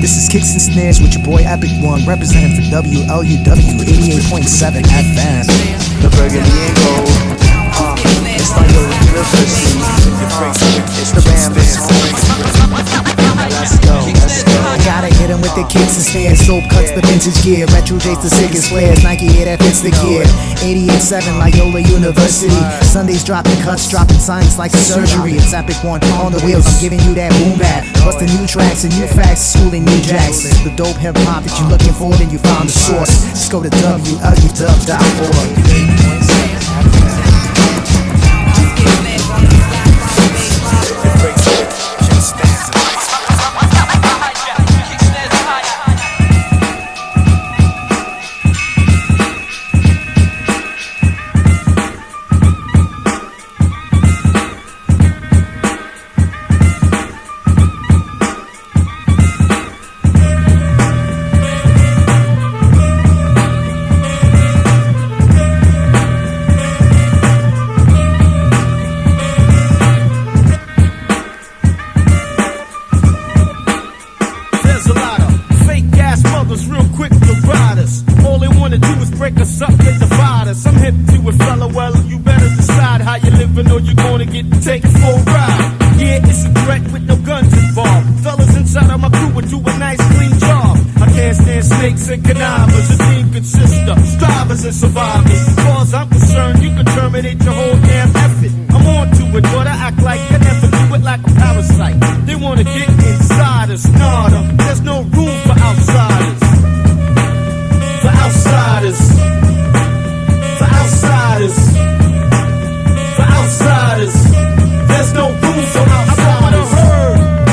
This is Kicks and Snares with your boy Ep-24, representing for WLUW 88.7 FM. The burgundy and gold. It's like the university. It's the Bambus. Let's go. Gotta hit him with the kicks and snares. Soap cuts the vintage gear. Retro J's the sickest flares. Nike hair that fits the gear. 88.7 Loyola University. Sundays dropping cuts, dropping science like a surgery. It's Ep-24 on the wheels. I'm giving you that boom bap. Busting new tracks and new facts, schooling new jacks. The dope hip hop that you're looking for, then you found the source. Just go to WLUW.org. Taken for a ride. Yeah, it's a threat with no guns involved. Fellas inside of my crew would do a nice clean job. I can't stand snakes and connivers. A team consists of strivers and survivors. As far as I'm concerned, you can terminate your whole damn effort. I'm on to it, but I act like I never do it like a parasite. They wanna get inside us, nada. There's no room for outsiders. For outsiders. For outsiders. For outsiders. There's no room for outsiders.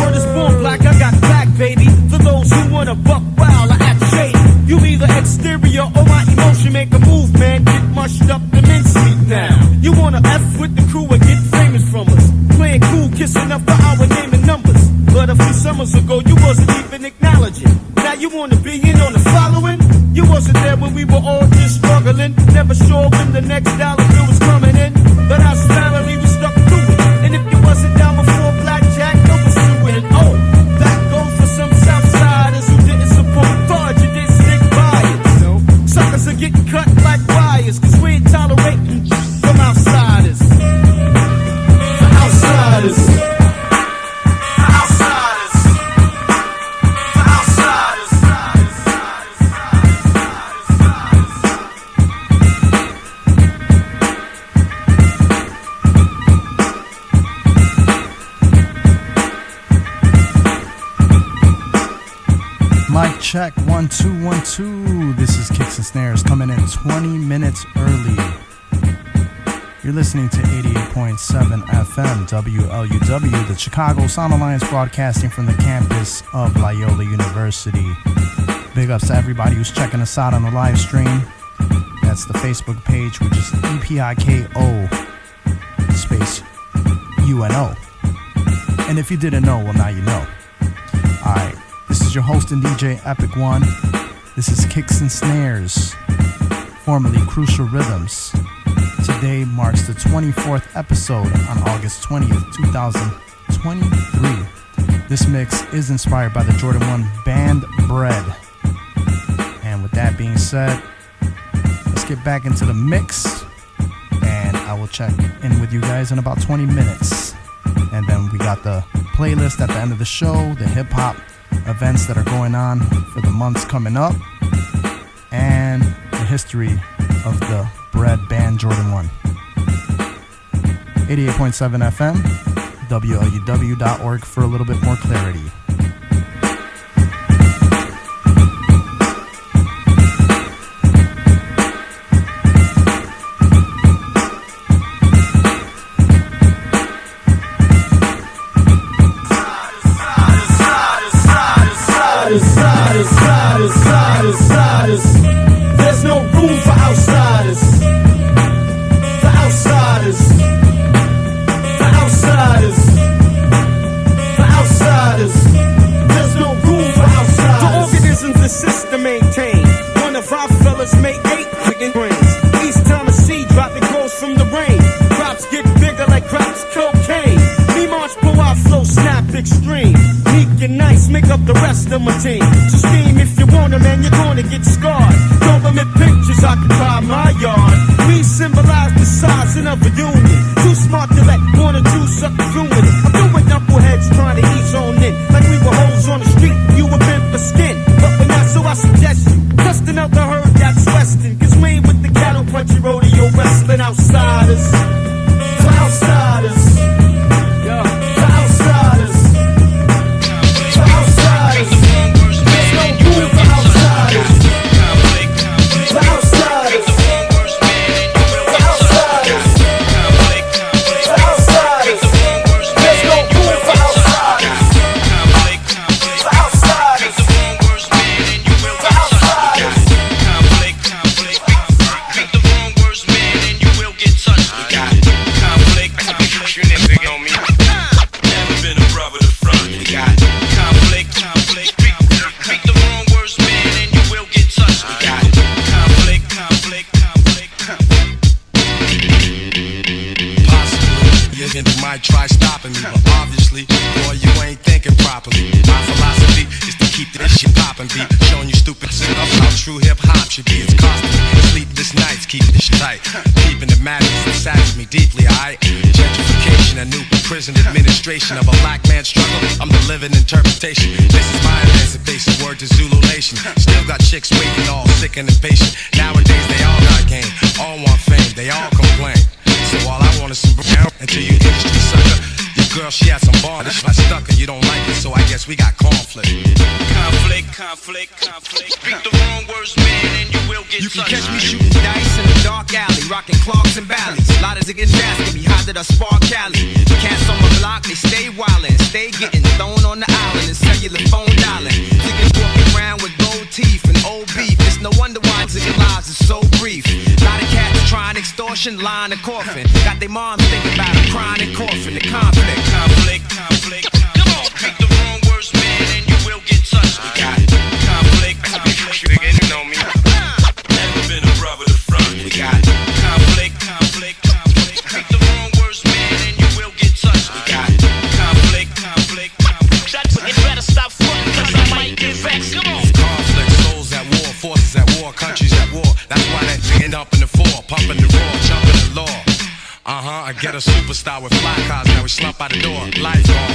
Word is born black, I got black, baby. For those who wanna buck wild, I act shady. You either exterior or my emotion make a move, man. Get mushed up the mincemeat now. You wanna F with the crew and get famous from us. Playing cool, kissing up for our name and numbers. But a few summers ago, you wasn't even acknowledging. Now you wanna be in on the following? You wasn't there when we were all just struggling. Never sure when the next dollar bill was coming in. But our family was stuck through it. And if you wasn't down before blackjack, no pursuing it. Oh, that goes for some Southsiders who didn't support fudge, you didn't stick by it. So, suckers are getting cut like wires, cause we ain't tolerating from outsiders. For outsiders. For outsiders. For outsiders. Mic check, 1 2 1 2. This is Kicks and Snares coming in 20 minutes early. You're listening to 88.7 FM WLUW, the Chicago Sound Alliance, broadcasting from the campus of Loyola University. Big ups to everybody who's checking us out on the live stream. That's the Facebook page, which is EPIKO space UNO. And if you didn't know, well, now you know. Alright. This is your host and DJ Ep-24. This is Kicks and Snares, formerly Crucial Rhythms. Today marks the 24th episode on August 20th, 2023. This mix is inspired by the Jordan 1 band Bred. And with that being said, let's get back into the mix, and I will check in with you guys in about 20 minutes. And then we got the playlist at the end of the show, the hip-hop events that are going on for the months coming up, and the history of the Bred band Jordan 1. 88.7 FM, WLUW.org for a little bit more clarity. There's no room for outsiders. For outsiders. For outsiders. For outsiders. There's no room for outsiders. The organisms the system maintain. One of our fellas make 8 chicken brains. Each time a seed drop, it grows from the rain. Crops get bigger like crops cocaine. Me march, pull our flow, snap extreme. Meek and nice, make up the rest of my team. So scheme if you want 'em, man, you're gonna get scarred. Government pictures occupy my yard. We symbolize the sizing of a union. Too smart to let one or two suckers ruin it. I'm doing knuckleheads trying to ease on in. Like we were hoes on the street, you were bent for skin. But we're not, so I suggest you dusting out the herd that's western. Cause we ain't with the cattle punchy rodeo wrestling outsiders. For outsiders. Yeah. For outsiders. For outsiders. There's no room for outsiders. For outsiders. For outsiders. For outsiders. There's no room for outsiders. For outsiders. For outsiders. Pick the wrong words, man, and you will get touched. Conflict, you nigga on me. Never been a brother to front. Conflict, pick the wrong words, man, and you will get touched. Conflict. Possibly, you might try stopping me, but obviously, boy, you ain't thinking properly. My philosophy is to keep this shit poppin' beat, showing you stupid sinners how true hip hop should be. It's constant, sleepless nights, keeping this shit tight, keeping the madness that saddens me deeply. Alright, gentrification, a new prison administration of a black man's struggle. I'm the living interpretation. This is my emancipation. Word to Zulu Nation. Still got chicks waiting, all sick and impatient. Nowadays they all got game, all want fame, they all complain. So all I want is some brown until you industry sucker. Your girl, she had some bar, this I stuck her. You don't like it, so I guess we got conflict. Conflict. Pick the wrong words, man, and you will get touched. You can catch me shooting dice in a dark alley, rocking Clarks and Valleys. A lot of niggas asking me how did I spark Cali? The cats on my block, they stay wildin', stay getting thrown on the island and cellular phone dialing. Niggas walking around with gold teeth and old beef. It's no wonder why niggas' lives are so brief. A lot of cats trying extortion, lying and coughing. Got their moms thinking about them crying and coughing. The conflict. Come on, pick the wrong words, man, and you will get touched. Conflict, you know me. Never been a brother to front. Conflict. Pick the wrong words, man, and you will get touched. Conflict. You better stop frontin', cause I might get vexed. Come on. Conflict, souls at war, forces at war, countries at war. That's why that end up in the four, pumping the raw, jumping the law. I get a superstar with fly cars, now we slump out the door, life gone.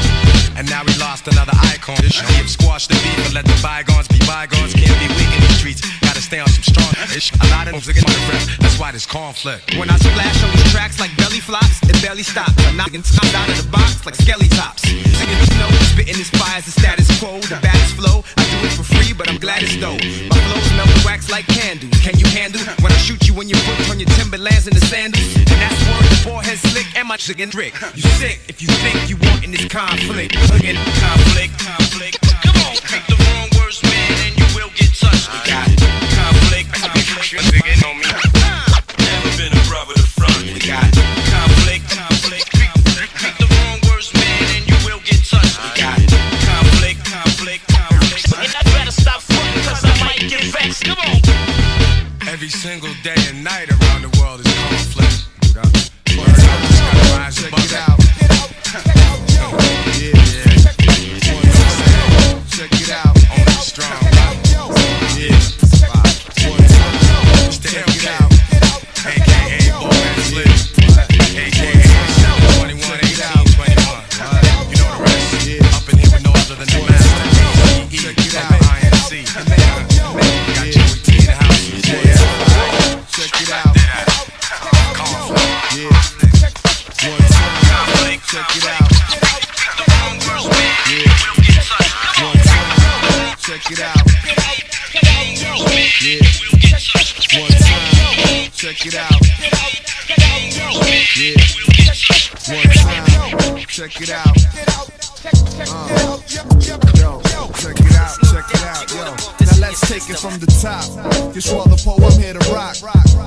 And now we lost another icon. We have squashed the beef and let the bygones be bygones. Can't be weak in the streets, gotta stay on some strong ish. A lot of them get the rep, that's why there's conflict. When I splash on these tracks like belly flops, it barely stops. I'm knocking top out of the box like skelly tops. Singing the snow, spitting this fire is the status quo. The baddest flow, I do it for free, but I'm glad it's dough. My flows melt the wax like candles. Can you handle when I shoot you when your foot on your Timberlands and the sandals? And that's word the forehead slick and my chicken trick. You sick if you think you want in this conflict. Again, Conflict. Come on, pick the wrong words, man, and you will get touched. Conflict. You know me. Never been a brother to front. Conflict. Pick the wrong words, man, and you will get touched. Conflict. And I better stop frontin', cause I might get vexed. Come on. Every single day and night around the world is conflict. Word up, just gotta rise above it. Check it out, only strong. Yeah. Check it out. AKA Bowman Slick. AKA 21, 18, 21. You know the rest. Up in here with no other than the master. Check it out. INC. Got Joey T in the house. Check it out. Conflict. Yeah. One time. Check it out. Check it out. Yeah. One time. Check it out. Yeah. One time. Check it out. Yo, check it out, yo. Now let's take it from the top. Get Swallow Po, I'm here to rock.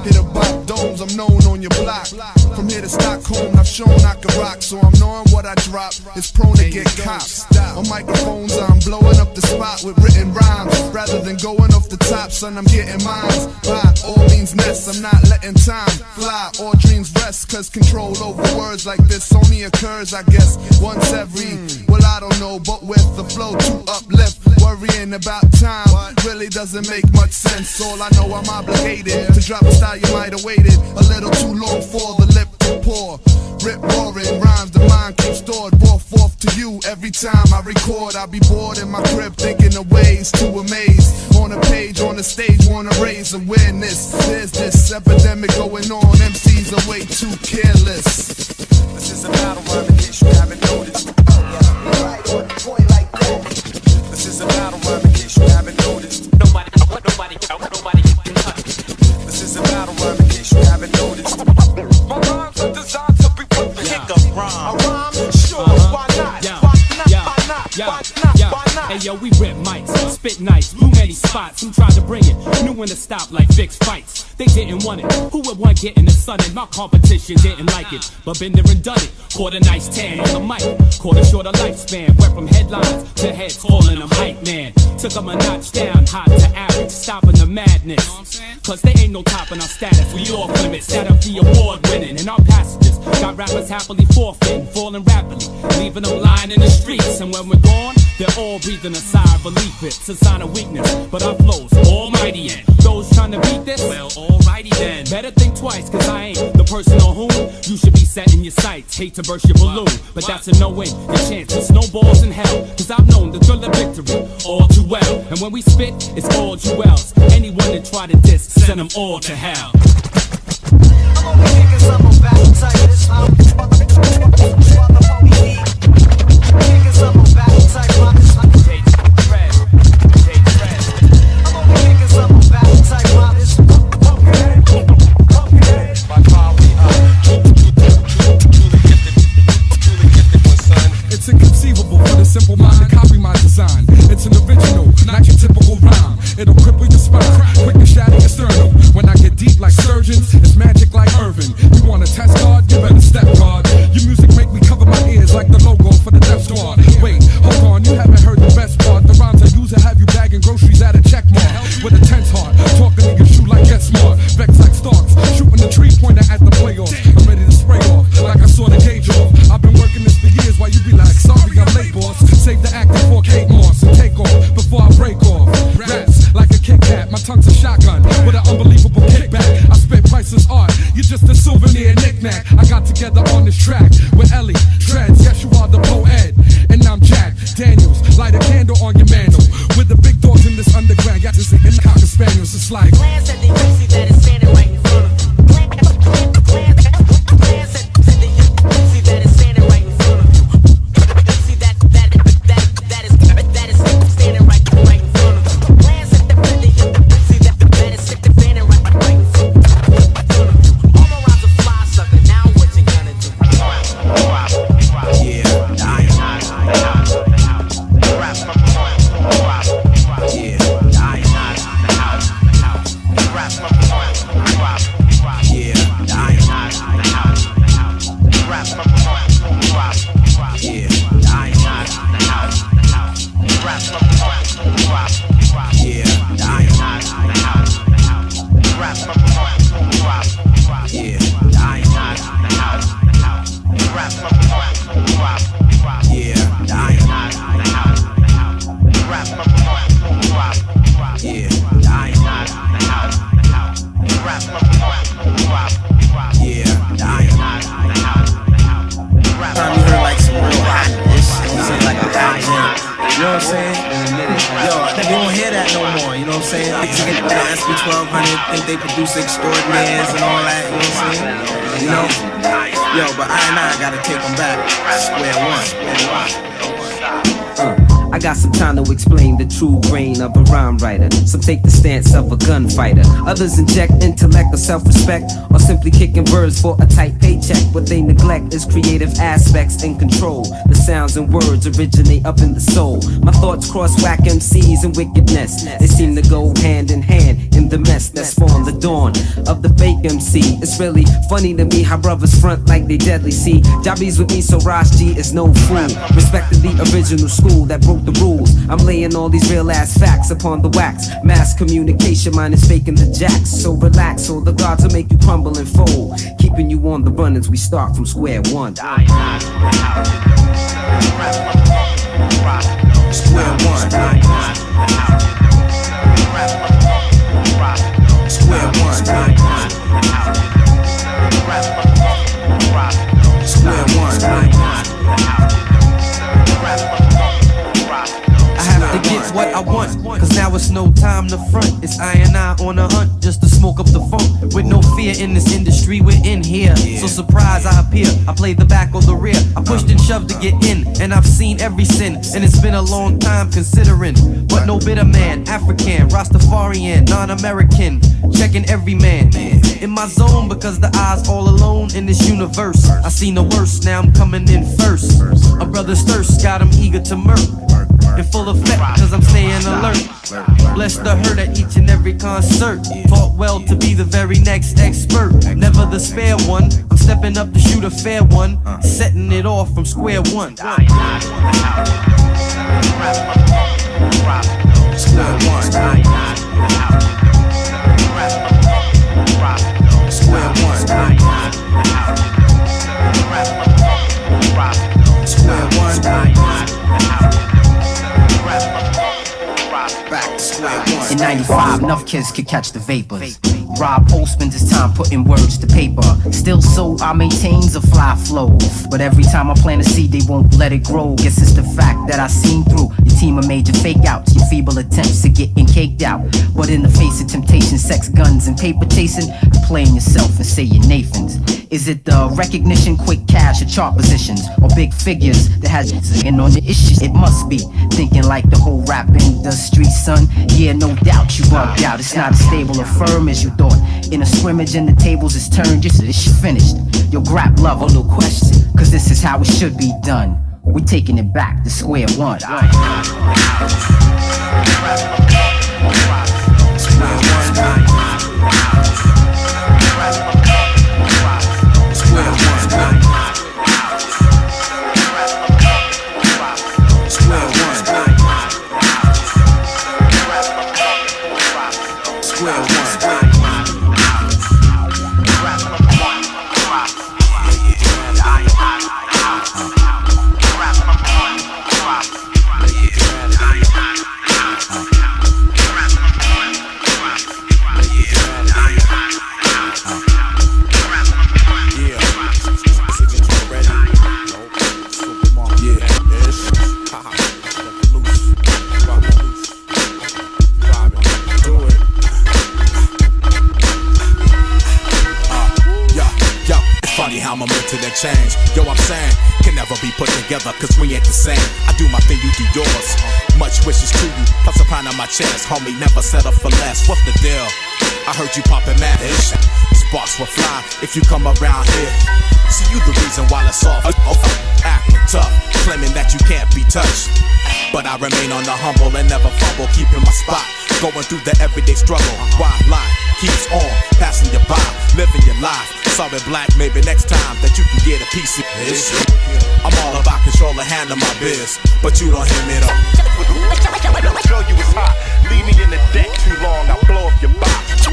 Hit a bop domes, I'm known on your block. From here to Stockholm, I've shown I can rock. So I'm knowing what I drop is prone to get cops. On microphones, I'm blowing up the spot with written rhymes. Rather than going off the top, rap, son, I'm getting mines. By all means nest, I'm not letting time fly or dreams rest. Cause control over words like this only occurs, I guess, once every, well, I don't know, but with the flow to uplift. Worrying about time really doesn't make much sense. All I know, I'm obligated to drop a style you might have waited a little too long for the lip to pour. Rip roaring rhymes, the mind keeps stored, brought forth to you every time I record. I be bored in my crib thinking of ways to amaze. On a page, on the stage, wanna raise awareness. There's this epidemic going on, MCs are way too careless. This is a battle rhyme in case you haven't noticed. Right on the point like that. This is a battle rhyme in case you haven't noticed. Nobody can touch. This is a battle rhyme in case you haven't noticed. My rhymes are designed to be put the Kick a rhyme. A rhyme? Sure, why not? Why not? Hey yo, we rip mics, spit nice, blew many spots. Who tried to bring it? Knew when to stop like fixed fights. They didn't want it. Who would want getting the sudden? My competition didn't like it, but been there and done it. Caught a nice tan on the mic, caught a shorter lifespan. Went from headlines to heads, calling them hype man. Took them a notch down, hot to average, stopping the madness. Cause they ain't no topping our status. We off limits, set up the award winning. And our passages got rappers happily forfeiting, falling rapidly, leaving them lying in the streets. And when we're gone, they're all breathing a sigh of relief. It's a sign of weakness, but our flow's almighty. And those trying to beat this, well, alrighty then. Better think twice, cause I ain't the person on whom you should be setting your sights. Hate to burst your balloon, but that's a no-win. Your chance of snowballs in hell, cause I've known the thrill of victory all too well. And when we spit, it's all jewels. Anyone that try to diss, send them all to hell. I'm only kicking some back tight. This how kicking some back tight. I'm only kicking some back tight. It's inconceivable for the simple mind to copy my design. It's an original, not your typical rhyme. It'll cripple your spine, quick to shatter your sternum. When I get deep like surgeons, it's magic like Irvin. You wanna test God? You better step guard. Your music make me cover my ears like the logo for the Death Star. Wait, hold on, you haven't heard the best part. The rhymes I use to have you bagging groceries at a check mark. With a tense heart, talking to your shoe like Get Smart. Vex like Starks, shooting the tree pointer at the playoffs. I'm ready to spray off, like I saw the gauge off. I've been working this for years while you be like, sorry I'm late boss. Save the acting for Kate Moss and take off before I break off. Raps like a Kit Kat, my tongue's a shotgun with an unbelievable kickback. I spit priceless art, you're just a souvenir knick-knack. I got together on this track with Ellie, Dreads, yes you are the poet. And I'm Jack Daniels, light a candle on your mantle. With the big dogs in this underground, y'all just in cocker spaniels, it's like glance at the UC that is standing right in front of you. Glance at the UC that is standing right in front of you. See that is standing right in front of you. Glance at the UC that is standing right in front of you. All my rhymes are fly, sucker. Now what you gonna do? Yeah, You know what I'm saying? Yo, you don't hear that no more, you know what I'm saying? Niggas get the Ep-24, think they produce extraordinaires and all that, you know what I'm saying? You know? Yo, but I gotta take them back. Square one. I got some time to explain the true brain of a rhyme writer. Some take the stance of a gunfighter. Others inject intellect or self-respect, or simply kicking birds for a tight paycheck. What they neglect is creative aspects and control. The sounds and words originate up in the soul. My thoughts cross whack MCs and wickedness. They seem to go hand in hand in in the mess that spawned the dawn of the fake MC. It's really funny to me how brothers front like they deadly. See, Jabby's with me, so Ross G is no fool. Respecting the original school that broke the rules. I'm laying all these real ass facts upon the wax. Mass communication, mine is faking the jacks. So relax, or the gods will make you crumble and fold. Keeping you on the run as we start from square one. Square one. Square one. Square one. I have to get what I want, cause now it's no time to front. It's I and I on a hunt just to smoke up the funk. With no fear in this industry, we're in here. So surprise I appear, I play the back or the rear. I pushed and shoved to get in, and I've seen every sin. And it's been a long time considering, but no bitter man, African, Rastafarian, non-American, checking every man. In my zone because the eyes all alone in this universe. I seen the worst, now I'm coming in first. A brother's thirst got him eager to murk. In full effect, cause I'm staying alert. Bless the hurt at each and every concert. Taught well to be the very next expert. Never the spare one. I'm stepping up to shoot a fair one. Setting it off from square one. Square one. Square one. Square one. Back to square one. In 95, enough kids could catch the vapors. Rob Postman's his time putting words to paper. Still so I maintains a fly flow. But every time I plant a seed, they won't let it grow. Guess it's the fact that I seen through your team of major fake outs, your feeble attempts to getting caked out. But in the face of temptation, sex, guns, and paper chasing, you're playing yourself and say you're Nathan's. Is it the recognition, quick cash, or chart positions, or big figures that has in on the issues? It must be thinking like the whole rap industry, son. Yeah, no doubt you bugged out. It's not as stable or firm as you thought. In a scrimmage and the tables is turned, just this shit finished. Your grab level, no question, cause this is how it should be done. We're taking it back to square one. Square change. Yo, I'm saying, can never be put together, cause we ain't the same. I do my thing, you do yours. Much wishes to you, plus a pound on my chest. Homie, never settle for less. What's the deal? I heard you poppin' mad ish. Sparks will fly if you come around here. See, you the reason why it's off. Acting tough, claiming that you can't be touched. But I remain on the humble and never fumble, keeping my spot. Going through the everyday struggle. Why lie? Keeps on, passing you by, living your life. Sorry black, maybe next time that you can get a piece of this. I'm all about control and handle my biz, but you don't hear me though. Show you it's hot, leave me in the deck too long, I blow up your box.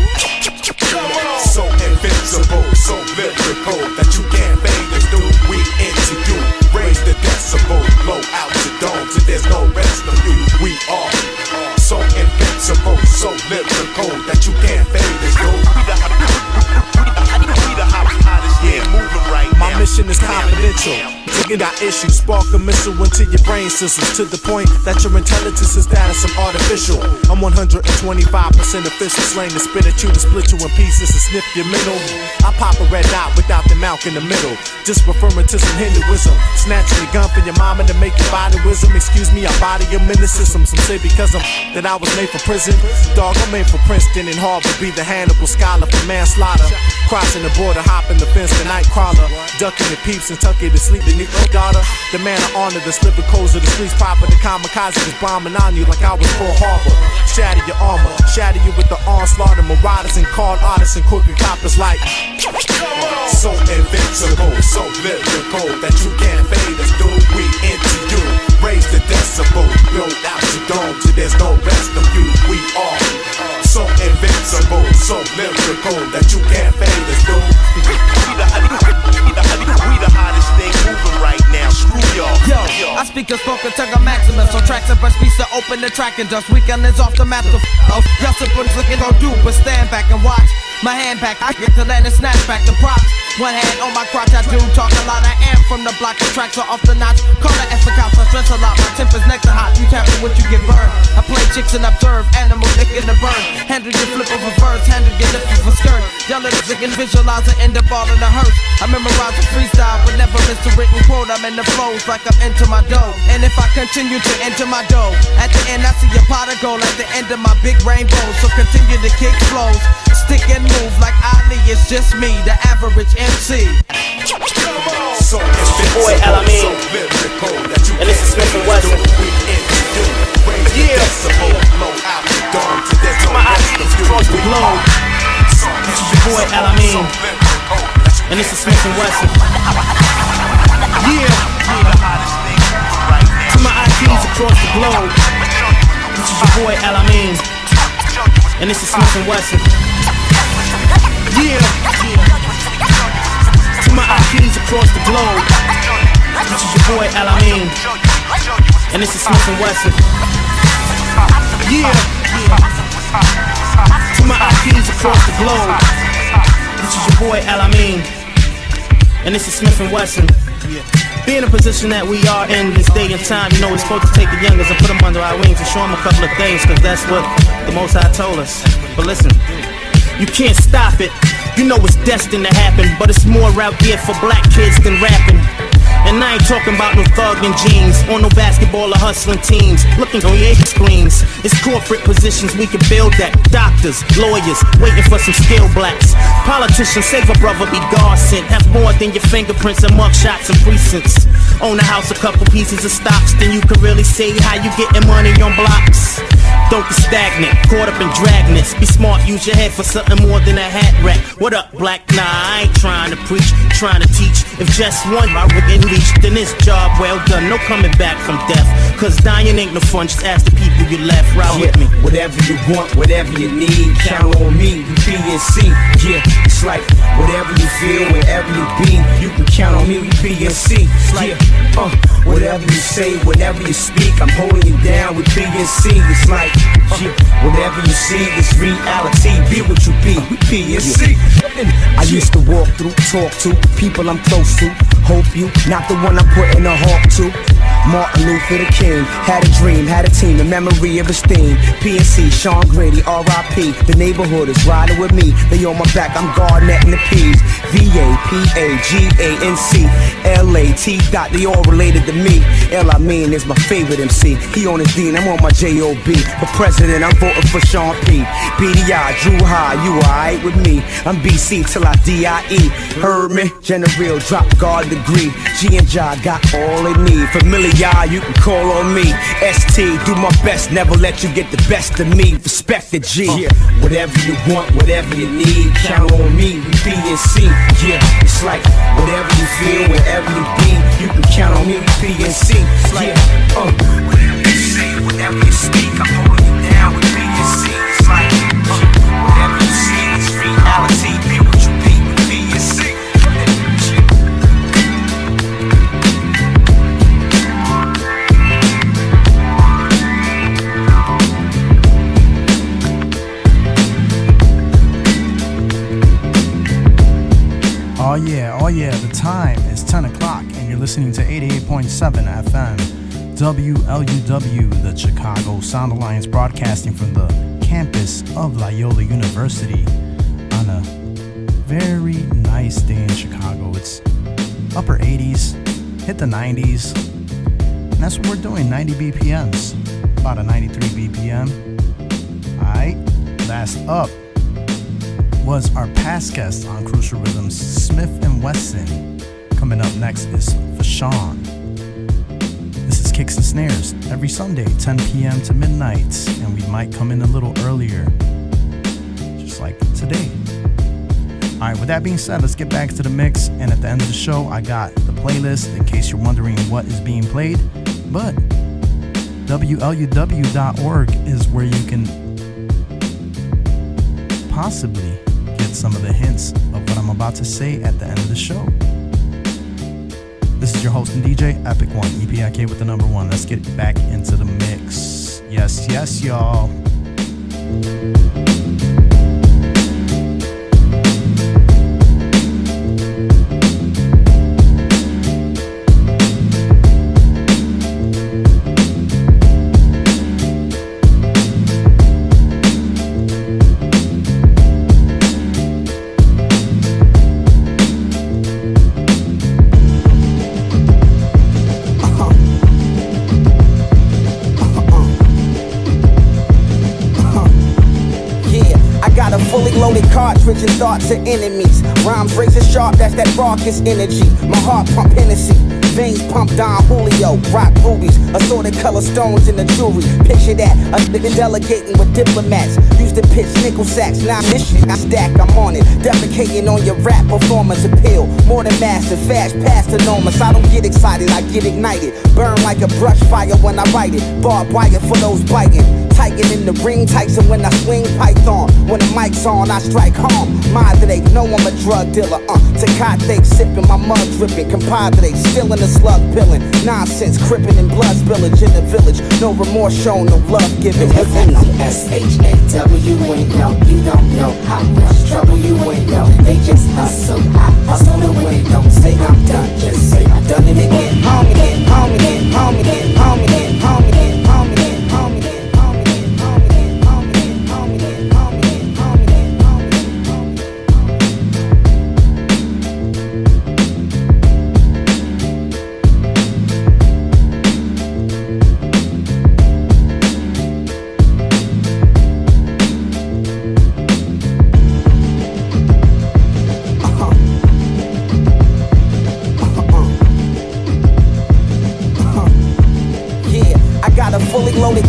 So invincible, so lyrical that you can't fade us through. We into you, raise the decibel, blow out your dome till there's no rest of you. We are so invincible, so lyrical that you can't fade us through. My mission is confidential. You got issues, spark a missile into your brain systems to the point that your intelligence is that of some artificial. I'm 125% official, slang to spit at you, to split you in pieces and sniff your middle. I pop a red dot without the mouth in the middle, just referring to some Hinduism. Snatching your gun for your mama to make your body wisdom. Excuse me, I body your mysticism. Some say because that I was made for prison. Dog, I'm made for Princeton and Harvard. Be the Hannibal scholar for manslaughter. Crossing the border, hopping the fence, the night crawler. Ducking the peeps and tucking to sleep beneath my daughter. The man of honor, the slipper codes of the streets proper. The kamikaze was bombing on you like I was Pearl Harbor. Shatter your armor, shatter you you with the onslaught of marauders and con artists and crooked coppers like. So invincible, so lyrical that you can't fade us, dude. We into you, raise the decibel, build out your dome till there's no rest of you. We are so invincible, so lyrical that you can't fade us, dude. We the hottest thing moving right now. Screw y'all. Yo, I speak a spoken tongue of Maximus on tracks and brush beats to open the track and dust. Weekend is off the map to off. Y'all supposed looking gon' do, but stand back and watch. My hand back, I get to land and snatch back the props. One hand on my crotch, I do talk a lot. I am from the block, the tracks are off the notch. Call the F accounts, I stress a lot. My temper's next to hot, you tapping what you get burned. I play chicks and observe animals licking the burn. Handle your flip of a verse, handle your lip of a skirt. Y'all let us and visualize and end up all in a hearse. I memorize a freestyle, but never miss a written quote. I'm in the flows like I'm into my dough. And if I continue to enter my dough, at the end I see a pot of gold at the end of my big rainbow. So continue to kick flows, stick and move like Ali. It's just me, the average MC. So it's your boy Alamein, and this is Smith and Wesson. Yeah, my ideas across the globe. This is your boy Alamein, and this is Smith and Wesson. Yeah, to my IDs across the globe. This is your boy Alamein, and this is Smith and Wesson. Yeah, to my IDs across the globe. This is your boy Alamein, and this is Smith and Wesson. Yeah, to my IDs across the globe. This is your boy Alamein, and this is Smith and Wesson. Being in a position that we are in this day and time, you know, we're supposed to take the youngers and put them under our wings and show them a couple of things, cause that's what the Most High told us. But listen, you can't stop it. You know it's destined to happen, but it's more out here for black kids than rapping. And I ain't talking about no thuggin' jeans or no basketball or hustling teams looking on your screens. It's corporate positions we can build at. Doctors, lawyers, waiting for some skilled blacks. Politicians, save a brother, be God sent. Have more than your fingerprints and mugshots and precincts. Own a house, a couple pieces of stocks, then you can really see how you getting money on blocks. Don't be stagnant, caught up in dragnets. Be smart, use your head for something more than a hat rack. What up, black? Nah, I ain't trying to preach, trying to teach. If just one I wouldn't reach, then this job well done. No coming back from death, cause dying ain't no fun. Just ask the people you left. Ride with me. Whatever you want, whatever you need, count on me, we PNC. Yeah, it's like whatever you feel, wherever you be, you can count on me, we PNC. Yeah, whatever you say, whatever you speak, I'm holding you down with PNC. It's like whatever you see is reality. Be what you be, we PNC. I used to walk through, talk to people I'm close to. Hope you not the one I'm putting a hawk to. Martin Luther the King had a dream, had a team, the memory of his theme. PNC, Sean Grady, R.I.P. The neighborhood is riding with me. They on my back, I'm Garnetting the P's. V-A-P-A-G-A-N-C L-A-T dot, they all related to me. Alamein is my favorite MC. He on his Dean, I'm on my J.O.B. For president, I'm voting for Sean P. BDI, Drew High, you alright with me? I'm BC till I D-I-E. Heard me? General, drop guard degree. G and J got all they need. Familiar, you can call on me. ST, do my best, never let you get the best of me. Respect the G. Whatever you want, whatever you need, count on me, we PNC. Yeah, it's like whatever you feel, wherever you be, you can count on me, we PNC. Yeah, whatever you say, whatever you speak, I'm holding you down with PNC. It's like whatever you see is reality. Be what you be with PNC. Oh yeah, the time is 10 o'clock and you're listening to 88.7 FM WLUW, the Chicago Sound Alliance, broadcasting from the campus of Loyola University on a very nice day in Chicago. It's upper 80s, hit the 90s, and that's what we're doing, 90 BPMs, about a 93 BPM. Alright, last up was our past guest on Crucial Rhythms, Smith and Wesson. Coming up next is Fashawn. This is Kicks and Snares every Sunday, 10 p.m. to midnight, and we might come in a little earlier. like today. Alright, with that being said, let's get back to the mix. And at the end of the show, I got the playlist in case you're wondering what is being played. But WLUW.org is where you can possibly get some of the hints of what I'm about to say at the end of the show. This is your host and DJ, Epic1, EPIK with the number 1. Let's get back into the mix. Yes, yes, y'all. Cartridge and thoughts of enemies. Rhymes razor sharp, that's that raucous energy. My heart pump Hennessy, veins pump Don Julio. Rock rubies, assorted color stones in the jewelry. Picture that, a nigga delegating with diplomats. Used to pitch nickel sacks, now this shit I stack, I'm on it. Defecating on your rap performance appeal. More than massive, fast, past enormous. I don't get excited, I get ignited. Burn like a brush fire when I write it. Barbed wire for those biting. Titan in the ring, Tyson when I swing python. When the mic's on, I strike home. Madre, know I'm a drug dealer. Tecate, sipping, my mug dripping. Compadre, still in the slug pilling. Nonsense, crippin' and blood spillage in the village. No remorse shown, no love given. S-H-A-W ain't know. You don't know how much trouble you ain't know. They just hustle, I hustle away. Don't say I'm done, just say I've done it again. Home again, home again, home again, home again, home again, home again, home again.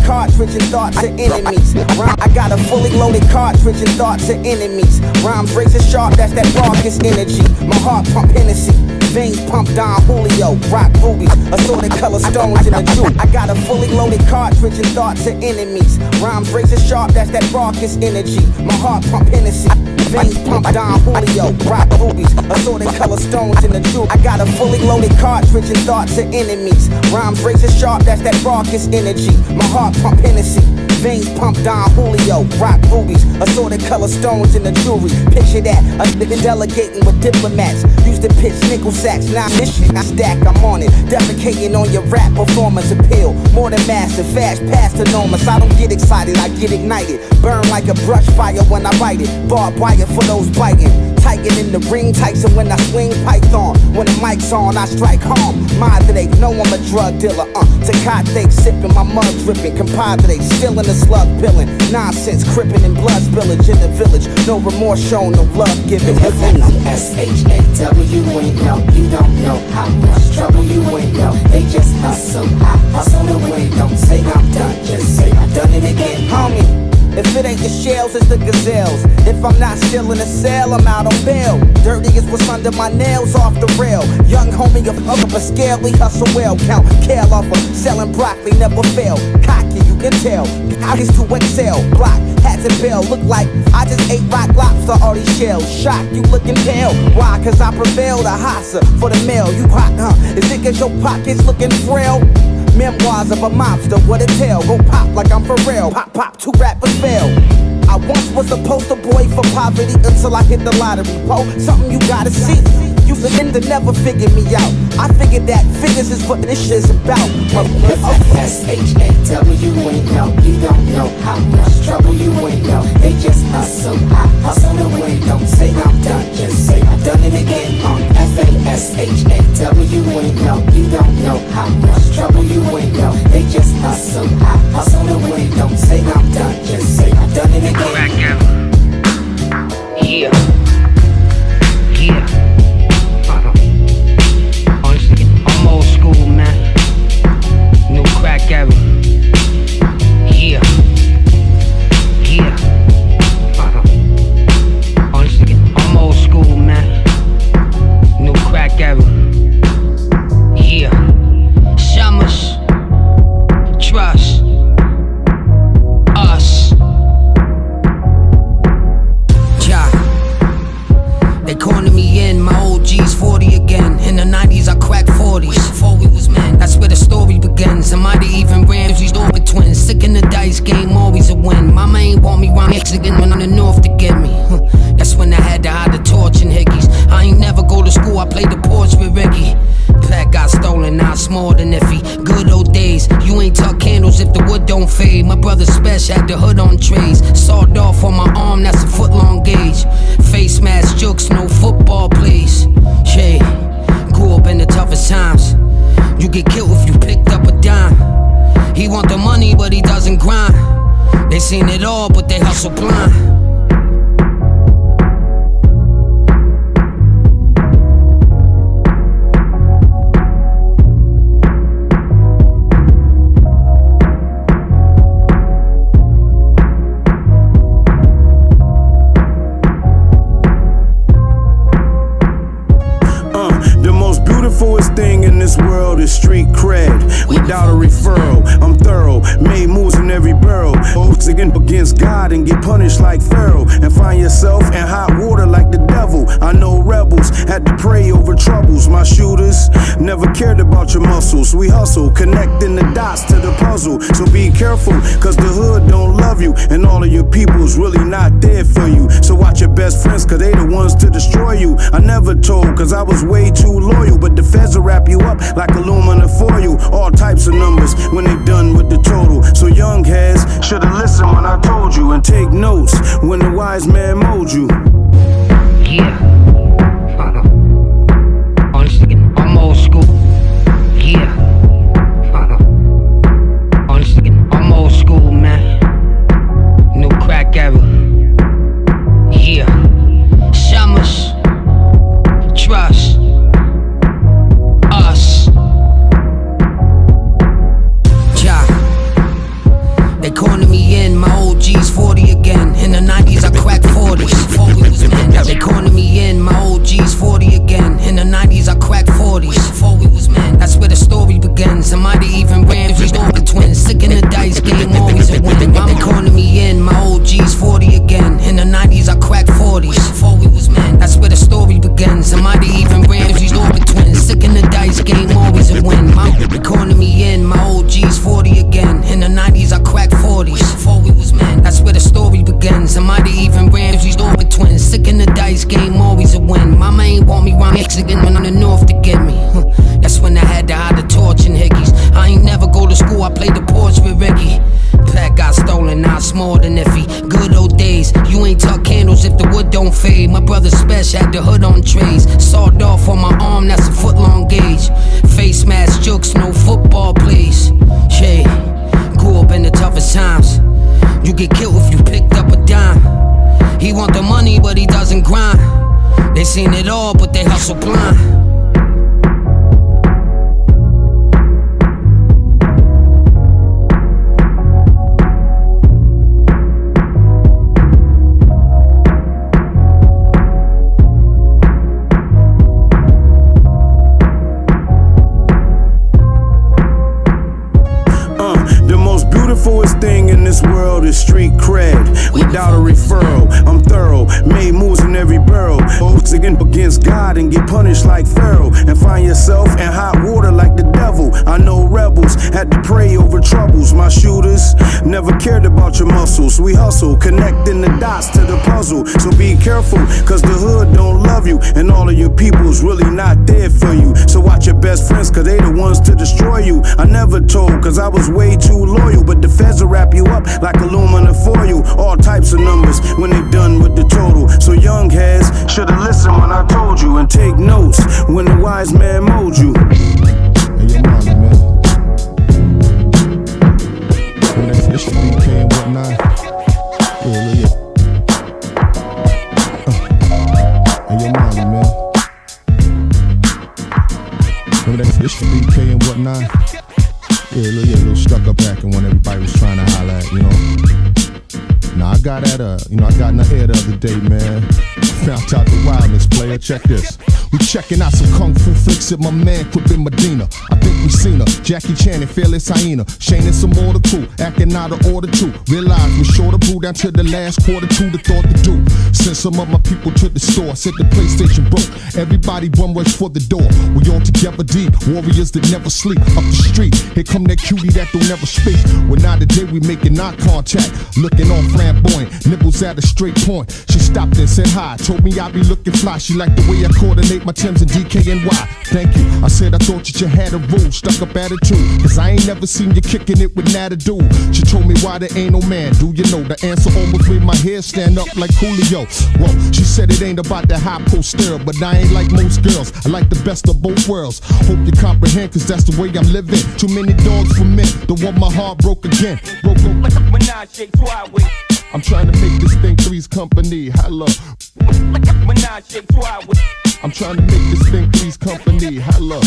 Cartridge and thoughts of enemies. I got a fully loaded cartridge and thoughts of enemies. Rhymes razor sharp, that's that raucous energy. My heart pump Hennessy, veins pump Don Julio. Rock rubies, assorted color stones in the jewel. I got a fully loaded cartridge and thoughts of enemies. Rhymes razor sharp, that's that raucous energy. My heart pump Hennessy, veins pump Don Julio. Rock rubies, assorted color stones in the jewel. I got a fully loaded cartridge and thoughts of enemies. Rhymes razor sharp, that's that raucous energy. My heart pump Hennessy, veins pump Don Julio. Rock rubies, assorted color stones in the jewelry. Picture that, a nigga delegating with diplomats. Used to pitch nickel sacks, now this shit I stack, I'm on it. Defecating on your rap performance appeal. More than massive, fast, past enormous. I don't get excited, I get ignited. Burn like a brush fire when I write it. Barbed wire for those biting. Titan in the ring, Tyson when I swing python. When the mic's on, I strike home. Madre, know I'm a drug dealer. Tecate, sipping, my mug dripping. Compadre, still in the slug pilling. Nonsense, crippin' and blood spillage in the village. No remorse shown, no love given. S-H-A-W ain't know. You don't know how much trouble you ain't know. They just hustle, I hustle away. Don't say I'm done, just say I've done it again. Homie, if it ain't the shells, it's the gazelles. If I'm not still in the cell, I'm out on bail. Dirty is what's under my nails off the rail. Young homie of a scale, we hustle well. Count kale off of selling broccoli, never fail. Cocky, you can tell. Out is to excel. Block, hats and bell. Look like I just ate rock lobster, all these shells. Shock, you looking pale. Why? Cause I prevailed. A hassa for the mail. You hot, huh? Is it cause your pockets looking frail? Memoirs of a mobster, what a tale. Go pop like I'm for real. Pop, pop, 2 rappers fail. I once was a poster boy for poverty until I hit the lottery. Po, something you gotta see. You begin to never figure me out. I figured that figures is what this shit's about. S-H-A-W ain't know. You don't know how much trouble you ain't know. They just hustle, I hustle away. Don't say I'm done, just say I've done it again. F-A-S-H-A-W ain't know. You don't know how much trouble you ain't know. They just hustle, I hustle away. Don't say I'm done, just say I've done it again. Yeah. Yeah. I'm old school, man. New crack era. Yeah. don't fade. My brother special had the hood on trays. Sawed off on my arm, that's a foot-long gauge. Face mask jokes, no football plays. Yeah, grew up in the toughest times. You get killed if you picked up a dime. He want the money, but he doesn't grind. They seen it all, but they hustle blind. Thing in this world is street cred. Without a referral, I'm thorough. Made moves in every borough. Oaths against God and get punished like Pharaoh. And find yourself in hot water like the devil. I know rebels had to pray over troubles. My shooters never cared about your muscles. We hustle, connecting the dots to the puzzle. So be careful, cause the hood don't love you. And all of your people's really not there for you. So watch your best friends, cause they the ones to destroy you. I never told, cause I was way too loyal. But the feds will wrap you up like aluminum foil. All types of numbers when they done with the total. So young heads should've listened when I told you. And take notes when the wise man mold you. Yeah. Honestly, I'm old school. Yeah. Honestly, I'm old school, man. New crack era. Yeah. Summers. Trust. Us. Ja. They calling me in, my old G's 40 again. In the 90s I cracked 40s. Before we was men. They calling me in, my old G's 40 again. In the 90s I cracked 40s. Before we was men. That's where the story begins. I might have even ran these the twins. Sick in the dice game, always a win. They calling me in, my old G's 40 again. In the 90s I cracked 40s. Before we was men. That's where the story begins. I might have even ran these the twins. Sick in the dice game, always a win. They calling me in, my old G's 40 again. In the 90s I cracked 40s. Before we was men. That's where the story begins. I might have even ran these the twins. Sick in the dice game, always a win. Mama ain't want me round Mexican when I'm in the north to get me. That's when I had to hide the torch in hickeys. I ain't never go to school, I played the porch with Ricky. Pack got stolen, now it's more than iffy. Good old days, you ain't tuck candles if the wood don't fade. My brother special had the hood on trays. Sawed off on my arm, that's a foot-long gauge. Face mask jokes, no football plays. Yeah, grew up in the toughest times. You get killed if you picked up a dime. He want the money, but he doesn't grind. They seen it all, but they hustle blind. Beautifulest thing in this world is street cred. Without a referral, I'm thorough. Made moves in every borough. Oaths against God and get punished like Pharaoh. And find yourself in hot water like the devil. I know rebels had to pray over troubles. My shooters never cared about your muscles. We hustle, connecting the dots to the puzzle. So be careful, cause the hood don't love you. And all of your people's really not there for you. So watch your best friends, cause they the ones to destroy you. I never told, cause I was way too loyal. But the feds will wrap you up like aluminum foil. All types of numbers when they done with the total. So young heads should've listened when I told you. And take notes when the wise man mold you. Hey, yo, Molly, man. When that shit BK and whatnot. Yeah, look at. Hey, yo, Molly, man. When that shit BK and whatnot. Yeah, a little stuck up acting when everybody was trying to holler at, you know. Now I got at I got in the air the other day, man. Found out the wildness, player. Check this. We checking out some kung fu flicks with my man Quibin Medina. I think we seen her. Jackie Chan and Fearless Hyena. Shane and some more the crew. Acting out of order too. Realized we short of brew down to the last quarter to the thought to do. Send some of my people to the store. Said the PlayStation broke. Everybody run rush for the door. We all together deep. Warriors that never sleep. Up the street. Here come that cutie that don't never speak. Well, now today we making eye contact. Looking all flamboyant. Nibbles at a straight point. She stopped and said hi. Told me I'd be looking fly. She liked the way I coordinate my Timbs and DKNY. Thank you. I said I thought that you had a rule. Stuck up attitude. Cause I ain't never seen you kicking it with Nata dude. She told me why there ain't no man. Do you know the answer almost made my hair stand up like Julio? Well, she said it ain't about the high posterior, but I ain't like most girls. I like the best of both worlds. Hope you comprehend, cause that's the way I'm living. Too many dogs for men. Don't want my heart broke again. I'm trying to make this thing Three's Company. Hello. I'm trying to make this thing Three's Company. Hello.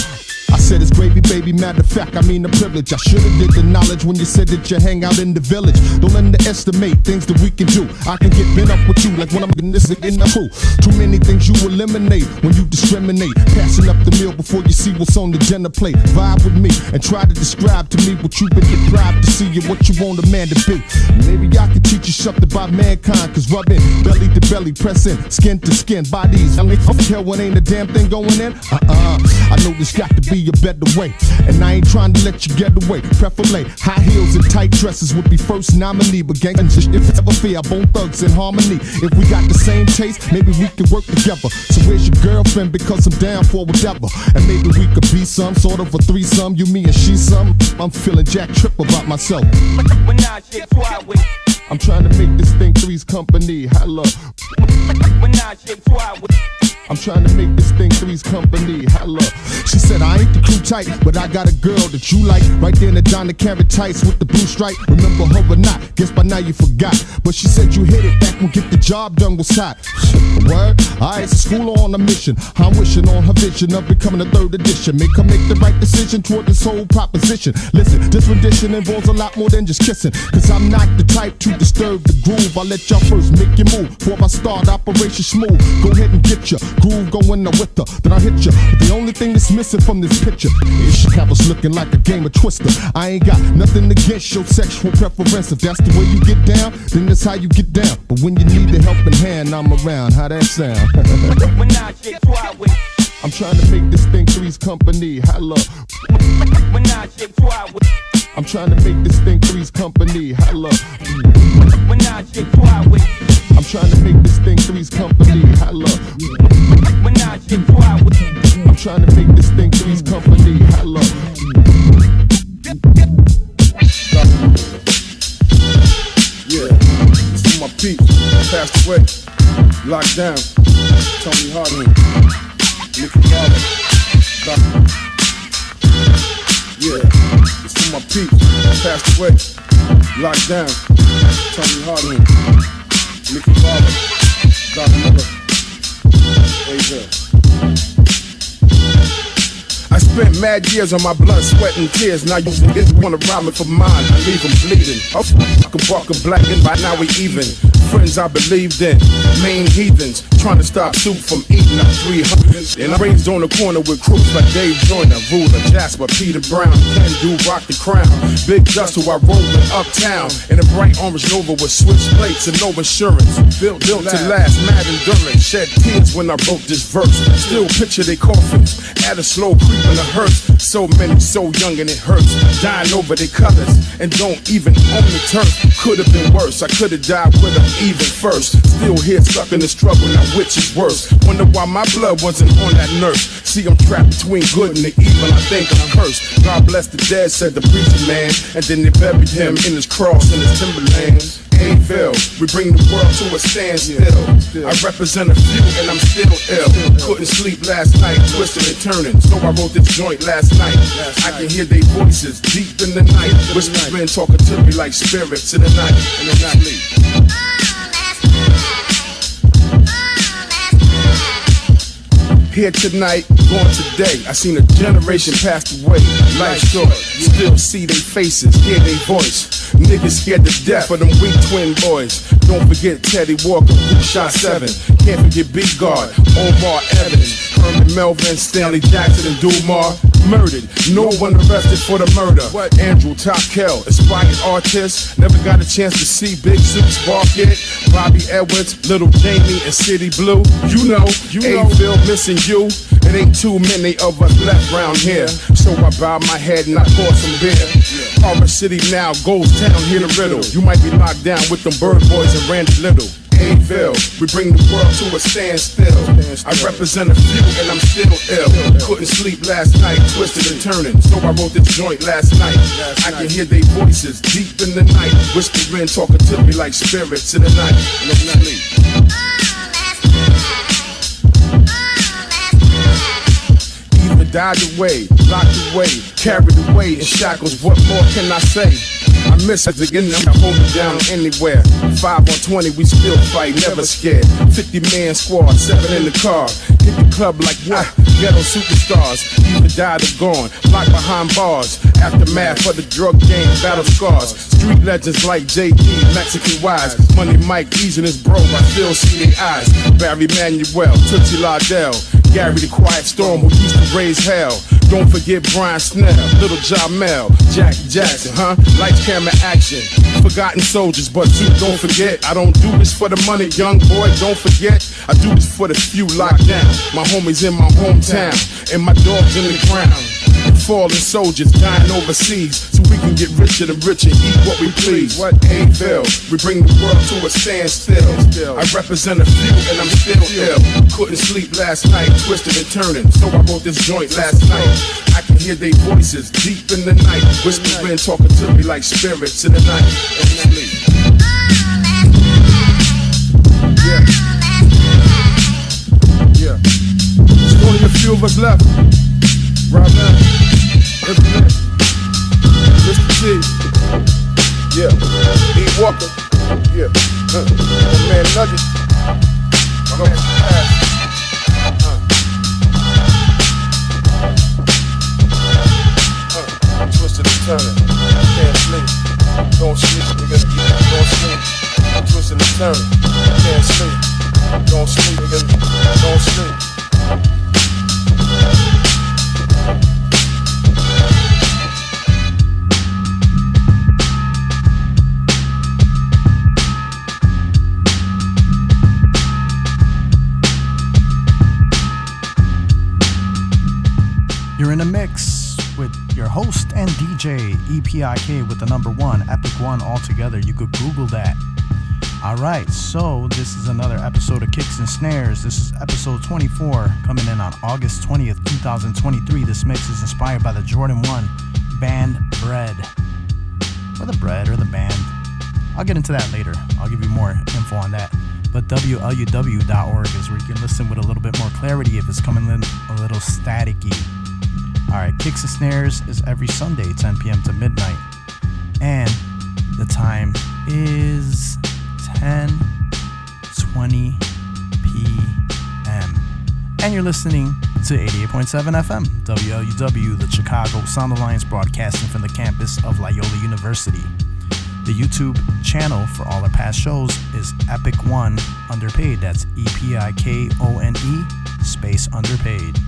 I said it's gravy, baby. Matter of fact, I mean the privilege. I should've did the knowledge when you said that you hang out in the village. Don't underestimate things that we can do. I can get bent up with you like when I'm in this in the pool. Too many things you eliminate when you discriminate. Passing up the meal before you see what's on the dinner plate. Vibe with me and try to describe to me what you've been deprived to see and what you want a man to be. Maybe I can teach you something about mankind. Cause rubbing belly to belly, pressing skin to skin, bodies. I mean, hell when ain't a damn thing going in. I know there's got to be a better way, and I ain't trying to let you get away. Preferably high heels and tight dresses would be first nominee, but gang if ever fear, bone thugs in harmony. If we got the same taste, maybe we can work together. So where's your girlfriend? Because I'm down for whatever, and maybe we could be some sort of a threesome. You, me, and she some. I'm feeling Jack Trip about myself. I'm trying to make this thing Three's Company. Hello. I'm trying to make this thing Three's Company. Hello. She said I ain't the crew type, but I got a girl that you like. Right there in the Donna Carrot tights with the blue stripe. Remember her or not? Guess by now you forgot. But she said you hit it back when Get the Job Done was hot. Word? Alright, so school on a mission. I'm wishing on her vision of becoming a third edition. Make her make the right decision toward this whole proposition. Listen, this rendition involves a lot more than just kissing. Cause I'm not the type to disturb the groove. I'll let y'all first make your move before I start Operation Smooth. Go ahead and get ya groove going the with her, then I'll hit ya. But the only thing that's missing from this picture is she have us looking like a game of Twister. I ain't got nothing against your sexual preference. If that's the way you get down, then that's how you get down. But when you need a helping hand, I'm around. How that sound? I'm trying to make this thing Three's Company. Hello. I'm trying to make this thing Three's Company. Hello. I'm trying to make this thing Three's Company. Hello. I'm trying to make this thing Three's Company. Hello. Yeah, it's for my peeps. Passed away. Locked down. Tony Harding. Nicky Barber. Yeah, it's for my peeps. Passed away. Locked down. Tony Harding. Nicky Barber. Dr. Miller. Asia. I spent mad years on my blood, sweat, and tears. Now you niggas wanna rob me for mine, I leave them bleeding. I can walk a black and by now we even. Friends I believed in, main heathens, trying to stop soup from eating up 300. And I raised on the corner with crooks like Dave Joyner, Ruler, Jasper, Peter Brown, Ken Do, Rock the Crown. Big Dust who I rolled with uptown, in a bright orange Nova with switch plates and no insurance. Built to last, mad endurance, shed tears when I wrote this verse. Still picture they coffins, at a slow creep in a hearse. So many, so young and it hurts. Dying over their colors and don't even own the turf. Could have been worse, I could have died with them even first. Still here stuck in the struggle, now which is worse? Wonder why my blood wasn't on that nurse. See, I'm trapped between good and the evil, I think I'm cursed. God bless the dead, said the preacher man. And then they buried him in his cross in his Timberlands. Ain'tville, we bring the world to a standstill. I represent a few and I'm still ill. Couldn't sleep last night, twisting and turning. So I wrote this joint last night. I can hear their voices deep in the night, whispering, talking to me like spirits in the night. And I'm not sleep. Here tonight, gone today. I seen a generation passed away. Life short, still see their faces, hear their voice. Niggas scared to death of them weak twin boys. Don't forget Teddy Walker, who shot 7. Can't forget Big Guard, Omar Evans, Herman Melvin, Stanley Jackson, and Dumar. Murdered, no one arrested for the murder. Andrew Top Kell, inspired artist. Never got a chance to see Big Suits, Barkett, Bobby Edwards, Little Jamie, and City Blue. You know, Ain'tville missing you. It ain't too many of us left round here. So I bow my head and I pour some beer. Orange City now, Ghost Town, hear the riddle. You might be locked down with them Bird Boys and Randy Little. Aville, we bring the world to a standstill. I represent a few and I'm still ill. Couldn't sleep last night, twisted and turning. So I wrote this joint last night. I can hear their voices deep in the night, whispering, talking to me like spirits in the night. No sleep. Either died away, locked away, carried away in shackles. What more can I say? I miss it again, I hold me down anywhere. 5 on 20, we still fight, never scared. 50-man squad, 7 in the car. Hit the club like what? Ghetto superstars, either died or gone, locked behind bars. Aftermath for the drug game, battle scars. Street legends like JD, Mexican wise. Money Mike, easing his bro, I still see their eyes. Barry Manuel, Tootsie Lardell, Gary the Quiet Storm who used to raise hell. Don't forget Brian Snell, Little Jamel, Jackie Jackson, Lights, camera, action. Forgotten soldiers, but you don't forget. I don't do this for the money, young boy, don't forget. I do this for the few locked down. My homies in my hometown, and my dogs in the ground. Fallen soldiers dying overseas, so we can get richer and richer, eat what we please. What Aville, we bring the world to a standstill. I represent a few and I'm still ill. Couldn't sleep last night, twisted and turning, so I wrote this joint last night. I can hear their voices deep in the night, whispering, talking to me like spirits in the night. Don't sleep. Yeah. There's only a few of us left. Right now. Infinite. Mr. T. Yeah. E. Walker. Yeah. My man Nugget. My man Snares. Twisted and turning. Can't sleep. Don't sleep, nigga. Don't sleep. Twisted and turning. Can't sleep. Don't sleep, nigga. Don't sleep. You're in a mix with your host and DJ, EPIK with the number 1, Epic One altogether. You could Google that. Alright, so this is another episode of Kicks and Snares. This is episode 24, coming in on August 20th, 2023. This mix is inspired by the Jordan 1 band Bred. Or the Bred or the band. I'll get into that later. I'll give you more info on that. But WLUW.org is where you can listen with a little bit more clarity if it's coming in a little staticky. Alright, Kicks and Snares is every Sunday, 10 p.m. to midnight. And the time is 10:20 p.m. And you're listening to 88.7 FM, WLUW, the Chicago Sound Alliance, broadcasting from the campus of Loyola University. The YouTube channel for all our past shows is Epic One Underpaid. That's EPIKONE space underpaid.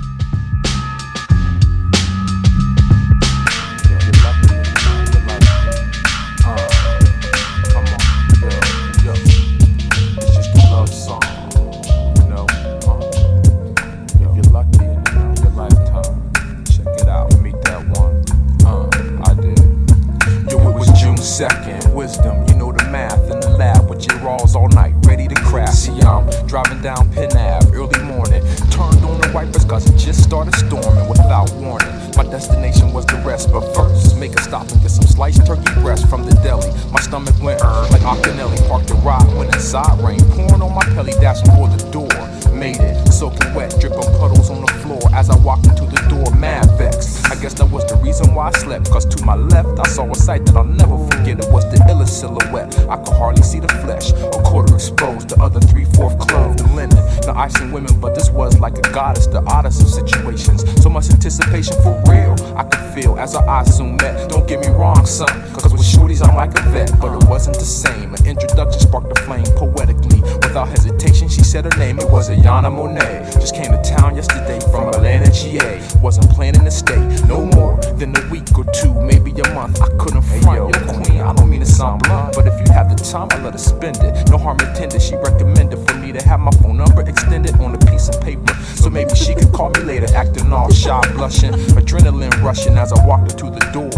Second, wisdom, you know the math in the lab with your raws all night, ready to craft. See, I'm driving down Penn Ave, early morning, turned on the wipers cause it just started storming without warning. My destination was the rest, but first, make a stop and get some sliced turkey breast from the deli. My stomach went like Akinelli, parked the ride, went inside, rain pouring on my pelly, dashing for the door. Made it, soaking wet, dripping puddles on the floor as I walked into the door, mad vexed. I guess that was the reason why I slept, cause to my left I saw a sight that I'll never forget. It was the illest silhouette, I could hardly see the flesh, a quarter exposed, the other 3/4 clothed in linen. Now I've seen women, but this was like a goddess, the oddest of situations. So much anticipation for real, I could feel as our eyes soon met. Don't get me wrong, son, cause with shorties I'm like a vet, but it wasn't the same. An introduction sparked the flame poetically. Without hesitation, she said her name, it was Ayana Monet. Just came to town yesterday from Atlanta, GA. Wasn't planning to stay no more than a week or two, maybe a month. I couldn't front your queen, I don't mean to sound blunt, but if you have the time, I let her spend it. No harm intended, she recommended for me to to have my phone number extended on a piece of paper, so maybe she could call me later, acting all shy, blushing, adrenaline rushing as I walked her to the door,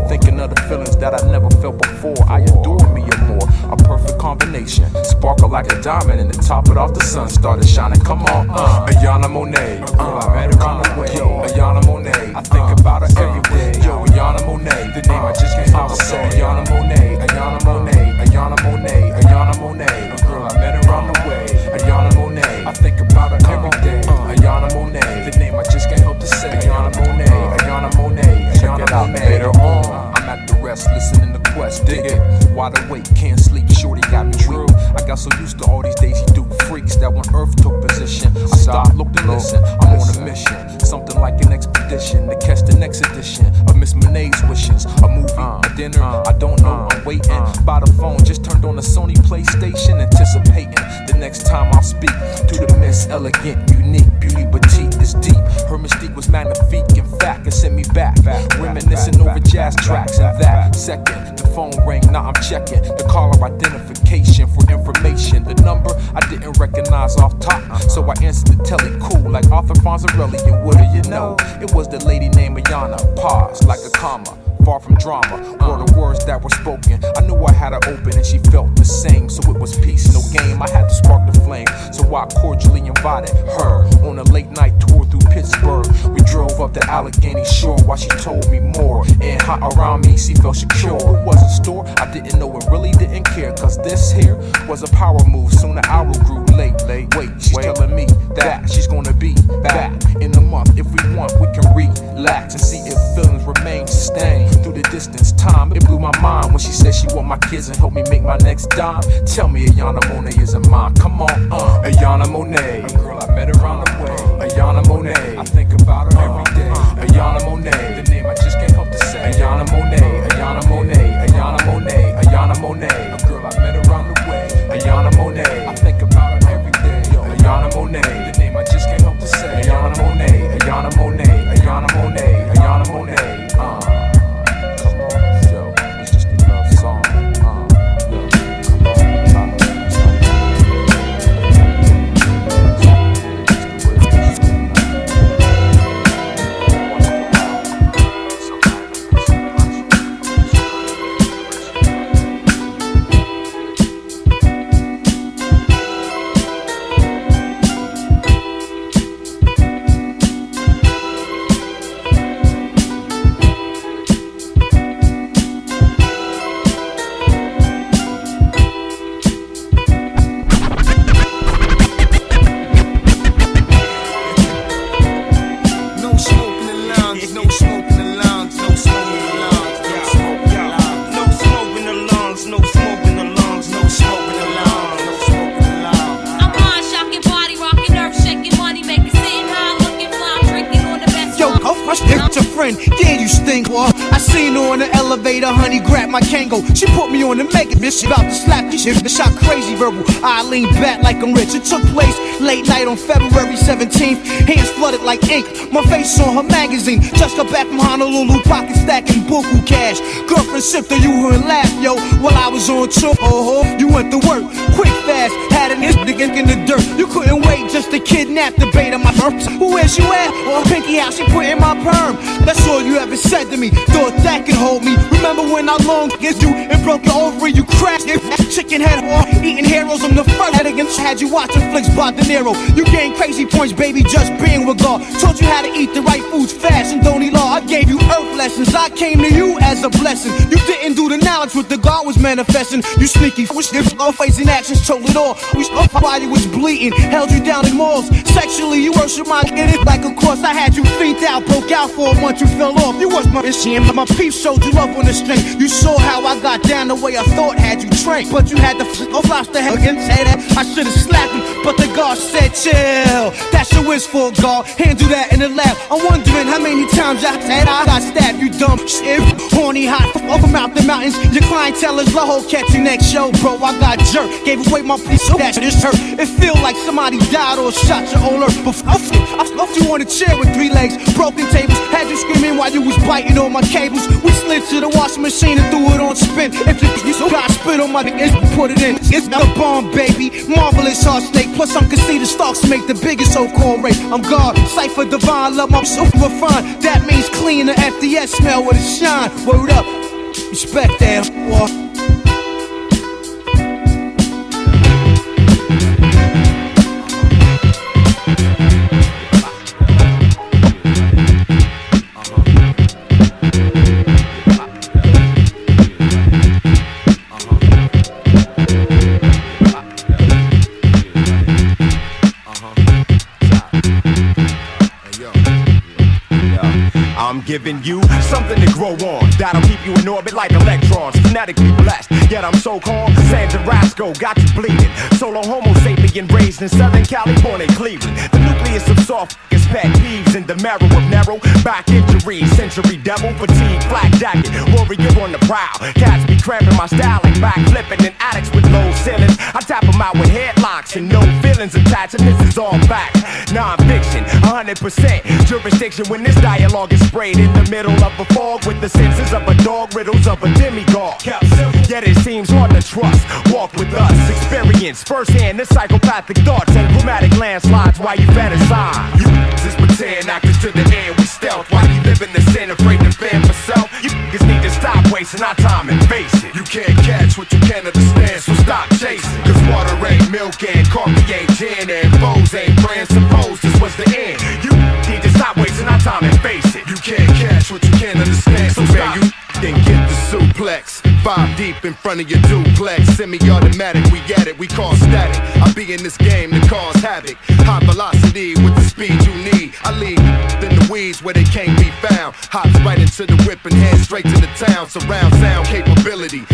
thinking of the feelings that I never felt before. I adore me more, a perfect combination, sparkle like a diamond, and to top it off, the sun started shining. Come on, Ayana Monet, I met her on the way. Yo, Ayana Monet, I think about her every day. Yo, Ayana Monet, the name I just can't help to say. Ayana Monet, Ayana Monet, Ayana Monet, Ayana Monet, a girl I met her on the way. Ayana Monet, I think about her every day. Ayana Monet, the name I just can't help to say. Ayana Monet, Ayana Monet, Ayana Monet. Later on, I'm at the rest, listening to Quest, dig it. Wide awake, can't sleep, shorty got me weak. I got so used to all these Daisy Duke freaks that when Earth took position, I stopped, looked and listened. I'm on a mission, something like an expedition to catch the next edition of Miss Monet's wishes. A movie, a dinner, I don't know, I'm waiting by the phone, just turned on the Sony PlayStation, anticipating the next time I'll speak to the Miss Elegant, Unique, Beauty Petite is deep. Her mystique was magnifique, in fact, it sent me back, reminiscing over jazz tracks. And that second, the phone rang, now I'm checking the caller identification for information. The number I didn't recognize off top, so I answered the telly cool like Arthur Fonzarelli. And what do you know? It was the lady named Ayana. Pause like a comma, far from drama, were the words that were spoken. I knew I had her open and she felt the same, so it was peace, no game. I had to spark the flame, so I cordially invited her on a late night tour through Pittsburgh. We drove up the Allegheny Shore while she told me more, and hot around me, she felt secure. It was a store, I didn't know and really didn't care, cause this here was a power move. Soon the hour grew late. Wait, she's telling me that she's gonna be back in a month. If we want, we can relax and see if feelings remain sustained through the distance time. It blew my mind when she said she want my kids and help me make my next dime. Tell me Ayana Monet isn't mine. Come on, Ayana Monet, a girl I met her on the way. Ayana Monet, I think about her every day. Ayana Monet, the name I just can't help to say. Ayana Monet, Ayana Monet, Ayana Monet, Ayana Monet, a girl I met her on the way. Ayana Monet, I think about her every day. Ayana Monet, the name I just can't help to say. Ayana Monet, Ayana Monet, Ayana Monet, Ayana Monet. Yeah, you stink, boy. I seen her on the elevator, honey, grab my Kango. She put me on the mega, bitch, she about to slap this shit. Shot crazy verbal, I lean back like I'm rich. It took place late night on February 17th. Hands flooded like ink, my face on her magazine. Just got back from Honolulu, pocket stacking buku cash. Girlfriend sipped the you and laughed, yo, while I was on tour. You went to work, quick, fast, had an nigga in the dirt. You couldn't wait just to kidnap the bait of my perps. Where's you at? Or Pinky House, she put in my perm. That's all you ever said to me, thought that could hold me. Remember when I long against you and broke your ovary, you crashed it. Chicken head off, eating heroes on the first head against. Had you watching flicks by De Niro. You gained crazy points, baby, just being with God. Taught you how to eat the right foods fast and don't eat law. I gave you earth lessons, I came to you as a blessing. You didn't do the knowledge what the God was manifesting. You sneaky all facing actions, told it all. We off while you was bleeding, held you down in malls. Sexually, you worship my it like a cross. I had you feet out, broke out for a month, you fell off. You was my issue, and my peeps showed you love on the string. You saw how I got down the way I thought had you trained. But you had to off lobster head again, say that I should've slapped him, but the God God said chill. That's your wish for God. Handle that in the lab. I'm wondering how many times I said I got stabbed. You dumb shit. Horny hot over out the mountains. Your clientele is low. Catch you next show, bro. I got jerked. Gave away my piece so that shit hurt. It feel like somebody died or shot your old earth. But I left you on a chair with 3 legs, broken tables. Had you screaming while you was biting on my cables. We slid to the washing machine and threw it on spin. If you so got spit on my dick, put it in. It's the bomb, baby. Marvelous heart snake. Plus I'm conceited stalks make the biggest so-called rape. I'm God, cipher divine, love my super refined. That means clean the FDS smell with a shine. Word up, respect that. I'm giving you something to grow on. That'll keep you in orbit like electrons, phonetically blessed. Yet I'm so calm, San Tarasco got you bleeding. Solo homo sapien raised in Southern Cali, born in Cleveland. The nucleus of soft is pet peeves in the marrow of narrow back injuries. Century devil, fatigue, black jacket, warrior on the prowl. Cats be cramping my style like back flipping and addicts with low ceilings. I tap them out with headlocks and no feelings attached, and this is all facts. Non-fiction, 100% jurisdiction when this dialogue is sprayed in the middle of a fog with the senses of a dog, riddles of a demigod. Yet it seems hard to trust. Walk with us, experience firsthand the psychopathic thoughts and grammatic landslides while you fantasize. You just pretend actors to the end, we stealth while you live in the sin, afraid to fend for self. You just need to stop wasting our time and face it. You can't catch what you can't understand, so stop chasing. Cause water ain't milk and coffee ain't gin and foes ain't friends. Suppose this was the end. You need to stop wasting our time and face it. You can't catch what you can't understand, so stop. You then get the suplex. 5 deep in front of your duplex. Semi-automatic, we get it, we call static. I be in this game to cause havoc. High velocity with the speed you need. I leave in the weeds where they can't be found. Hops right into the whip and head straight to the town. Surround sound capability.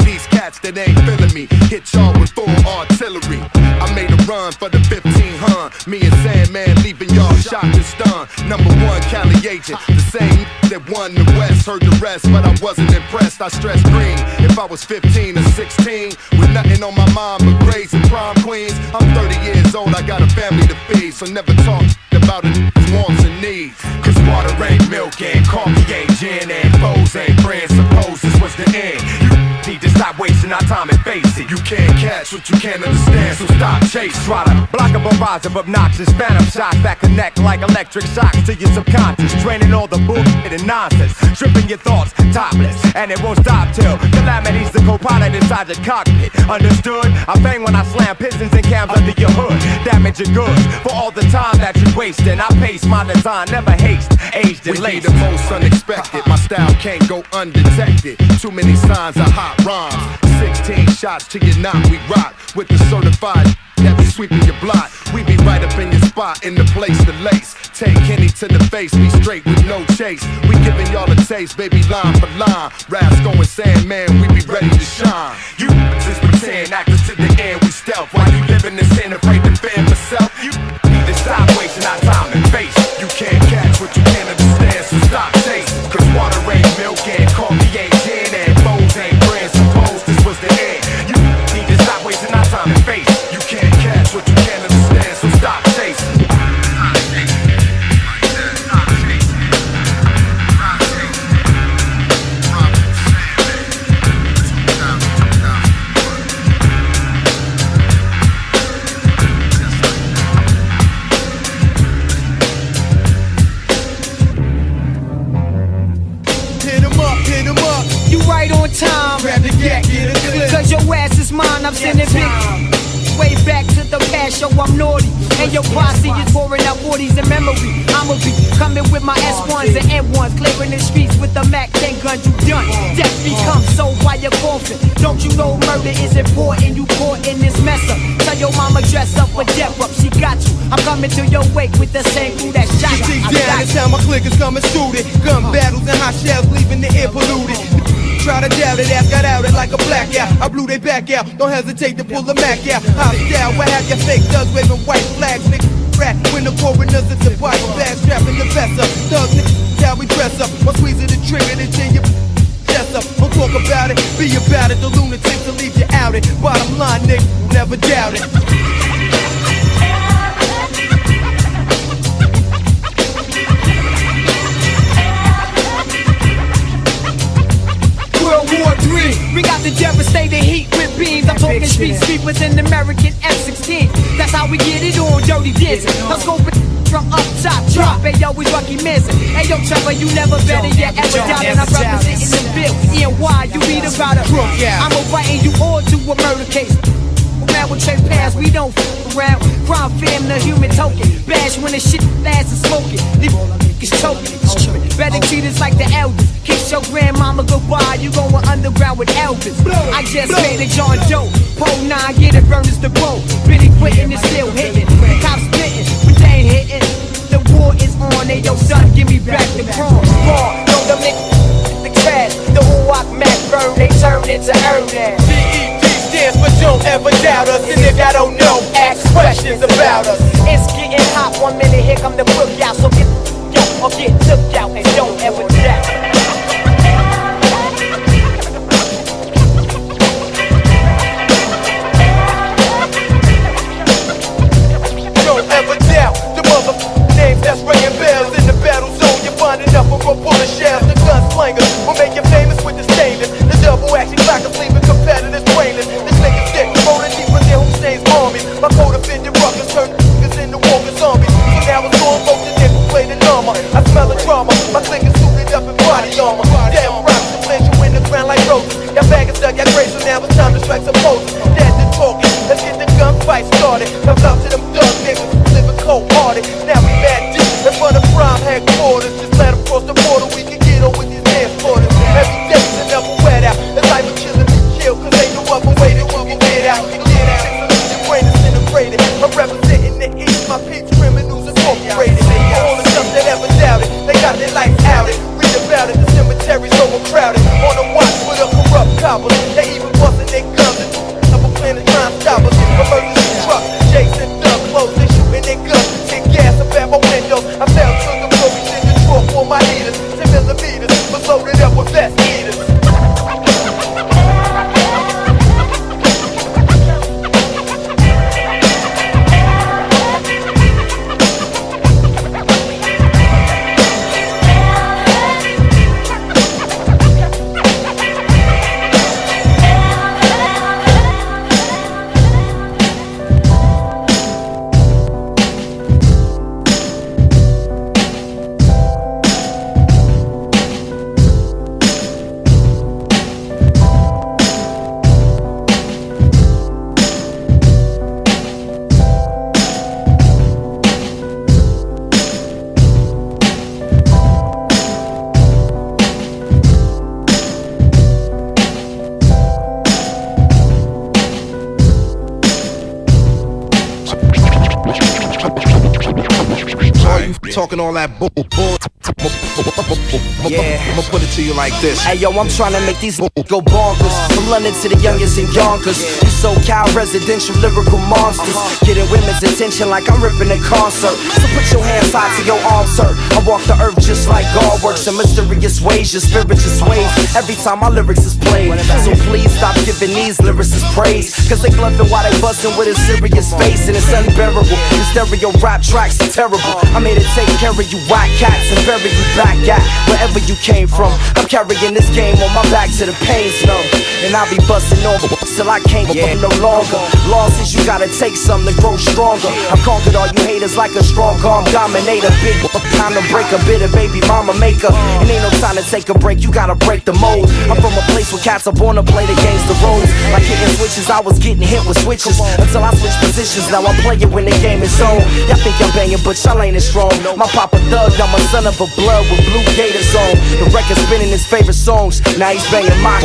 These cats that ain't feeling me hit y'all with full artillery. I made a run for the 1500. Me and Sandman leaving y'all shocked and stunned. #1 Cali agent, the same that won the West. Heard the rest, but I wasn't impressed. I stressed green. If I was 15 or 16, with nothing on my mind but grades and prom queens. I'm 30 years old, I got a family to feed, so never talk about it, wants and needs. Cause water ain't milk and coffee ain't gin and foes ain't friends. Suppose this was the end. You need to stop wasting our time and face it. You can't catch what you can't understand, so stop chase. Try to block a barrage of obnoxious phantom shots that connect like electric shocks to your subconscious, draining all the bullshit and nonsense, stripping your thoughts topless, and it won't stop till calamity's the co-pilot inside your cockpit. Understood? I bang when I slam pistons and cams under your hood, damage your goods for all the time that you wasting. I pace my design, never haste, aged and laced. We be the most unexpected. My style can't go undetected. Too many signs of hot rhymes. 16 shots to your knot, we rock with the certified that be sweeping your block. We be right up in your spot, in the place to lace. Take Henny to the face, be straight with no chase. We giving y'all a taste, baby, line for line. Raps going Sandman, we be ready to shine. You just pretend, actors to the end, we stealth. While you live in the sin, afraid to fend for self. You need to stop wasting our time and face it. You can't catch what you can't understand, so stop chasing. Cause water ain't milk and coffee ain't gin and foes ain't friends. Suppose this was the end. You need to stop wasting our time and face it. You can't catch what you can't understand, so stop chasing. Right on time, grab the gat, get a clip. Cause your ass is mine, I'm sending big. Way back to the past, yo, I'm naughty. And your posse is pouring out 40s in memory. I'ma be coming with my S1s and M1s, clearing the streets with the Mac 10 gun, you done. Death becomes so while you're coughing. Don't you know murder is important? You caught in this mess up. Tell your mama dress up for death up, she got you. I'm coming to your wake with the same crew that shot you. Down, it's how my clique is coming through it. Gun battles and hot shells leaving the air polluted. try to doubt it, ass got outed like a blackout. I blew they back out, don't hesitate to pull the Mac out. Hostile, what have your fake thugs waving white flags, nigga? Rap when the coroners is a body bag, strapping the vest up. Thugs, nigga, how we dress up. While squeezing the trigger until you chest up. Don't talk about it, be about it. The lunatics will leave you out it. Bottom line, nigga, never doubt it. World War III. We got the devastating heat with beams. I'm talking street sweepers and American F-16. That's how we get it on Dirty Dancing. Let's go from up top, drop. Hey yo, we Rocky Manson. Hey yo, Trevor, you never better yet ever doubt it. I'm representing the bill. E&Y, you read about it. I'm inviting you all to a murder case. Around with trade pass, we don't f around. Crime fam, the human token. Bash when the shit lasts and smoking. Leave niggas choking. Better treat us like the elders. Kiss your grandmama goodbye, you going underground with Elvis. I just made a John Doe. Pole 9, get it, burn the bow. Billy quitting and still hitting. The cops spitting, but they ain't hitting. The war is on, hey yo son, give me back the prom. Raw, know them niggas, the trash. The Uwak Mac burn, they turn into Erdad. Stands but don't ever doubt us. And if y'all don't know, ask questions about us. It's getting hot, 1 minute, here come the cookout. So get or get took out and don't ever doubt. Don't ever doubt the motherfucking names that's ringing bells in the battle zone. You're finding up for a bullet shells. The gunslingers will make you famous with the stainless. The double action clockers leaving competitors brainless. This nigga stick rolling deeper than Hussein's armies. My code offended ruckers turn niggas into walking zombies. So now it's going both the niggas play the normal. I smell the drama. My clique is suited up in body armor. Damn rocks to blend you in the ground like roses. Y'all bagging stuck, y'all crazy, so now it's time to strike some poses. Dead to talking, let's get the gunfight started. Comes out to them thug niggas living cold-hearted. Now we mad deep in front of prime headquarters. Just let them cross the border, we can get on with these transporters. Every day's another wet out. It's like we're killing and kill, cause ain't no other way that we can get out. Your brain is integrated. I'm representing the East, my peeps criminals incorporated. All the stuff that ever doubted, they got their lights outed. Read about it, the cemetery's overcrowded. On the watch for the corrupt coppers. They even busting their guns and double planning crime stoppers. Emergency trucks, Jakes and thug clothes. They shooting their guns, take gas up at my windows. I fell to the glories in the drawer for my leaders. 10 millimeters was loaded up with vest eaters. Talking all that bull. Yeah, I'ma put it to you like this. Hey yo, I'm trying to make these go bonkers. From London to the youngest in Yonkers. You SoCal residential lyrical monsters. Getting women's attention like I'm ripping a concert. So put your hands high to your arms, sir. I walk the earth just like God works in mysterious ways. Your spirit just sways every time my lyrics is played. So please stop giving these lyricists praise, cause they bluffing while they bustin' with a serious face. And it's unbearable. Your stereo rap tracks are terrible. I'm here to take care of you whack cats and bury you back at wherever you came from. I'm carrying this game on my back to the pain's numb. And I'll be busting over till I can't go no longer. Losses, you gotta take some to grow stronger. I've conquered all you haters like a strong arm dominator. Big time to break a bit of baby mama maker. And ain't no time to take a break, you gotta break the mold. I'm from a place where cats are born to play the games the roads. Like hitting switches, I was getting hit with switches until I switched positions. Now I'm playing when the game is on. Y'all think I'm banging, but y'all ain't as strong. My papa thug, I'm a son of a blood with blue gators on. The record spinning his favorite songs. Now he's banging my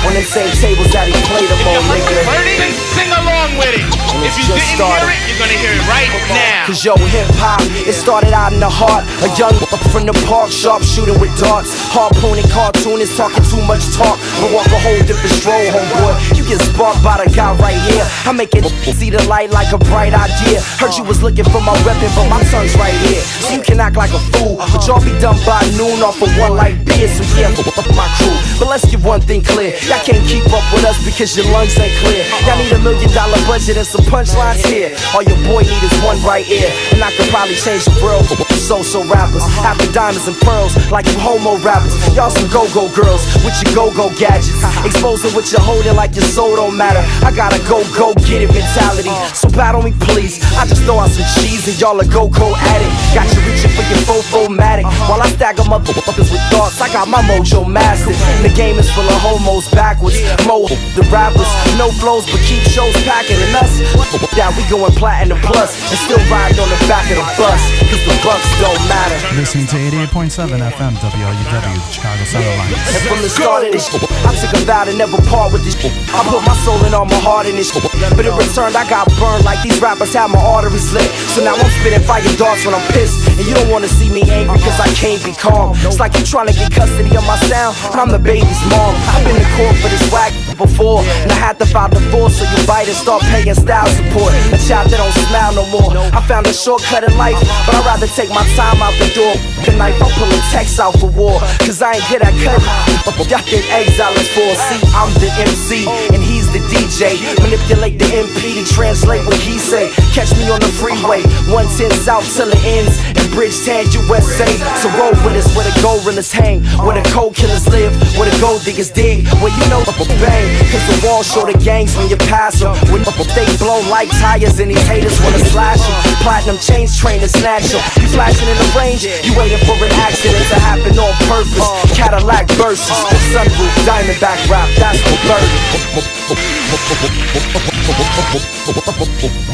on them same tables that he played them on, nigga. Sing along with it. If you didn't hear it, you're gonna hear it right now. Cause yo, hip hop, it started out in the heart. A young from the park, sharp shooting with darts. Harpooning cartoonists, talking too much talk. But walk a whole different stroll, homeboy. You get sparked by the guy right here. I make it see the light like a bright idea. Heard you was looking for my weapon, but my tongue's right here. So you can act like a fool, but y'all be done by noon off of one light beer. So yeah, my crew. But let's get one thing clear. Y'all can't keep up with us because your lungs ain't clear. Y'all need $1 million budget and some punchlines here. All your boy need is one right ear. And I could probably change the world for so rappers. Half the diamonds and pearls like you homo rappers. Y'all some go-go girls with your go-go gadgets. Exposing what you're holding like your soul don't matter. I got a go get it mentality. So battle me please. I just throw out some cheese and y'all a go-go addict. Got you reaching for your fofo-matic. While I stagger motherfuckers with thoughts, I got my mojo mastered. The game is full of homos backwards. Mo the rappers, no flows but keep shows packing. And us, yeah, we going platinum plus and still riding on the back of the bus. Cause the bucks don't matter. Listening to 88.7 FM WLUW, the Chicago Satellite. And from the start of this I took a vow to never part with this I put my soul and all my heart in this but in return I got burned like these rappers had my arteries lit. So now I'm spitting fire darts when I'm pissed. And you don't wanna see me angry cause I can't be calm. It's like you trying to get custody of my sound, and I'm the baby's mom. I've been to court for this whack before, and I had to file divorce so you bite and start paying style support. A child that don't smile no more. I found a shortcut in life, but I'd rather take my time out the door. The knife, I'm pulling texts out for war, cause I ain't good at cutting. Y'all think exile is for. See, I'm the MC, and he's the DJ. Manipulate the MP to translate what he say. Catch me on the freeway, 110 south till it ends in Bridgetown, USA. So roll with us where the gold reelers hang, where the cold killers live, where the gold diggers dig, where you know bang. Cause the walls show the gangs when you pass them. When they blow like tires and these haters wanna slash them. Platinum chains train to snatch them. You flashing in the range, you waiting for an accident to happen on purpose. Cadillac versus sunroof, Diamondback rap, that's the burden.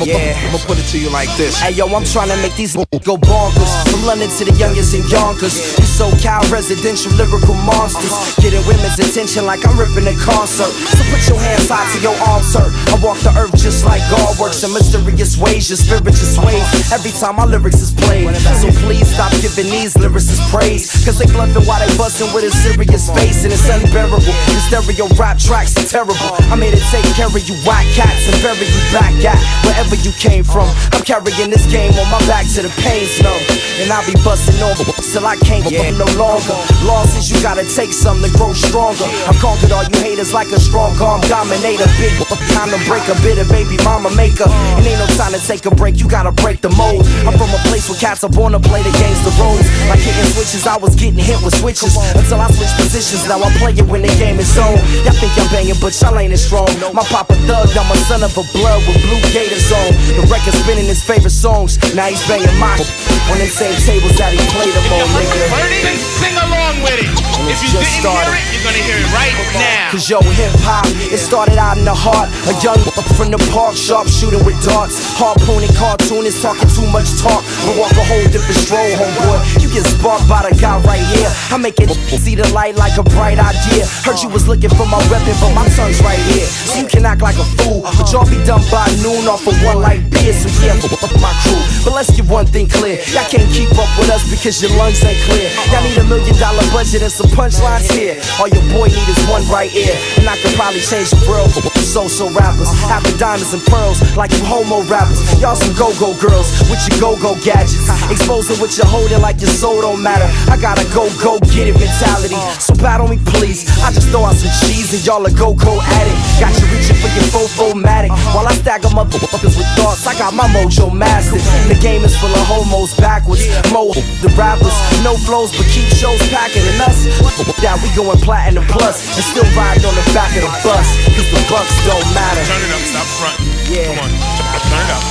Yeah, I'ma put it to you like this. Hey yo, I'm trying to make these go bonkers. From London to the youngest in Yonkers. You SoCal residential lyrical monsters. Getting women's attention like I'm ripping a concert. So put your hands high to your arms hurt. I walk the earth just like God works in mysterious ways. Your spirit just sways every time my lyrics is played. So please stop giving these lyricists praise, cause they bluffing while they bustin' with a serious face. And it's unbearable, the stereo rap tracks are terrible. I'm here to take care of you whack cats and bury you back at wherever you came from. I'm carrying this game on my back to the pain's numb, and I'll be busting over till I can't no longer. Losses, you gotta take some to grow stronger. I've conquered all you haters like a strong arm dominator. Big time to break a bit of baby mama maker. And ain't no time to take a break, you gotta break the mold. I'm from a place where cats are born to play the games the roads. Like hitting switches, I was getting hit with switches until I switched positions. Now I play it when the game is on. Y'all think I'm banging, but y'all ain't as strong. My papa thug, I'm a son of a blood with blue gators on. The record spinning his favorite songs. Now he's banging my on them same tables that he played them on, nigga. Sing along with it. If you didn't hear it, you're gonna hear it right now. Cause yo, hip hop, it started out in the heart. A young from the park, sharp shooting with darts. Harpooning cartoonists, talking too much talk. But walk a whole different stroll, homeboy. You get sparked by the guy right here. I make it see the light like a bright idea. Heard you was looking for my weapon, but my tongue's right here. So you can act like a fool, but y'all be done by noon off of one light beer. So yeah, my crew. But let's get one thing clear. Y'all can't keep up with us because your lungs ain't clear. Y'all need $1 million budget and some punchlines here. All your boy need is one right ear. And I could probably change the world for so rappers. Half the diamonds and pearls like you homo rappers. Y'all some go-go girls with your go-go gadgets. Exposing what you're holding like your soul don't matter. I got a go get it mentality. So battle me please. I just throw out some cheese and y'all a go addict. Got you reaching for your fofo-matic. While I stagger motherfuckers with thoughts, I got my mojo mastered. The game is full of homos backwards. Mo the rappers, no flows but keep shows packing. And us, yeah, we going platinum plus and still riding on the back of the bus. Cause the bucks don't matter. Turn it up, stop front. Yeah. Come on, turn it up.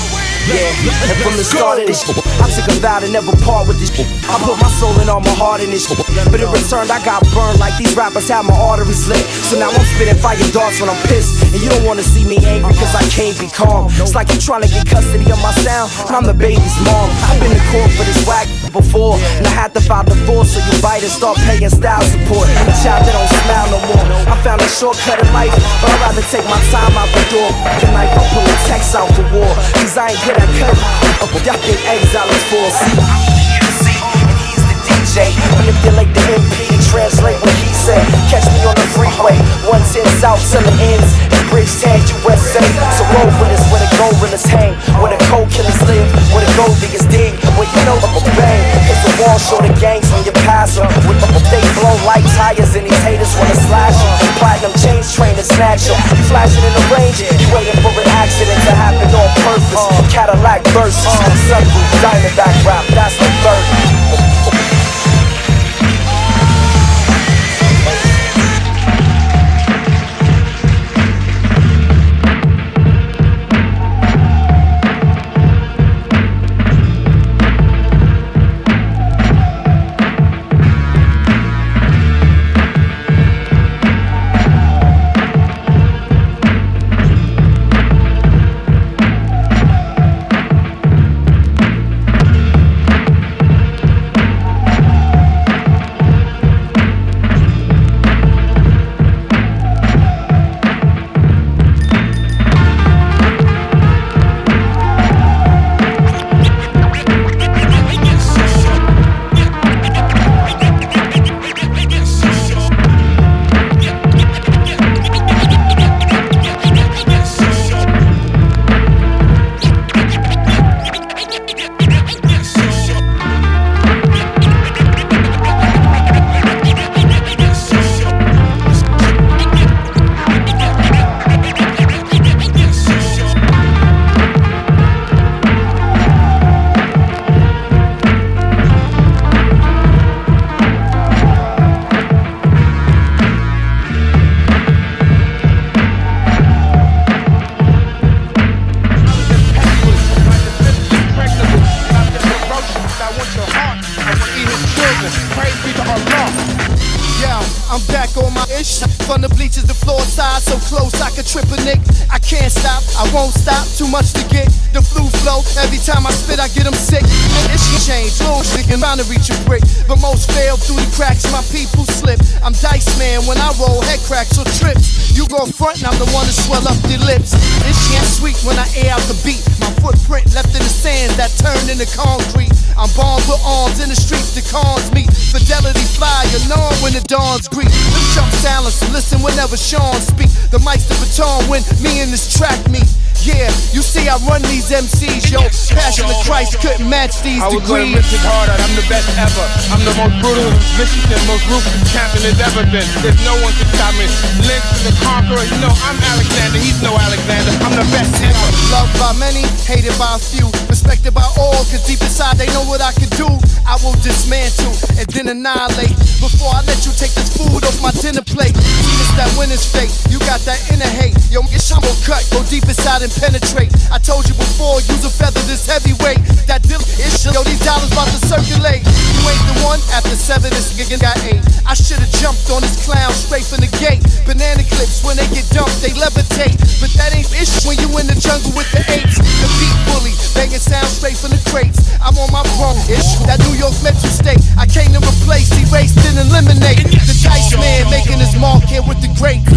Yeah. And from the start of this shit, I took a vow to never part with this shit. I put my soul and all my heart in this shit, but in return I got burned like these rappers have my arteries lit. So now I'm spitting fire darts when I'm pissed, and you don't wanna see me angry cause I can't be calm. It's like you trying to get custody of my sound, and I'm the baby's mom. I've been to court for this whack before, and I had to file divorce so you bite and start paying style support. A child that don't smile no more. I found a shortcut in life, but I'd rather take my time out the door. The knife, I'm pulling text out for war, cause I ain't good at cutting. Y'all think exile is for DJ, manipulate the MP and translate what he said. Catch me on the freeway, 110 south till it ends in Bridgetown, USA. So roll with us where the gold realers hang, where the cold killers live, where the gold diggers dig, where you know I'm a bang. Cause the wall show the gangs when you pass them. They blow like tires and these haters wanna slash them. Platinum chains train to snatch them. You flashing in the range, you waiting for an accident to happen on purpose. Cadillac versus sunroof, Diamondback rap, that's the third. From the bleachers, the floor side, so close I could trip a nick. I can't stop, I won't stop, too much to get. The flu flow, every time I spit I get them sick. And this shit change, little shit and bound to reach a brick. But most fail through the cracks, my people slip. I'm Dice Man when I roll, head cracks or trips. You go front and I'm the one to swell up the lips. This shit sweet when I air out the beat. My footprint left in the sands that turned into concrete. I'm born with arms in the streets, the cons meet. Fidelity fly, you know when the dawns greet. The jump silence, listen whenever Sean speak. The mic's the baton when me and this track meet. Yeah, you see I run these MCs, yo. Passion of Christ couldn't match these I was degrees. going rich and harder, I'm the best ever. I'm the most brutal, vicious, and most ruthless champion there's ever been. There's no one to stop me. Lynch the conqueror, you know I'm Alexander, he's no Alexander. I'm the best ever. Loved by many, hated by a few, respected by all, cause deep inside they know what I can do. I will dismantle and then annihilate before I let you take this food off my dinner plate. See, it's that winner's fate, you got that inner hate. Yo, get shamo cut, go deep inside and penetrate. I told you before, use a feather this heavyweight. That deal is shit, yo, these dollars about to circulate. You ain't the one, after 7, this nigga got 8. I should've jumped on this clown straight from the gate. Banana clips, when they get dumped, they levitate. But that ain't ish when you in the jungle with the apes. The beat bully, banging sound straight from the crates. I'm on my wrong ish, that New York mental state. I came to replace, erase, then eliminate. The Dice Man making his mark here with the greats.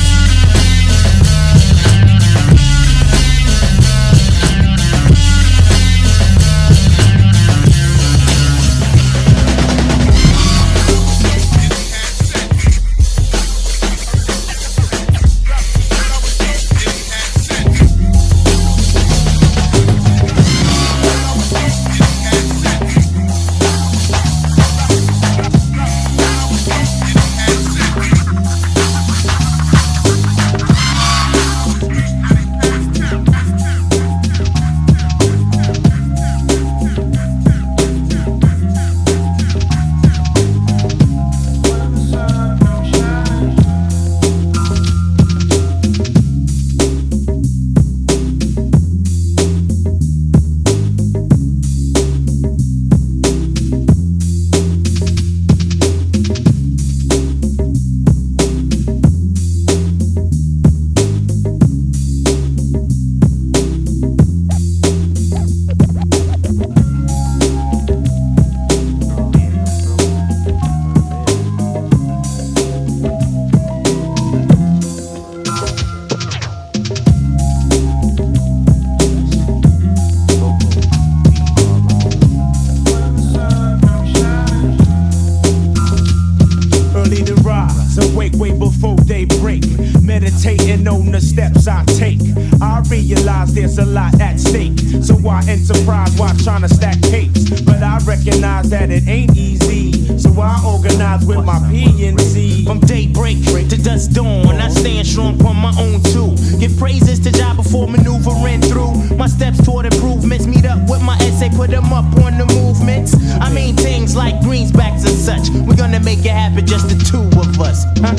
a lot at stake. So I enterprise while trying to stack capes. But I recognize that it ain't easy. So I organize with my PNC. From daybreak to dusk dawn, I stand strong on my own too. Give praises to God before maneuvering through. My steps toward improvements meet up with my essay, put them up on the movements. I mean things like greensbacks and such. We're gonna make it happen, just the two of us, huh?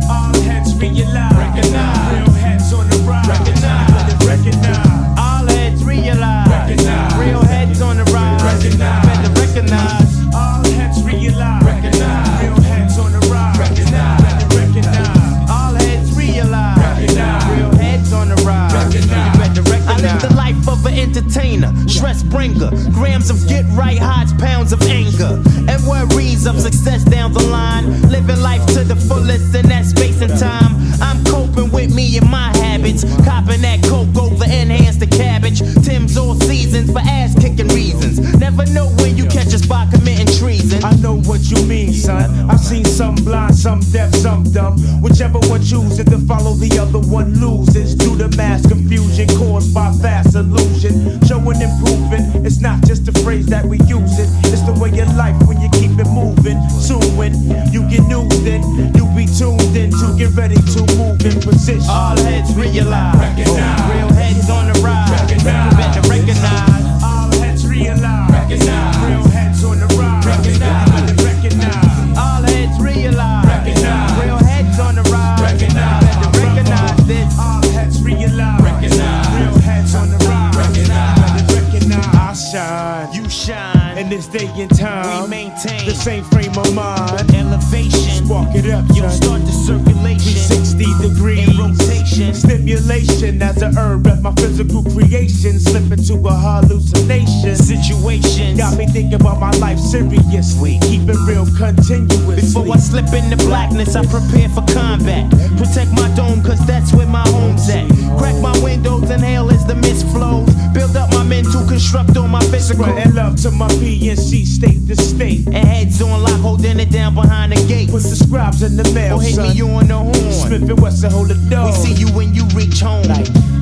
All heads realize, recognize. Real heads on the rise, recognize. Recognize. All heads realize, recognize. Real heads on the rise, recognize. Better recognize. All heads realize, recognize. Real heads on the rise, recognize. Better recognize. All heads realize, recognize. Real heads on the rise, recognize. Better recognize. I live the life of an entertainer, stress bringer, grams of get right hides, pounds of anger, and worries of success down the line. Living life to the fullest in that space and time. I'm coping with me and my habits, copping that coke over enhance the cabbage. Tim's all seasons for ass kicking reasons. Never know when you catch us by committing treason. I know what you mean, son. I've seen some blind, some deaf, some dumb. Whichever one chooses to follow, the other one loses. Due to mass confusion caused by fast illusion. Showing improving, it's not just a phrase that we use it. It's the way of life when you keep it moving. Soon when you get news, then you be tuned in to get ready to move in position. All heads realize, recognize. Real heads on the rise, recognize. Better recognize. All heads realize, recognize. Real heads on the rise, recognize. Better recognize. All heads realize, recognize. Real heads on the rise, recognize. Better recognize this. All heads realize, recognize. Real heads on the rise, recognize. Better recognize. I shine, you shine. In this day and time, we maintain the same frame of mind. Elevation, spark it up, you start the circulation. 360 degrees in rotation. Stimulation as a herb at my physical creation. Slip into a hallucination. Situations got me thinking about my life seriously. Keep it real continuously. Before I slip into blackness, I prepare for combat. Protect my dome, cause that's where my home's at. Crack my windows, inhale as the mist flows. Build up my mental, construct on my physical. Spreading love to my PNC, state to state. And heads on lock, holding it down behind the gate. Put the scribes in the mail, or hit son. me on the horn. Smith and Wesson, hold the door. We see you when you reach home.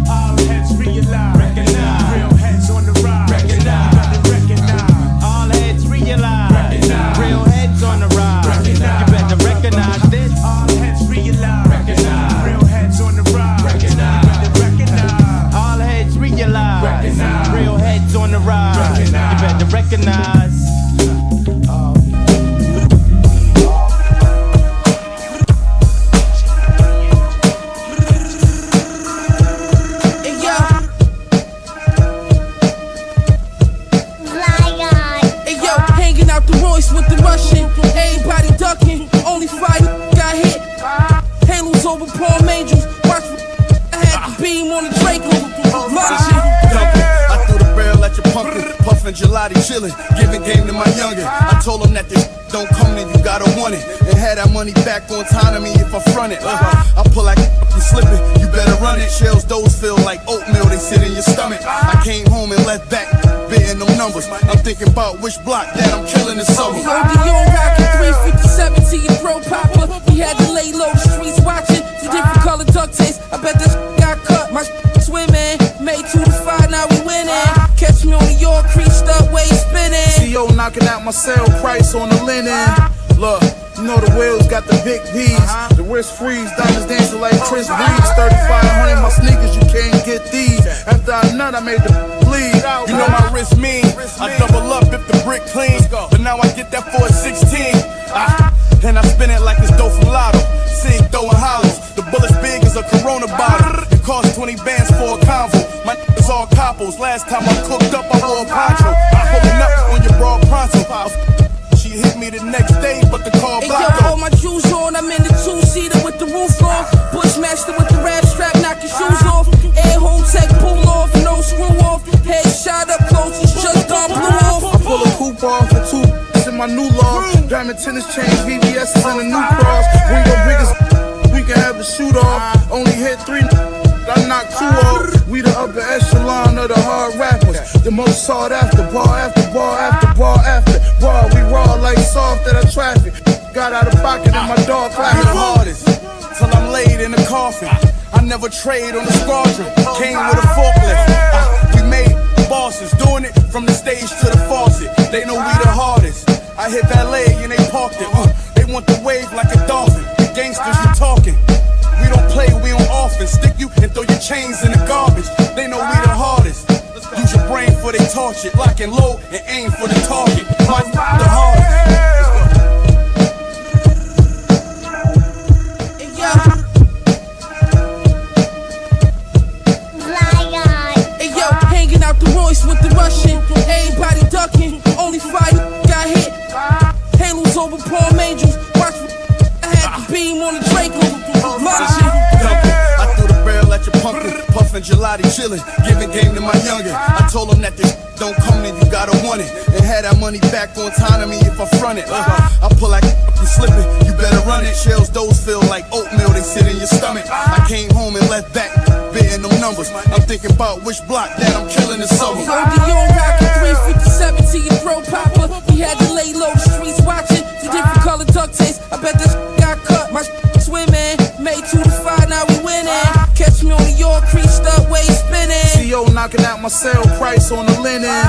All heads realize, recognize. Real heads on the rise, recognize. Better recognize. All heads realize, recognize. Real heads on the rise, recognize. You better recognize this. All heads realize, recognize. Real heads on the rise, recognize. Better recognize. All heads realize, recognize. Real heads on the rise, recognize. You better recognize. With the Russian, everybody ducking, only 5 got hit. Halos over Palm Angels, watch I had the beam on the Draco. I threw the barrel at your pumpkin, puffin' gelati chillin', giving game to my youngin'. I told him that this don't come in, you gotta want it. And had that money back on time to me if I front it. I pull like you slip it, you better run it. Shells, those feel like oatmeal, they sit in your stomach. I came home and left back, bidding them numbers. I'm thinking about which block that I'm killing this summer. Dion rockin' 357 to your throat popper. We had to lay low, the streets watching. Two different color duct tapes, I bet this got cut. My swimming, made 2 to 5, now we winning. Catch me on the York, creased up, way spinning. CO knocking out my sale price on the linen. Look, you know the wheels got the big D's. The wrist freeze, diamonds dancing like Chris Breeze. 3,500, my sneakers, you can't get these. After I nut, I made the bleed. You know my wrist mean. I double up if the brick clean. But now I get that for a 16. And I spin it like it's dough from Lotto. Sig throwing hollows. The bullet's big as a Corona bottle. It cost 20 bands for a convo. My niggas all coppos. Last time I cooked up, I wore a poncho. Pulling up on your broad pronto. She hit me the next day, but the car blocked. All my jewels on, I'm in the 2-seater with the roof on. Bushmaster with the rap strap, knock your shoes off. Air home tech, pull off, no screw off. Head shot up close, it's just gone blew off. I pull a coupe off for 2 in my new law. Diamond tennis chains, VVS and a new cross. Bring your biggest, we can have a shoot off. Only hit 3, I knocked 2 off. We the upper echelon of the hard rappers. The most sought after, bar after bar after bar after bar. We raw like soft at a traffic. Got out of pocket and my dog clapping the hardest. Till I'm laid in the coffin. I never trade on the squadron. Came with a forklift. We made bosses, doing it from the stage to the faucet. They know we the hardest. I hit valet and they parked it. They want the wave like a dolphin. The gangsters you talking. We don't play, we on offense. Stick you and throw your chains in the garbage. They know we the hardest. Use your brain for they torch it. Lock and load and aim for the target. Fight the hardest. Hey yo, hanging out the Royce with the Russian. Everybody ducking. Only 5 got hit. Halos over palm angels. Watch I had the beam on the Draco. Lunching. I threw the barrel at your pumpkin, puffin' gelati chillin', giving game to my youngin'. I told him that this don't come in, you gotta want it, and had that money back on time to me if I front it. I pull like you slippin', you better run it. Shells, those feel like oatmeal, they sit in your stomach. I came home and left back, bidding them numbers. I'm thinking about which block that I'm killing this summer. Odeon rockin' 357 to your throat popper. We had to lay low, the streets watching. The different color duct tapes, I bet this got cut. My swimming, made 2 to 5, now we winning. Catch me on the York, creased up, way spinning. CO knocking out my sale price on the linen.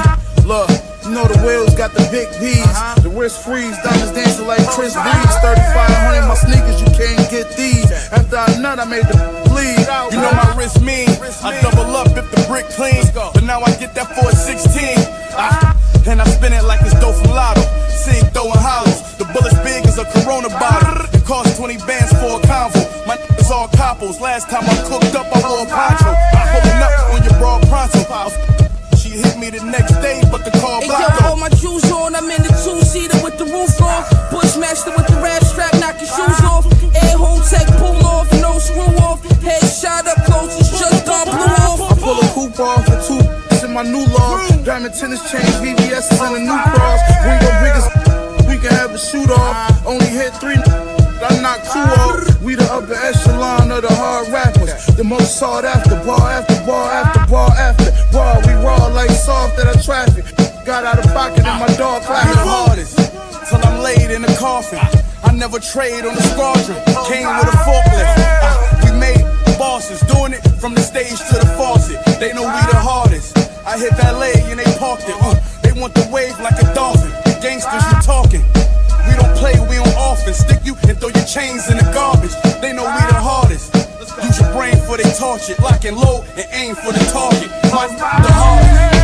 Look, you know the wheels got the big D's. The wrist freeze, diamonds dancing like Chris Breeze. 3,500 my sneakers, you can't get these. After I nut, I made the bleed. You know my wrist mean. I double up if the brick clean. But now I get that for a 16. And I spin it like it's dough from Lotto. Sig throwing hollows. The bullet's big as a Corona bottle. It cost 20 bands for a convo. My niggas all coppos. Last time I cooked up, I wore a poncho. Pulling up on your broad pronto. She hit me the next day, but the car blocked off. All my shoes on, I'm in the 2-seater with the roof on. Bushmaster with the rap strap, knock your shoes off. Air home tech, pull off, no screw off. Head shot up close, it's just gone blew off. I pull a coupe off for 2 in my new law. Diamond tennis chains, VVS and a new cross. We go biggest, we can have a shoot off. Only hit 3, I knock 2 off. We the upper echelon of the hard rappers. The most sought after, bar after bar after bar after bar. We raw like soft at a traffic. Got out of pocket and my dog clapping. The hardest, till I'm laid in the coffin. I never trade on the squadron. Came with a forklift. We made bosses, doing it from the stage to the faucet. They know we the hardest. I hit valet and they parked it. They want the wave like a dolphin. The gangsters you talking. We don't play, we on offense. Stick you and throw your chains in the garbage. They know we the hardest. Use your brain for they torch it. Lock and load and aim for the target. Fight the hardest.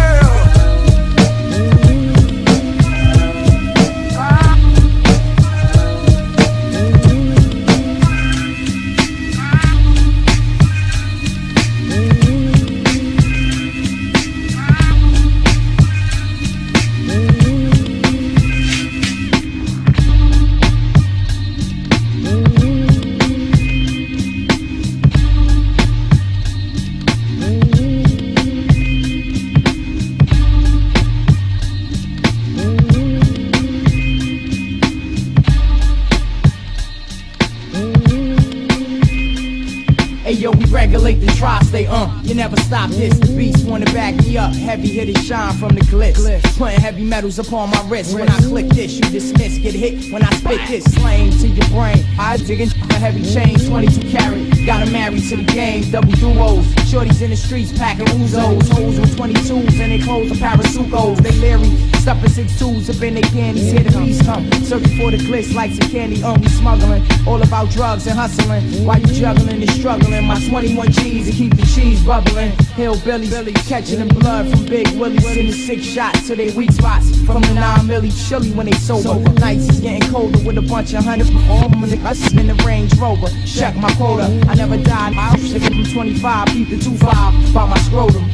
Regulate the tri-state, you never stop this. The beast wanna back me up, heavy hitters shine from the glitz. Putting heavy metals upon my wrist. When I click this, you dismiss, get hit when I spit this. Slang to your brain, I digging a heavy chain, 22 carat. Got 'em married to the game, double duos. Shorties in the streets packing Uzos. Hoes with 22s and they clothes are parasucos. They leery, stuffing 6-2s up in they panties. Here the beast come, searching for the glitz like some candy. We smuggling, all about drugs and hustling. While you juggling and struggling, my 21 G's to keep the cheese bubbling. Hillbilly, catching the blood from Big Willie. Sending 6 shots to their weak spots. From the 9 milli chilly when they sober. Nights is getting colder with a bunch of 100 us in the Range Rover. Check my quota, I never died. I'm sticking from 25, beat the 25. By my scrotum.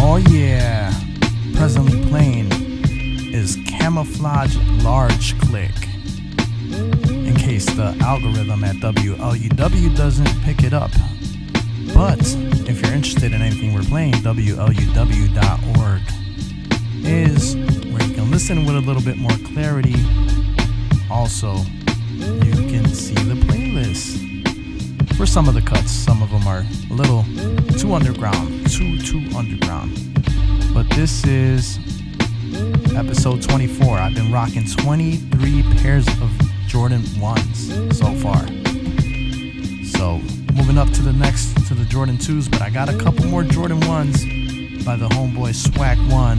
Oh yeah. Presently playing is Camouflage Large Click. In case the algorithm at WLUW doesn't pick it up. But if you're interested in anything we're playing, WLUW.org is where you can listen with a little bit more clarity. Also, you can see the playlist. for some of the cuts. Some of them are a little too underground, too underground. But this is episode 24. I've been rocking 23 pairs of Jordan 1s so far. So moving up to the Jordan 2s, but I got a couple more Jordan 1s by the homeboy Swag 1.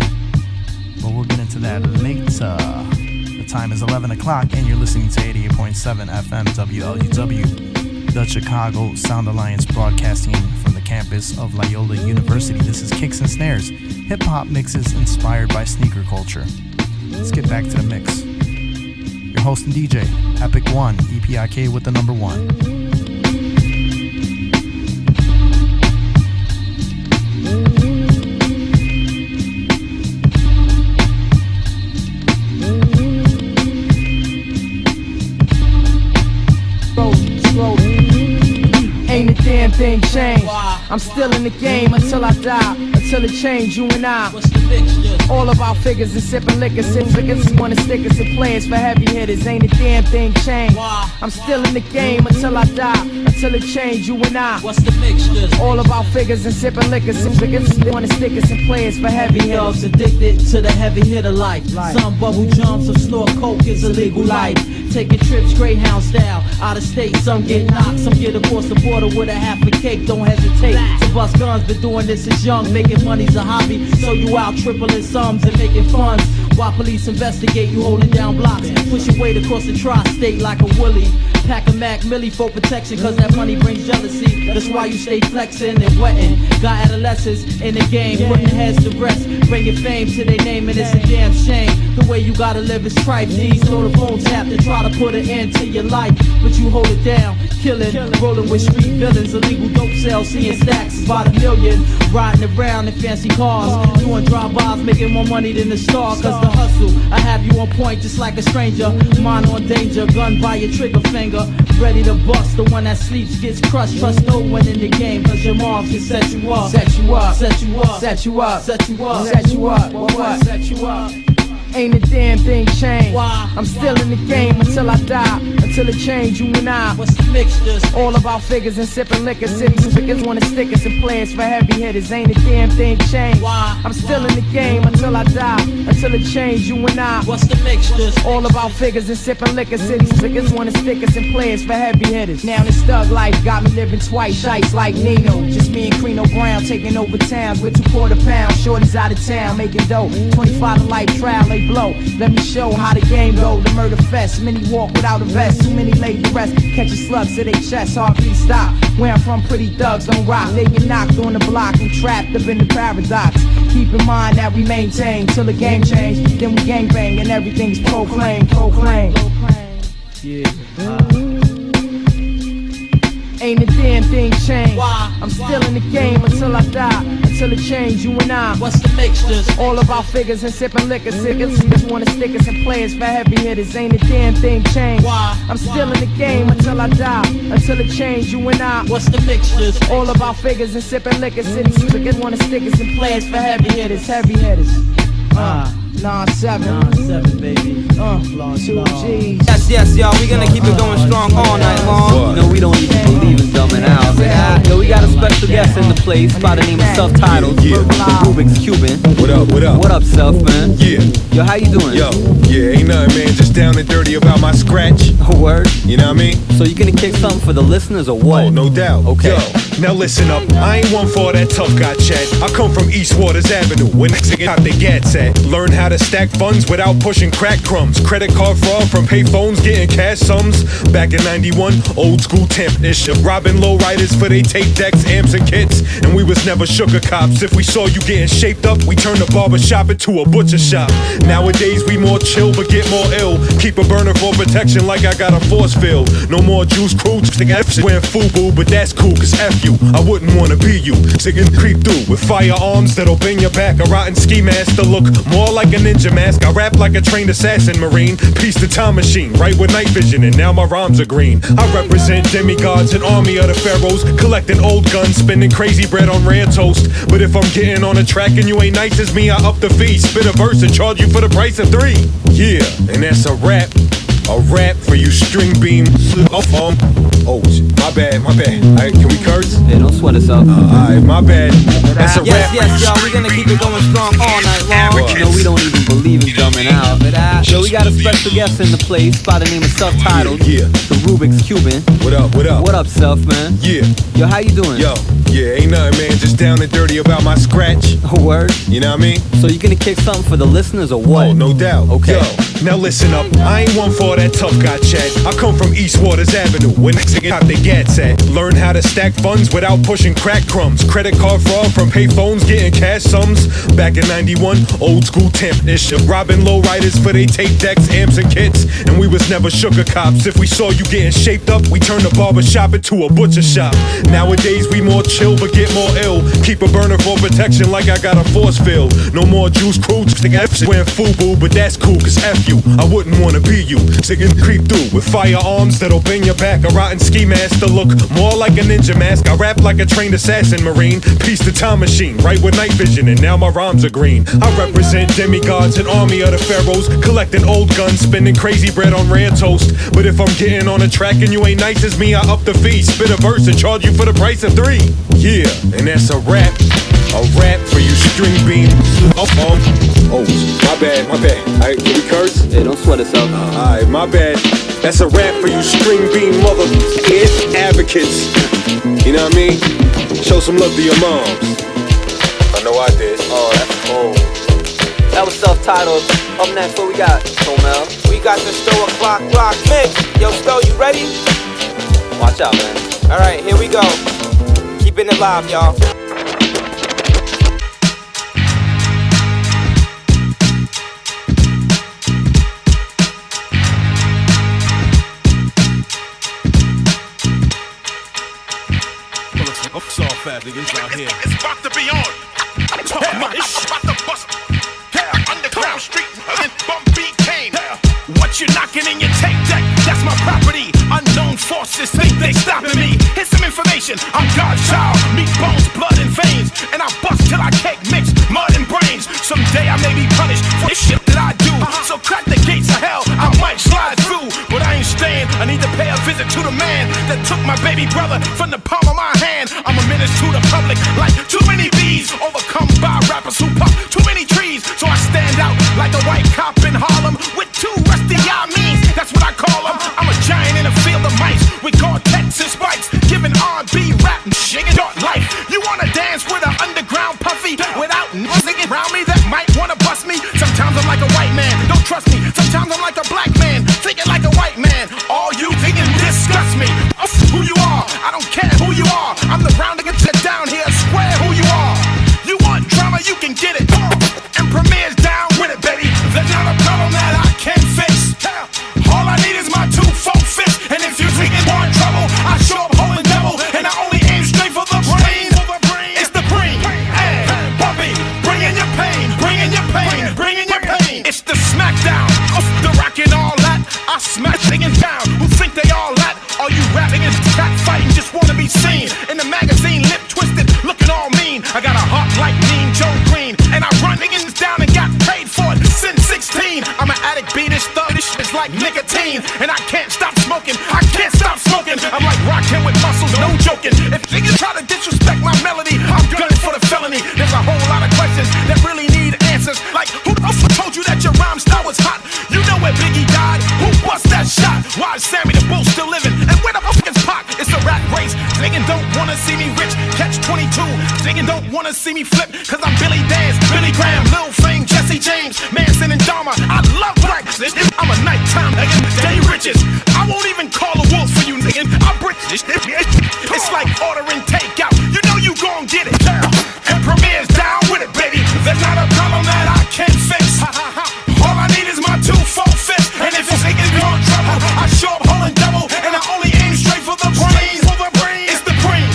But we'll get into that later. The time is 11 o'clock and you're listening to 88.7 FM WLUW, the Chicago Sound Alliance, broadcasting from the campus of Loyola University. This is Kicks and Snares, hip-hop mixes inspired by sneaker culture. Let's get back to the mix. Your host and DJ, Epic 1, EPIK with the number 1. Ain't a damn thing changed. I'm still in the game until I die, until it change, you and I. All about figures and sipping liquor, sitting niggas wanna stick us and players for heavy hitters. Ain't a damn thing changed. I'm still in the game until I die, until it change, you and I. What's the mixture? All about figures and sipping liquor, sitting niggas wanna stick us and players for heavy hitters. Dogs addicted to the heavy hitter life. Some bubble jump, some snort coke is a legal life. Taking trips Greyhound style, out of state, some get knocked, some get across the border with a half a cake. Don't hesitate to bust guns, been doing this since young, making money's a hobby. So you out tripling sums and making funds, while police investigate you holding down blocks, pushing weight across the tri-state like a woolly. Pack a Mac Millie for protection, cause that money brings jealousy. That's why you stay flexing and wetting. Got adolescents in the game, putting heads to rest, bringing fame to their name, and it's a damn shame. The way you gotta live is tripe. These throw the phone tap to try to put an end to your life, but you hold it down, killing, rolling with street villains, illegal dope sales, seeing stacks by the million, riding around in fancy cars, doing drive-bys, making more money than the star. Cause the hustle, I have you on point just like a stranger, mind on danger, gun by your trigger finger, ready to bust. The one that sleeps gets crushed. Trust no one in the game, cause your moms can set you up, set you up, set you up, set you up, set you up, set you up, what? Set you up. Ain't a damn thing changed. I'm still in the game until I die, until it change, you and I. What's the mixtures? All about figures and sipping liquor. City speakers wanna stick us and players for heavy hitters. Ain't a damn thing changed. I'm still in the game until I die, until it change, you and I. What's the mixtures? All about figures and sipping liquor. City speakers wanna stick us and players for heavy hitters. Now this thug life got me living twice, shites like Nino. Just me and Crino Brown taking over towns with 2 quarter pounds. Shorties out of town making dough. 25 to life trial, they blow. Let me show how the game go. The murder fest, many walk without a vest. Too many laid to rest, catching slugs to their chest. Heartbeat stop. Where I'm from, pretty thugs don't rock. They get knocked on the block and trapped up in the paradox. Keep in mind that we maintain till the game change. Then we gangbang and everything's proclaimed. Yeah. Ain't a damn thing changed. I'm still in the game until I die, until it change, you and I. What's the mixtures? All about figures and sipping liquor. Sickers wanna stick us and players for heavy hitters. Ain't a damn thing changed. I'm still in the game until I die, until it change, you and I. What's the mixtures? All about figures and sipping liquor. City speakers wanna stick us and players for heavy hitters. 9-7, baby. 2 G's. Yes, y'all, we gonna keep it going strong all night long. You know, we don't even believe in dumbing out. Yo, we got a special guest in the place by the name of Self-Titled, Rubik's Cuban. What up? What up, Self, man? Yeah. Yo, how you doing? Yo, yeah, ain't nothing, man. Just down and dirty about my scratch. Word? You know what I mean? So you gonna kick something for the listeners or what? Oh, no doubt. Okay. Yo, now listen up. I ain't one for that tough guy chat. I come from East Waters Avenue, where niggas got the gats at. Learn how to stack funds without pushing crack crumbs. Credit card fraud from payphones, getting cash sums. Back in 91, old school temp-ish. Robbing lowriders for they tape decks, amps and kits. And we was never sugar cops. If we saw you getting shaped up, we turned the barber shop into a butcher shop. Nowadays we more chill but get more ill. Keep a burner for protection like I got a force field. No more juice crew, stick F's wearing FUBU, but that's cool cause F you. I wouldn't wanna be you. Sticking creep through with firearms that'll bend your back. A rotten ski mask to look more like a ninja mask. I rap like a trained assassin marine. Piece the time machine, right with night vision, and now my rhymes are green. I represent demigods, an army of the pharaohs, collecting old guns, spending crazy bread on rare toast. But if I'm getting on a track and you ain't nice as me, I up the fee. Spit a verse and charge you for the price of 3. Yeah, and that's a rap. A rap for you string beam. Oh, my bad. Alright, can we curse? Hey, don't sweat us out. Alright, my bad. That's a rap. Yes, y'all, we're gonna keep it going strong all night long. You know, we don't even believe in dumbing out. Yo, we got a special guest in the place by the name of Self-Titled. Yeah. The Rubik's Cuban. What up? What up, Self, man? Yeah. Yo, how you doing? Yo, yeah, ain't nothing, man. Just down and dirty about my scratch. A word? You know what I mean? So you gonna kick something for the listeners or what? Oh, no doubt. Okay. Yo, now listen up. I ain't one for that tough guy chat. I come from East Waters Avenue, where niggas got their gats at. Learn how to stack funds without pushing crack crumbs. Credit card fraud from payphones, getting cash sums. Back in 91, old school temp-ish. Robbing lowriders for they tape decks, amps and kits. And we was never sugar cops. If we saw you getting shaped up, we turned the barber shop into a butcher shop. Nowadays we more chill but get more ill. Keep a burner for protection like I got a force field. No more juice crew, wearing FUBU, but that's cool cause F you, I wouldn't wanna be you. Singing creep through with firearms that'll bend your back. A rotten ski mask to look more like a ninja mask. I rap like a trained assassin marine. Piece the time machine, right with night vision, and now my rhymes are green. I represent demigods, an army of the pharaohs, collecting old guns, spending crazy bread on rare toast. But if I'm getting on a track and you ain't nice as me, I up the fee, spit a verse and charge you for the price of 3. Yeah, and that's a rap. A rap for you string beam. Oh, my bad. Alright, can we curse? Hey, don't sweat us out. Alright, my bad. That's a rap for you string beam mother advocates. You know what I mean? Show some love to your moms. I know I did. Oh, that's cold. That was Self-Titled. Up next, what we got, Tomel? We got the Stow O'Clock Rock Mix. Yo, Stow, you ready? Watch out, man. Alright, here we go. Keeping it live, y'all. It's about to be on. Talk my shit. About to bust. Underground street. Bump beat Kane. What you knocking in your tape deck? That's my property. Unknown forces think they stopping me. Here's some information. I'm God's child. Meat, bones, blood, and veins. And I bust till I cake mix mud and brains. Someday I may be punished for the shit that I do. So crack the gates of hell. I might slide through, but I ain't staying. I need to pay a visit to the man that took my baby brother from the palm of my hand. I'm a menace to the public, like too many bees, overcome by rappers who pop too many trees. So I stand out like a white cop in Harlem with 2 rusty eye means. That's what I call them. I'm a giant in a field of mice with Gore-Tex and spikes, giving R&B rap and shit short life. You wanna dance with an underground puffy without nothing around me that might wanna bust me? Sometimes I'm like a white man, don't trust me. Sometimes I'm like a black man, thinking like a white man. All you thinking disgusts me. Who you are, I don't care who you are. I'm the rounding it down here, square who you are. You want drama, you can get it. And Premier's down with it, baby. There's not a problem that I can't fix. All I need is my 2 full fists. And if you think you want trouble, I show up holding double. And I only aim straight for the brain. It's the brain. Hey, puppy, bring in your pain. Bring in your pain. Bring in your pain. It's the smackdown. Off the rock and all that. I smack niggas down who think they all that. All you rapping is cat fighting, just wanna be seen. In the magazine, lip twisted, looking all mean. I got a heart like Mean Joe Green. And I run niggas down and got paid for it since 16. I'm an addict, beat this thug, this shit is like nicotine. And I can't stop smoking, I can't stop smoking. I'm like rockin' with muscles, no joking. If niggas try to disrespect my melody, I'm gunning for the felony. There's a whole lot of questions that really need answers. Like, who the fuck told you that your rhyme style was hot? You know where Biggie died? Who bust that shot? Why is Sammy the Bull still living? And where the fuck is Pac? It's a rat race. Niggas don't wanna see me rich. Catch 22. Niggas don't wanna see me flip. Cause I'm Billy Dance, Billy Graham, Lil Fame, Jesse James, Manson and Dharma. I love black. I'm a nighttime nigga. Day riches. I won't even call a wolf for you niggas. I'm British. It's like ordering takeout. You know you gon' get it. And Premier's down with it, baby. There's not a problem that I can't fix. All I need is my 2 full fists. And if you think you're in trouble, I show up holding double. And I only aim straight for the brain. It's the brain.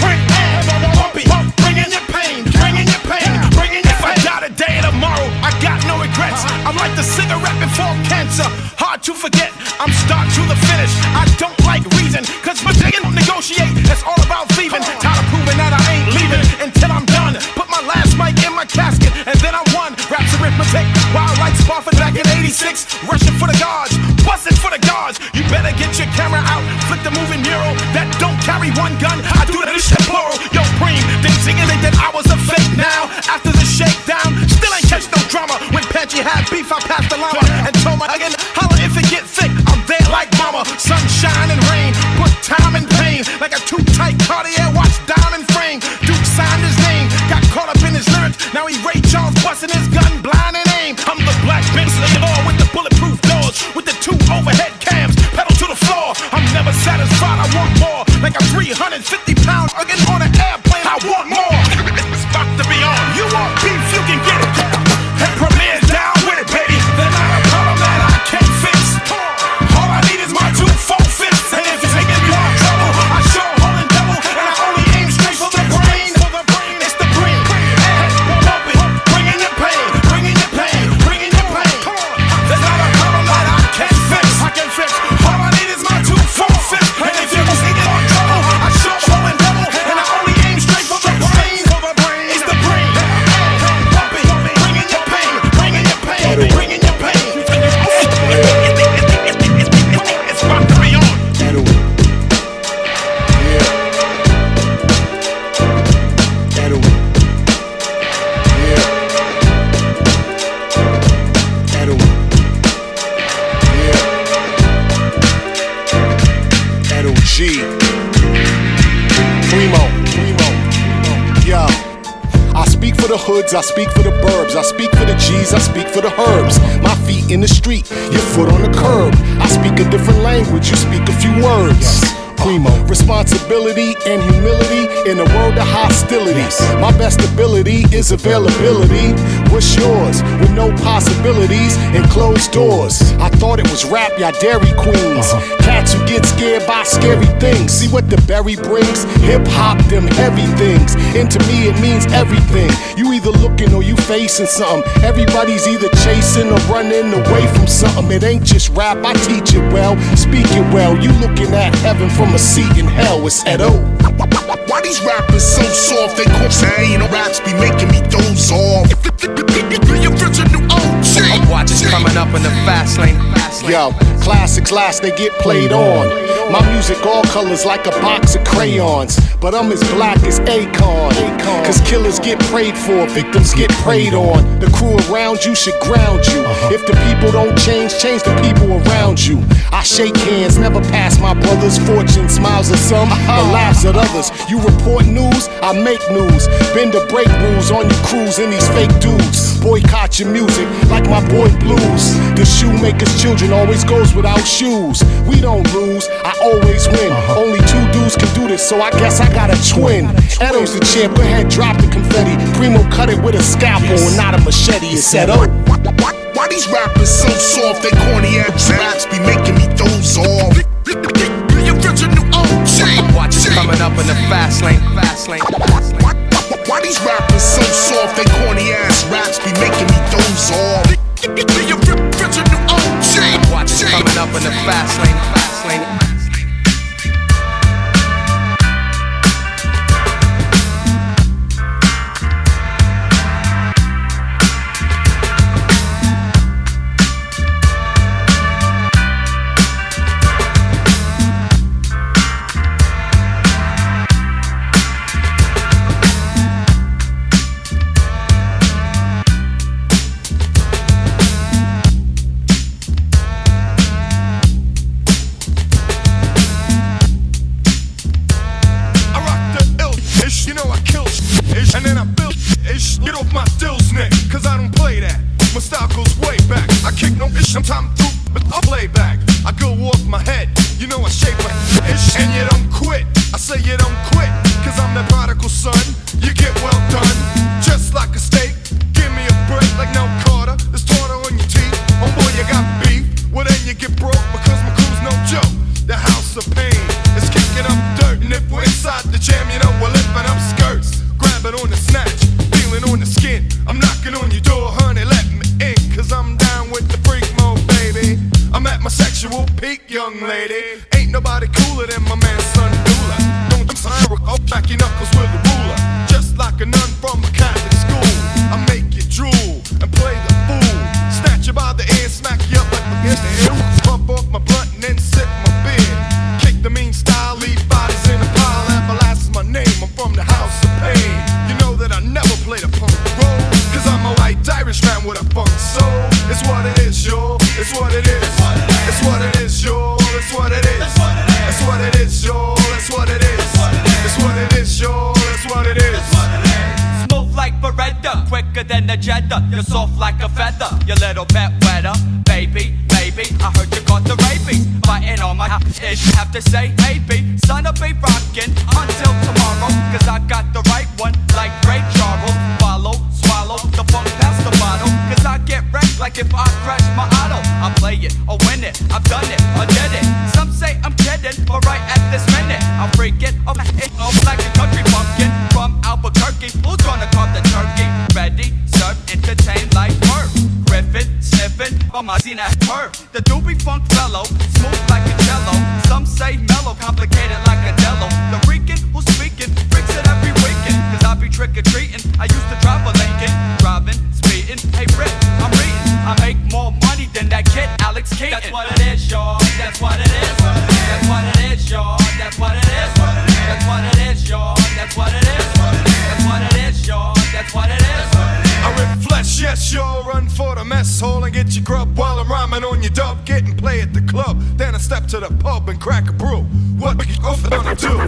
Puppy, bring in your pain. Bring in your pain. Bring in your pain. If I die today or tomorrow, I got no regrets. I'm like the cigarette before cancer. Hard to forget, I'm start to the finish. I don't like reason, cause my niggas don't negotiate. It's all about thieving. Tired of proving that I ain't leaving until I'm done. Put my last mic in my casket, and then I won. Raps arithmetic, wild like Spofford back in '86. Rushing for the guards. Bust bustin' for the guards. You better get your camera out, flick the moving mural that don't carry one gun. I do that shit plural. Yo, Preem, they singing that I was a fake now. After the shakedown, still ain't catch no drama. When Patchy had beef, I passed the llama and told my again, holla if it get thick, I'm there like mama. Sunshine and rain, put time and pain. Like a too tight Cartier watch, diamond frame. Duke signed his name, got caught up in his lyrics. Now he Ray Charles busting his gun, blind and aim. I'm the black Bentley law with the bulletproof doors, with the 2 overhead cams, pedal to the floor. I'm never satisfied, I want more. Like a 350-pound again on an airplane, I want more. It's about to be on. You want beef, you can get it. And Premier down with it, baby. Then I have a problem that I can't fix. All I need is my 2 full fists. And if you're taking me on trouble, I show holding double, and I only aim straight for the brain. It's the brain. Pump it, bringing your pain, bringing your pain, bringing your pain. There's not a problem that I can't fix. I can fix. All I need is my 2 full fists. And if you're taking on trouble, I show holding double, and I only aim straight for the brain. It's the brain. Pump it, bringing your pain, bringing your pain, bringing your pain. It's about to be on. G. Primo. Yo. I speak for the hoods, I speak for the burbs, I speak for the G's, I speak for the herbs. My feet in the street, your foot on the curb. I speak a different language, you speak a few words. Primo. Responsibility and humility in a world of hostilities. My best ability is availability. What's yours? With no possibilities and closed doors. I thought it was rap, y'all Dairy Queens. Cats who get scared by scary things. See what the berry brings? Hip hop, them heavy things. And to me it means everything. You either looking or you facing something. Everybody's either chasing or running away from something. It ain't just rap, I teach it well, speak it well. You looking at heaven from a seat in hell, it's Edo. Why these rappers so soft? They call saying raps be making me doze off. The original OG. I'm watching coming up in the fast lane. Yo, classics last, they get played on. My music all colors like a box of crayons. But I'm as black as Akon. Cause killers get prayed for, victims get preyed on. The crew around you should ground you. If the people don't change, change the people around you. I shake hands, never pass my brother's fortune. Smiles at some, but laughs at others. You report news, I make news. Bend to break rules on your crews and these fake dudes. Boycott your music like my boy Blues. The shoemaker's children always goes without shoes. We don't lose, I always win. Only 2 dudes can do this, so I guess I got a twin. Edo's the champ, go ahead, drop the confetti. Primo cut it with a scalpel and not a machete. It's Edo. Why these rappers so soft? They corny ass raps be making me doze off. The original OG. I'm watching coming up in the fast lane. Why these rappers so soft? They corny ass raps be making me doze off. The original OG. I'm watching coming up in the fast lane. Pump off my it is, yo. It's what it is. It's what it is, yo. It's what it is. It's what it is, yo. It's what it is. It's what it is, yo. It's what it is. Smooth like Beretta, quicker than a Jetta. You're soft like a feather, your little bit wetter. Baby, maybe, I heard you got the rabies. Fighting on my ish, have to say maybe. Son, I'll be rockin' until tomorrow, cause I got the right one, like Ray Charles. Follow, swallow, the funk past the bottle, cause I get wrecked like if I crash my auto. I play it, or win it, I've done it, or did it. Some say I'm kidding, but right at this minute, I'm freaking, I'm like a country bumpkin from Albuquerque. Who's gonna call the turkey? Ready, serve, entertain like her. Griffin, sniffing, on my Zena herb. The doobie funk fellow, smooth like a cello. Some say mellow, complicated like a Dello. The Rican who's speaking, freaks it every weekend. Cause I be trick-or-treating, I used to drive a Lincoln. Driving, speeding, hey Rick, I'm reading. I make more money than that kid, Alex Keaton. That's what it is, y'all, that's what it is. That's what it is, y'all, that's what it is. That's what it is, y'all, that's what it is. That's what it is, y'all, that's what it is. I rip flesh, yes, y'all. Run for the mess hall and get your grub while I'm rhyming on your dub. Get and play at the club, then I step to the pub and crack a brew. What you gonna do? I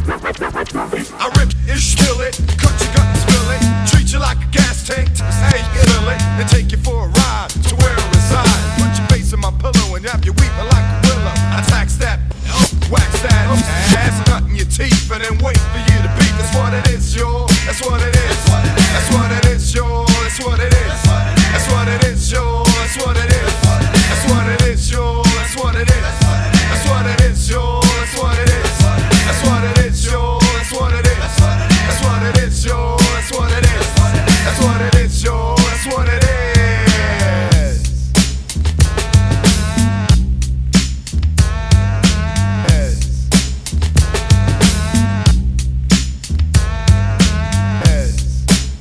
rip it, spill it, cut your gut and spill it. Treat you like a gas tank, hey, fill it, and take you for a ride to where I reside. Put your face in my pillow and have you weeping like a willow. I tax that, wax that, ass nut in your teeth, and then wait for you to beat. That's what it is, yo. That's what it is. That's what it is, yo. That's what it is. That's what it is, yo. That's what it is. That's what it is, yo. That's what it is. That's what it is, yo. That's what it is. That's what it is, yo. That's what it is. That's what it is, yo. That's what it is. That's what it is, yo. That's what it is.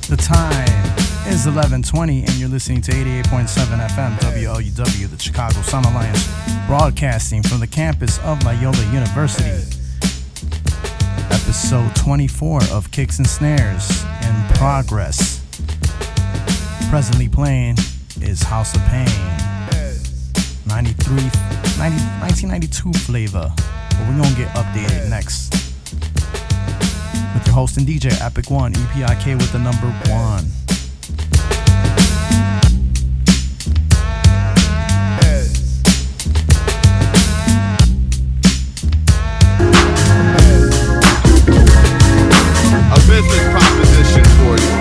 The time is 11:20, and you're listening to 88.7 FM WLUW, the Chicago Sound Alliance, broadcasting from the campus of Loyola University. Episode 24 of Kicks and Snares in progress. Presently playing is House of Pain, 1992 flavor, but we're gonna get updated next. With your host and DJ, Epic One, EPIK with the number 1. A business proposition for you.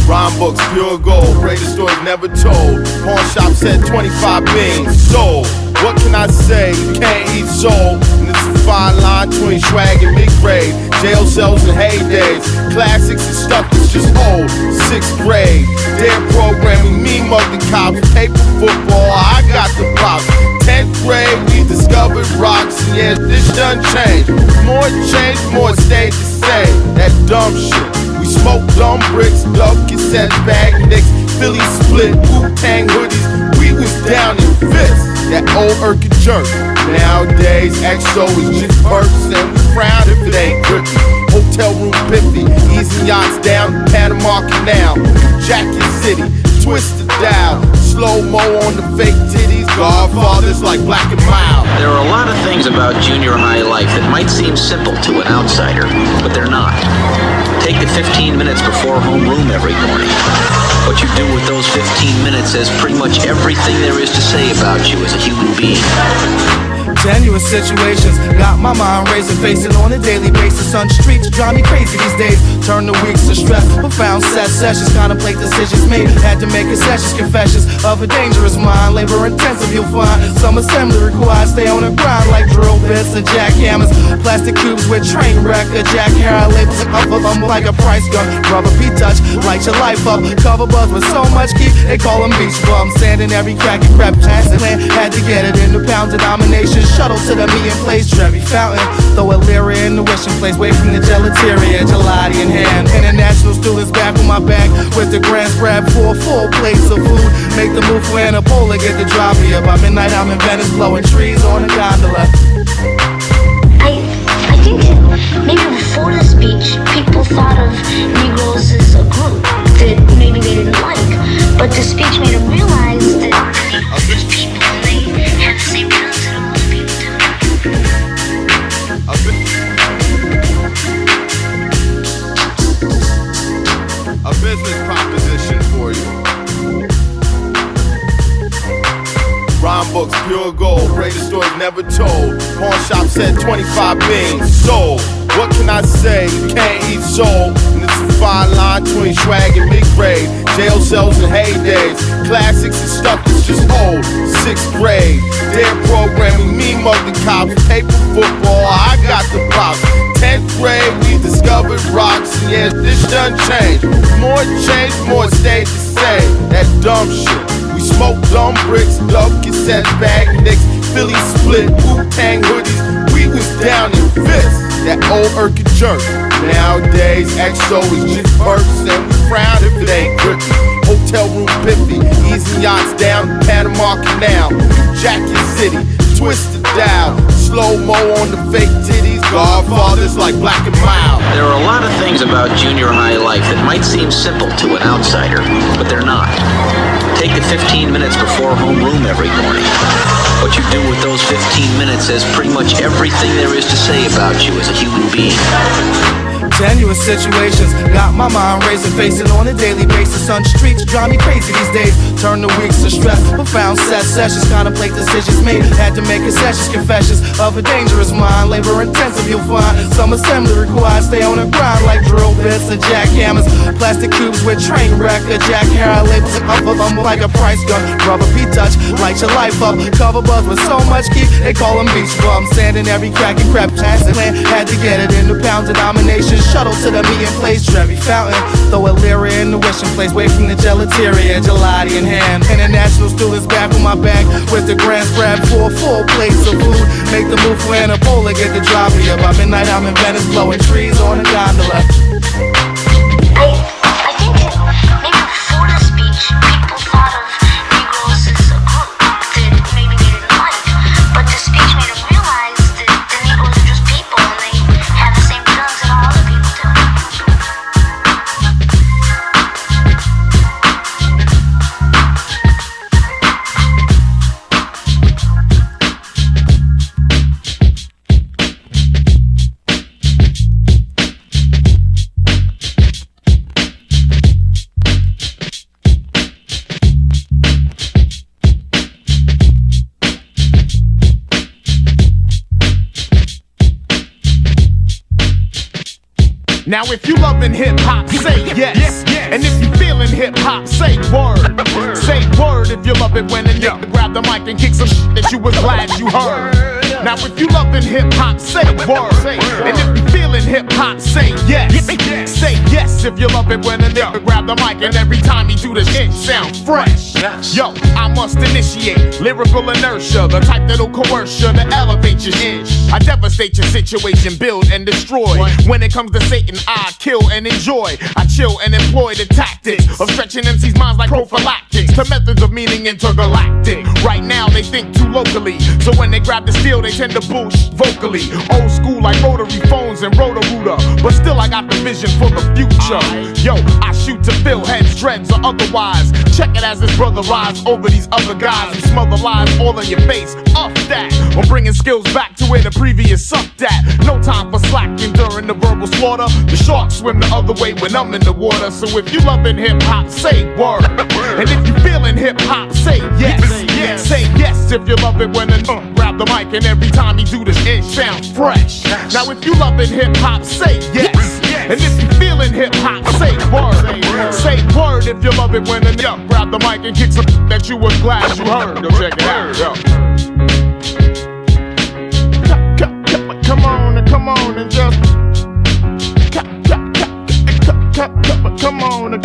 Rhyme books, pure gold, greatest stories never told. Pawn shop said 25 beans sold. What can I say? You can't eat soul. And it's a fine line between swag and big grade. Jail cells and heydays. Classics and stuff that's just old. 6th grade. Damn programming, me mug the cops. Paper football, I got the pops. 10th grade, we discovered rocks. And yeah, this done changed. More change, more stayed the same. That dumb shit. We smoked dumb bricks, dub cassettes, bag nicks, Philly split, Wu-Tang hoodies. We was down in fists. That old Urkel jerk. Nowadays, XO is just perks and we frown if it ain't grippy. Hotel room 50, easy yachts down the Panama Canal. Jacket City, twist the dial. Slow-mo on the fake titties. Godfathers like Black and Mild. There are a lot of things about junior high life that might seem simple to an outsider, but they're not. Take the 15 minutes before homeroom every morning. What you do with those 15 minutes says pretty much everything there is to say about you as a human being. Genuine situations got my mind racing, facing on a daily basis. On streets drive me crazy these days. Turn the weeks to stress. Profound set sessions, contemplate decisions made. Had to make concessions, confessions of a dangerous mind. Labor intensive, you'll find some assembly required. Stay on the grind like drill bits and jackhammers. Plastic cubes with train wreck, a jackhammer labels up them like a price gun. Rubber P-touch, light your life up. Cover buzz with so much keep, they call them beach bums. Sand in every crack and crap chance. Had to get it in the pound denomination. Shuttle to the meeting place, Trevi Fountain. Throw a lyric in the wishing place, wait from the gelateria, gelati in hand. International students back on my back with the grand spread for a full plates of food. Make the move for Anapola, get the drop here. By midnight I'm in Venice, blowing trees on a gondola. I think that maybe before the speech, people thought of Negroes as a group that maybe they didn't like. But the speech made him realize that there's people and they have the same feelings that all other people do. A business proposition for you. Rhyme books, pure gold, greatest stories never told. Pawn shop said 25 beans sold. What can I say? You can't eat soul. And it's a fine line between swag and big grade. Jail cells and heydays, classics and stuff that's just old. 6th grade, their programming, me mug the cops. Paper football, I got the props. 10th grade, we discovered rocks. And yeah, this done changed. More change, more stayed the same. That dumb shit. We smoked dumb bricks, dub cassettes, bag nicks, Philly split, Wu-Tang hoodies. We was down in fists. That old Urkel jerk. Nowadays, XO is just perks, and we frown if it ain't grippy. Hotel room 50, easy yachts down the Panama Canal. Jacket City, twisted dial, slow-mo on the fake titties. Godfathers like Black and Mild. There are a lot of things about junior high life that might seem simple to an outsider, but they're not. Take the 15 minutes before homeroom every morning. What you do with those 15 minutes says pretty much everything there is to say about you as a human being. Tenuous situations got my mind racing, facing on a daily basis. On the streets drive me crazy these days. Turn the weeks to stress, profound set sessions, contemplate decisions made. Had to make concessions, confessions of a dangerous mind. Labor intensive, you'll find some assembly required. Stay on the grind like drill bits and jackhammers, plastic cubes with train wreck, a jackhammer labels up them like a price gun. Rubber P-touch, light your life up. Cover buzz with so much geek, they call them beach bums. Standing every crack and crap, chance plan. Had to get it in the pound denomination. Shuttle to the meeting place, Trevi Fountain. Throw a lyra in the wishing place, away from the gelateria, gelati in hand. International students back on my back with the grand spread for full plates of food. Make the move for Anapola, get the drop here. By midnight I'm in Venice, blowing trees on a gondola. I think that maybe before the speech, people thought of Negroes as a group that maybe they didn't like. But the speech made them realize that the Negroes are just people and they have the same feelings that all other people do. Now if you loving hip-hop, say yes. And if you feeling hip-hop, say word. Say word if you love it when a nigga grab the mic and kick some shit that you was glad you heard. Now if you loving hip-hop, say word. And if you feeling hip-hop, say yes. Say yes if you love it when a nigga grab the mic and every time he do the shit sound fresh. Yo, I must initiate lyrical inertia, the type that'll coerce you to elevate your shit. I devastate your situation, build and destroy. When it comes to Satan, I kill and enjoy. I chill and employ the tactics of stretching MC's minds like prophylactics to methods of meaning intergalactic. Right now they think too locally, so when they grab the steel they tend to bullshit vocally. Old school like rotary phones and Roto-Rooter, but still I got the vision for the future. Yo, I shoot to fill heads, dreads or otherwise. Check it as his brother rise over these other guys who smother lies all in your face. Up that, I'm bringing skills back to where the previous sucked at. No time for slacking during the verbal slaughter. The sharks swim the other way when I'm in the water. So if you loving hip-hop, say word. And if you feeling hip-hop, say yes. Say yes if you love it when a grab the mic and every time he do this, it sounds fresh. Now if you loving hip-hop, say yes. And if you feeling hip-hop, say word. Say word if you love it when a grab the mic and kick some that you was glad you heard. Yo, check it out, yo. Come on and just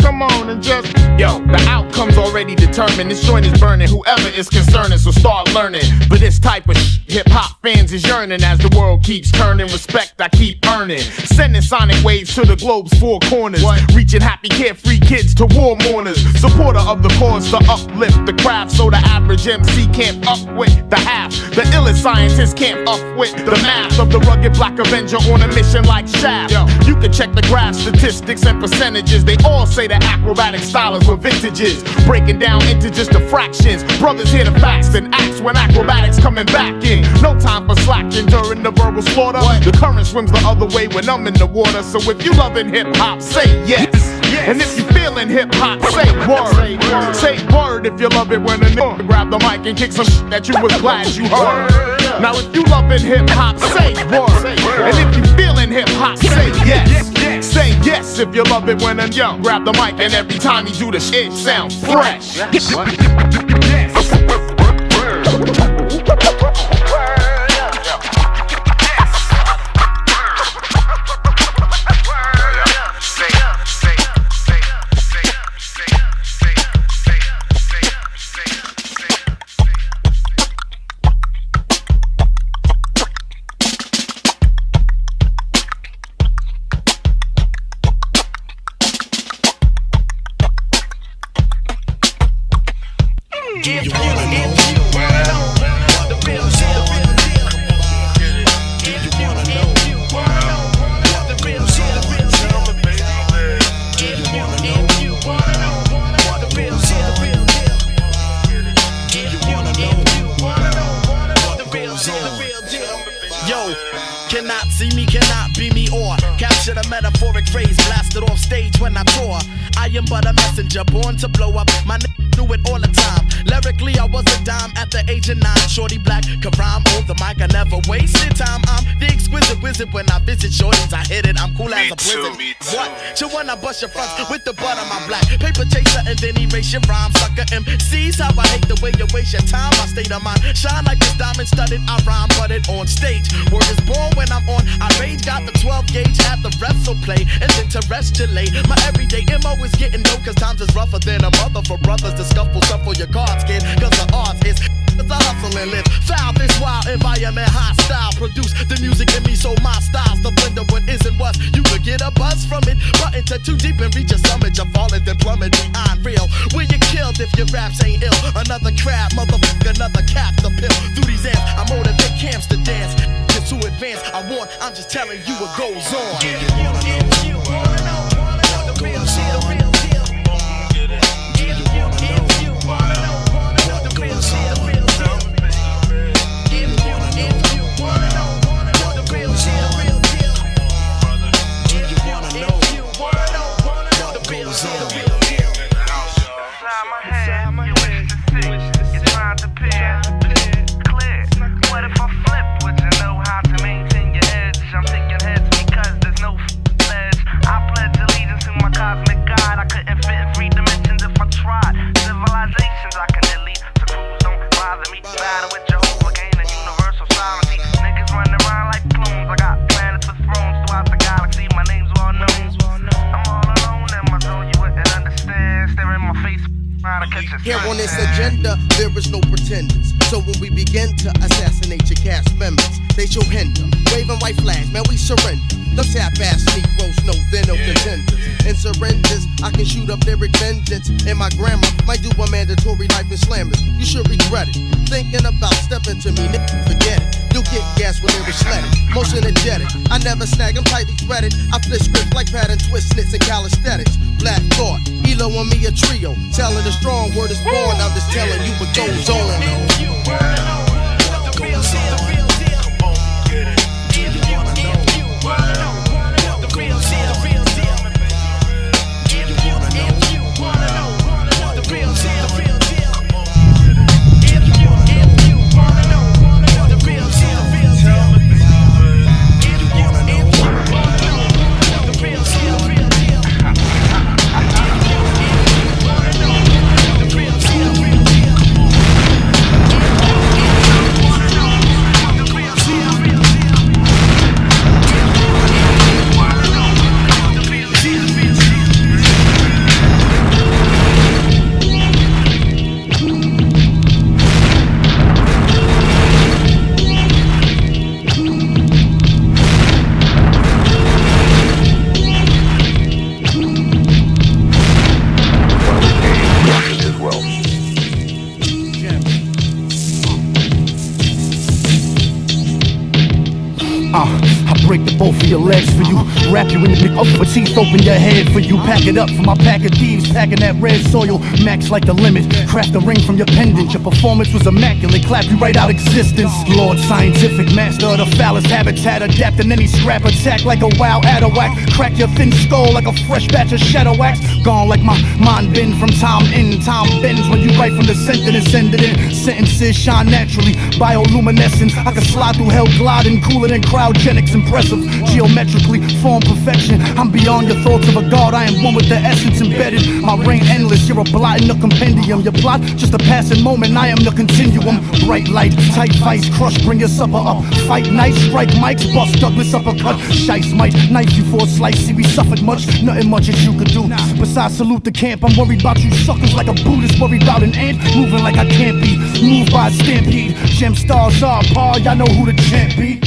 come on and just yo, the outcome's already determined. This joint is burning, whoever is concerning, so start learning. But this type of hip-hop fans is yearning as the world keeps turning. Respect I keep earning, sending sonic waves to the globe's four corners. Reaching happy carefree kids to war mourners. Supporter of the cause to uplift the craft, so the average MC can't up with the half. The illest scientist can't up with the math of the rugged black avenger on a mission like Shaft. You can check the graph, statistics and percentages images. They all say that acrobatic stylers were vintages, breaking down into just the fractions. Brothers here to fast and acts when acrobatics coming back in. No time for slacking during the verbal slaughter. The current swims the other way when I'm in the water. So if you loving hip hop, say yes. And if you feeling hip hop, say word. Say word if you love it when a nigga grab the mic and kick some shit that you was glad you heard. Now if you loving hip hop, say word. And if you feeling hip hop, say yes. Say yes if you love it when a young grab the mic and every time he do the shit sound fresh. Cannot see me, cannot be me, or capture the metaphoric phrase blasted off stage when I tour. I am but a messenger born to blow up. My do it all the time. Lyrically, I was a dime at the age of 9. Shorty black, can rhyme on the mic. I never wasted time. I'm the exquisite wizard when I visit shorties. I hit it, I'm cool as a blizzard. What? You wanna bust your fronts with the butt on my black paper chaser and then erase your rhyme, sucker MCs. How I hate the way you waste your time. My state of mind shine like this diamond studded. I rhyme, but it on stage. Word is born when I'm on. I rage, got the 12 gauge at the wrestle play and then terrestrialate. My everyday MO is getting low, cause times is rougher than a mother for brothers to shuffle your cards, kid. Cause the art is a hustle and live. Foul this wild environment, hostile. Produce the music in me, so my style's the blender. What isn't what you could get a buzz from it. But into too deep and reach a summit. You're falling, then plummet beyond real. Will you killed if your raps ain't ill? Another crab, motherfucker, another cap to pill. Through these amps, I motivate camps to dance. Get to advance, I'm just telling you what goes on. If you wanna know the real shit, the real deal. If you wanna know the real shit, the real deal. If you wanna know the real shit, the real deal. If you wanna know the real shit, the real deal. Inside my head, you wish to see. You're trying to peer clear. What if I flip? Would you know how to maintain your edge? I'm taking heads because there's no ledge. I pledge allegiance to my cosmic God. I couldn't fit in 3 dimensions if I tried. Civilizations I can delete, so crews don't bother me. Battle with Jehovah, gain a universal sovereignty. Niggas running around like clones. I got planets with thrones throughout the galaxy. My name's well known. I'm all alone in my zone. You wouldn't understand. Stare in my face. Here on this agenda, there is no pretenders. So when we begin to assassinate your cast members, they show hinder, waving white flags, man, we surrender. Them tap-ass Negroes know they're no contenders. In surrenders, I can shoot up lyric vengeance. And my grandma might do a mandatory life in slammers. You should regret it. Thinking about stepping to me, nigga, forget it. You'll get gas when lyrics sledded. Most energetic, I never snag, I'm tightly threaded. I flip scripts like pattern twist, snits, and calisthenics. Black thought, Elo and me a trio. Telling the strong word is born, I'm just telling you what goes on. If you wanna know the real shit, the real deal. If you wanna know the real shit, the real deal. If you wanna know the real shit, the real deal. If you wanna know the real shit, the real deal. If you wanna know the real shit, the real deal. If you wanna know the real shit, the real deal. break the both of your legs for you. Wrap you in the big up for teeth, open your head for you. Pack it up for my pack of thieves, packing that red soil. Max like the limit, craft a ring from your pendant. Your performance was immaculate, clap you right out existence. Lord scientific, master of the phallus habitat, adapting any scrap attack like a wild adder whack. Crack your thin skull like a fresh batch of shadow wax. Gone like my mind bend from time in. Time bends when you write from the center and send it in. Sentences shine naturally, bioluminescence. I can slide through hell gliding, cooler than cryogenics. Impressive, geometrically form perfection. I'm beyond your thoughts of a god, I am one with the essence embedded. My reign endless, you're a blot in the compendium. Your plot, just a passing moment, I am the continuum. Bright light, tight fights, crush, bring your supper up. Fight night, strike mics, bust Douglas uppercut. Shice might knife you for a slice, see we suffered much. Nothing much as you could do, besides salute the camp. I'm worried about you suckers like a Buddhist, worried about an ant. Moving like I can't be, moved by a stampede. Gem stars are par, y'all know who the champ be.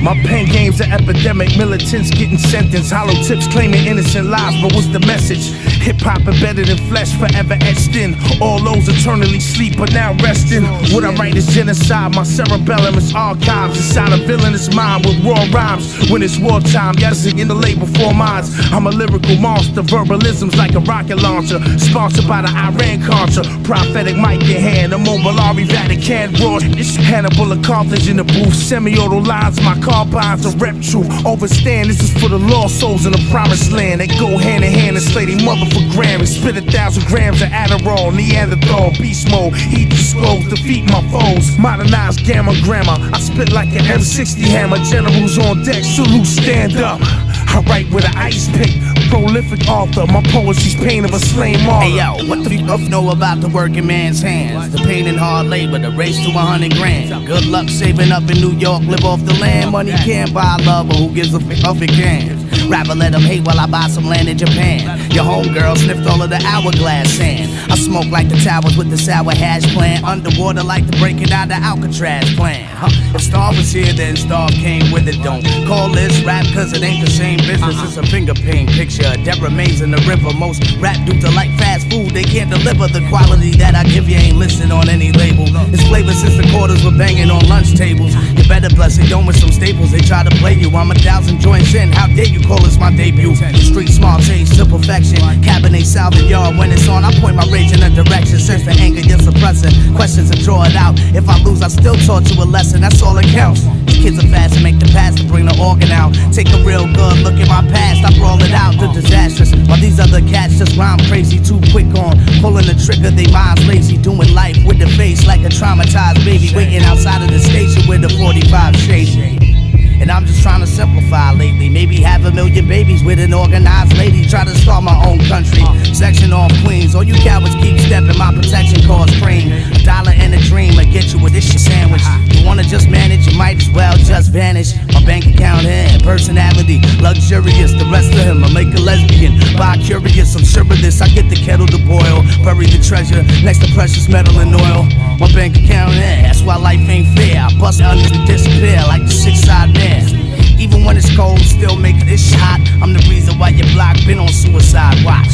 My pen game's an epidemic, militants getting sentenced. Hollow tips claiming innocent lives, but what's the message? Hip-hop embedded in flesh, forever etched in. All those eternally sleep, but now resting. What I write is genocide, my cerebellum is archives. Inside a villainous mind with raw rhymes. When it's wartime, yes, in the label four minds. I'm a lyrical monster, verbalism's like a rocket launcher. Sponsored by the Iran Contra, prophetic mic in hand. A mobile Ari Vatican raw. It's Hannibal of Carthage in the booth. Semi-auto lines, my carbines a rep truth. Overstand, this is for the lost souls in the promised land. They go hand in hand and slay they mother for Grammy. Spit 1,000 grams of Adderall, Neanderthal, beast mode. Heat the skulls, defeat my foes. Modernized gamma grammar, I spit like an M60 hammer. Generals on deck, salute, stand up. I write with an ice pick, prolific author. My poetry's pain of a slain martyr. Hey yo, what the f know about the working man's hands? The pain and hard labor, the race to 100 grand. Good luck saving up in New York, live off the land. Money can't buy love, but who gives a f if it can? Rather let them hate while I buy some land in Japan. Your homegirl sniffed all of the hourglass sand. I smoke like the towers with the sour hash plant. Underwater like the breaking out the Alcatraz plan. If Star was here, then Star came with it. Don't call this rap, cause it ain't the same business. It's a finger paint picture that remains in the river. Most rap dudes are like fast food, they can't deliver the quality that I give you. Ain't listed on any label. It's flavor since the quarters were banging on lunch tables. You better bless it, don't with some staples. They try to play you, I'm 1,000 joints in. How dare you call this my debut? Street small taste to perfection. Cabernet Sauvignon, when it's on, I point my rage in a direction. Sense the anger you're suppressing. Questions and draw it out. If I lose, I still taught you a lesson, that's all that counts. These kids are fast to make the pass to bring the organ out. Take a real good look at my past, I brawl it out, the disastrous. While these other cats just rhyme crazy, too quick on pulling the trigger, they minds lazy. Doing life with the face like a traumatized baby. Waiting outside of the station with the 45 shady. And I'm just trying to simplify lately. Maybe have 1 million babies with an organized lady. Try to start my own country. Section off Queens. All you cowards keep stepping. My protection costs cream. $1 and a dream. I get you with this shit sandwich. You wanna just manage? You might as well just vanish. My bank account in. Personality. Luxurious. The rest of him. I make a lesbian. Bi-curious. I'm sure of this. I get the kettle to boil. Bury the treasure next to precious metal and oil. My bank account in. That's why life ain't fair. I bust under and disappear like the 6-side man. Even when it's cold, still make this hot. I'm the reason why your block been on suicide watch.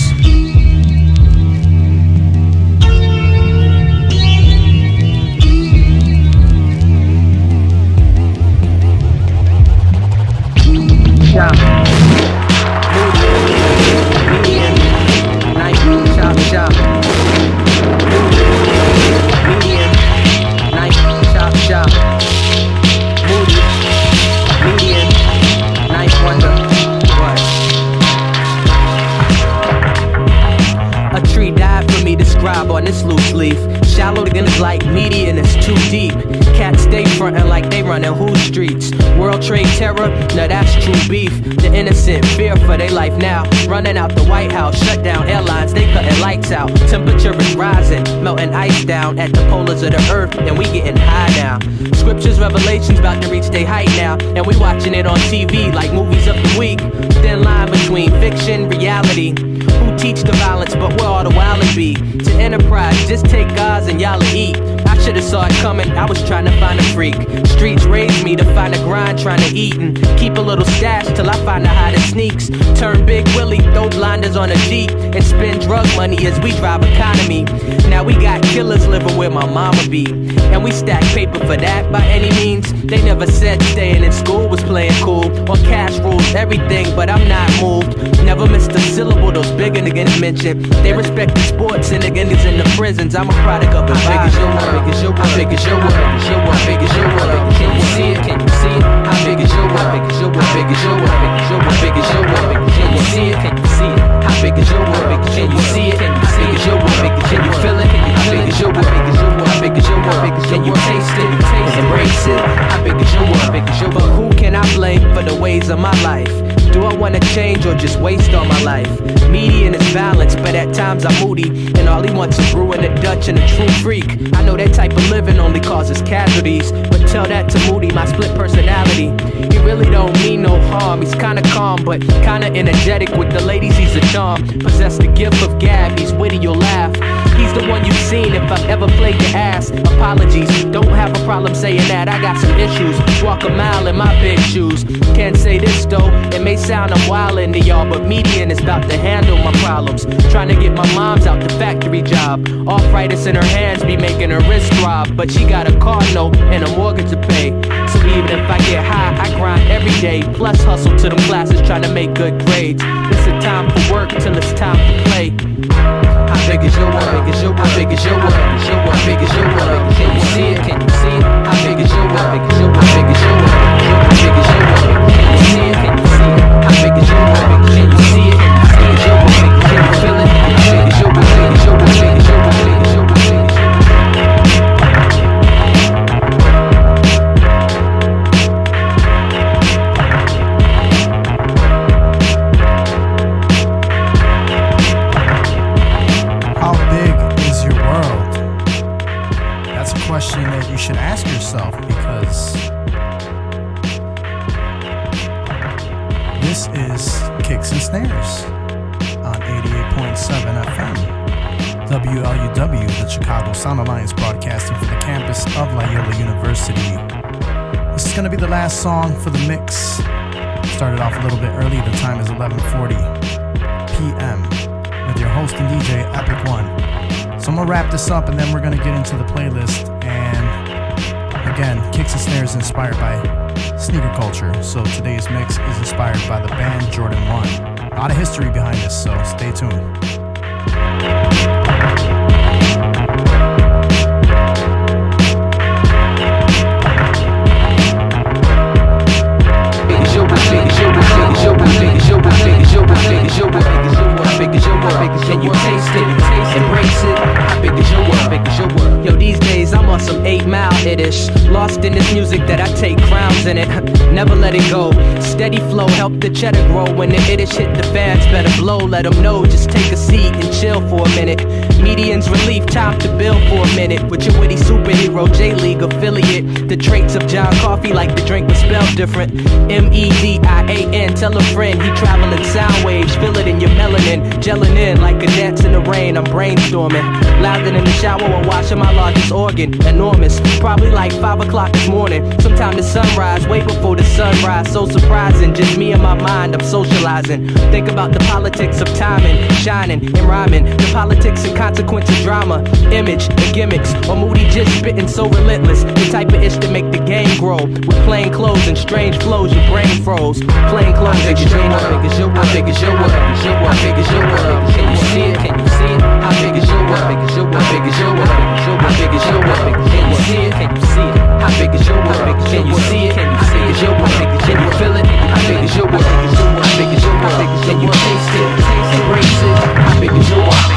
On this loose leaf, shallow is like median, it's too deep. Cats stay frontin' like they runnin' whose streets. World trade terror, now that's true beef. The innocent fear for their life now. Running out the White House, shut down airlines, they cutting lights out. Temperature is rising, melting ice down at the polars of the earth, and we getting high now. Scriptures, revelations about to reach their height now, and we watching it on TV like movies of the week. Thin line between fiction, reality. Who teach the violence, but where all the wildin' be? To enterprise, just take God's and y'all'll eat. I should've saw it coming, I was trying to find a freak. Streets raised me to find a grind, trying to eat and keep a little stash till I find out how to sneaks. Turn Big Willie, throw blinders on a Jeep, and spend drug money as we drive economy. Now we got killers living with where my mama be. And we stack paper for that by any means. They never said staying in school was playing cool, or cash rules everything, but I'm not moved. Never missed a syllable, those bigger niggas mentioned. They respect the sports and the niggas in the prisons. I'm a product of it. How big is your world? How big is your world? How big is your world? How big is your world? Can you see it? Can you see it? How big is your world? How big is your world? How big is your world? How big is your world? Can you see it? Can you see it? How big is your world? Can you see it? Can you see it? Your world? Can you feel it? How big is your world? How big is your world? Can you taste it? Embrace it. How big is your world? How big is your world? But who can I blame for the ways of my life? Do I wanna change or just waste all my life? Median is balanced, but at times I'm moody, and all he wants is brewing a Dutch and a true freak. I know that type of living only causes casualties, but tell that to Moody, my split personality. He really don't mean no harm. He's kinda calm, but kinda energetic with the ladies. He's a charm. Possess the gift of gab. He's witty, you'll laugh. He's the one you've seen if I've ever played your ass. Apologies, don't have a problem saying that. I got some issues. Walk a mile in my big shoes. Can't say this though, it may sound I'm wildin' to y'all, but Median is about to handle my problems. Trying to get my mom's out the factory job. Arthritis in her hands be making her wrist throb, but she got a car note and a mortgage to pay. So even if I get high, I grind every day. Plus hustle to them classes trying to make good grades. It's a time for work till it's time to play. How big is your world? How big is your world? How big is your world? How big is your world? Can you see it? Can you see it? How big is your world? How big is your world? How big is your world? How big is your world? Can you see it? Can you see it? How big is your world? Can you see it? How big is your world? Can you feel it? How big is your world? How big is your world? How big is your world? How big is your world? Question that you should ask yourself, because this is Kicks and Snares on 88.7 FM WLUW, the Chicago Sound Alliance, broadcasting for the campus of Loyola University. This is going to be the last song for the mix. Started off a little bit early. The time is 11:40 p.m. with your host and DJ Epic1. So I'm going to wrap this up and then we're going to get into the playlist. And again, Kicks and Snares inspired by sneaker culture. So today's mix is inspired by the band Jordan 1. A lot of history behind this, so stay tuned. Can you taste it? Embrace it? How big is your world? How big is your world? Yo, these days I'm on some 8 Mile it-ish. Lost in this music that I take crowns in it. Never let it go. Steady flow, help the cheddar grow. When the it-ish hit the fans, better blow. Let them know, just take a seat and chill for a minute. Median's relief, time to build for a minute. With your witty superhero, J-League affiliate. The traits of John Coffey, like the drink but spelled different. M-E-D-I-A-N, tell a friend he traveling sound waves. Feel it in your melanin, gelling in like a dance in the rain. I'm brainstorming, lounging in the shower while washing my largest organ. Enormous, probably like 5 o'clock this morning. Sometime the sunrise, way before the sunrise. So surprising, just me and my mind, I'm socializing. Think about the politics of timing, shining and rhyming. The politics and consequence of drama, image and gimmicks. Or Moody just spitting so relentless. The type of ish to make the game grow. With plain clothes and strange flows, your brain froze. Plain clothes and strange flows. How big is your world? How big is your world? How big is your world? Can you see it? Can you see it? How big is your world? How big is your world? How big is your world? How big is your world? Can you see it? Can you see it? How big is your world? Can you see it? Can you see it? Your world? Can you feel it? How big is your world? How big is your world? Can you taste it? Embrace it? How big is your world?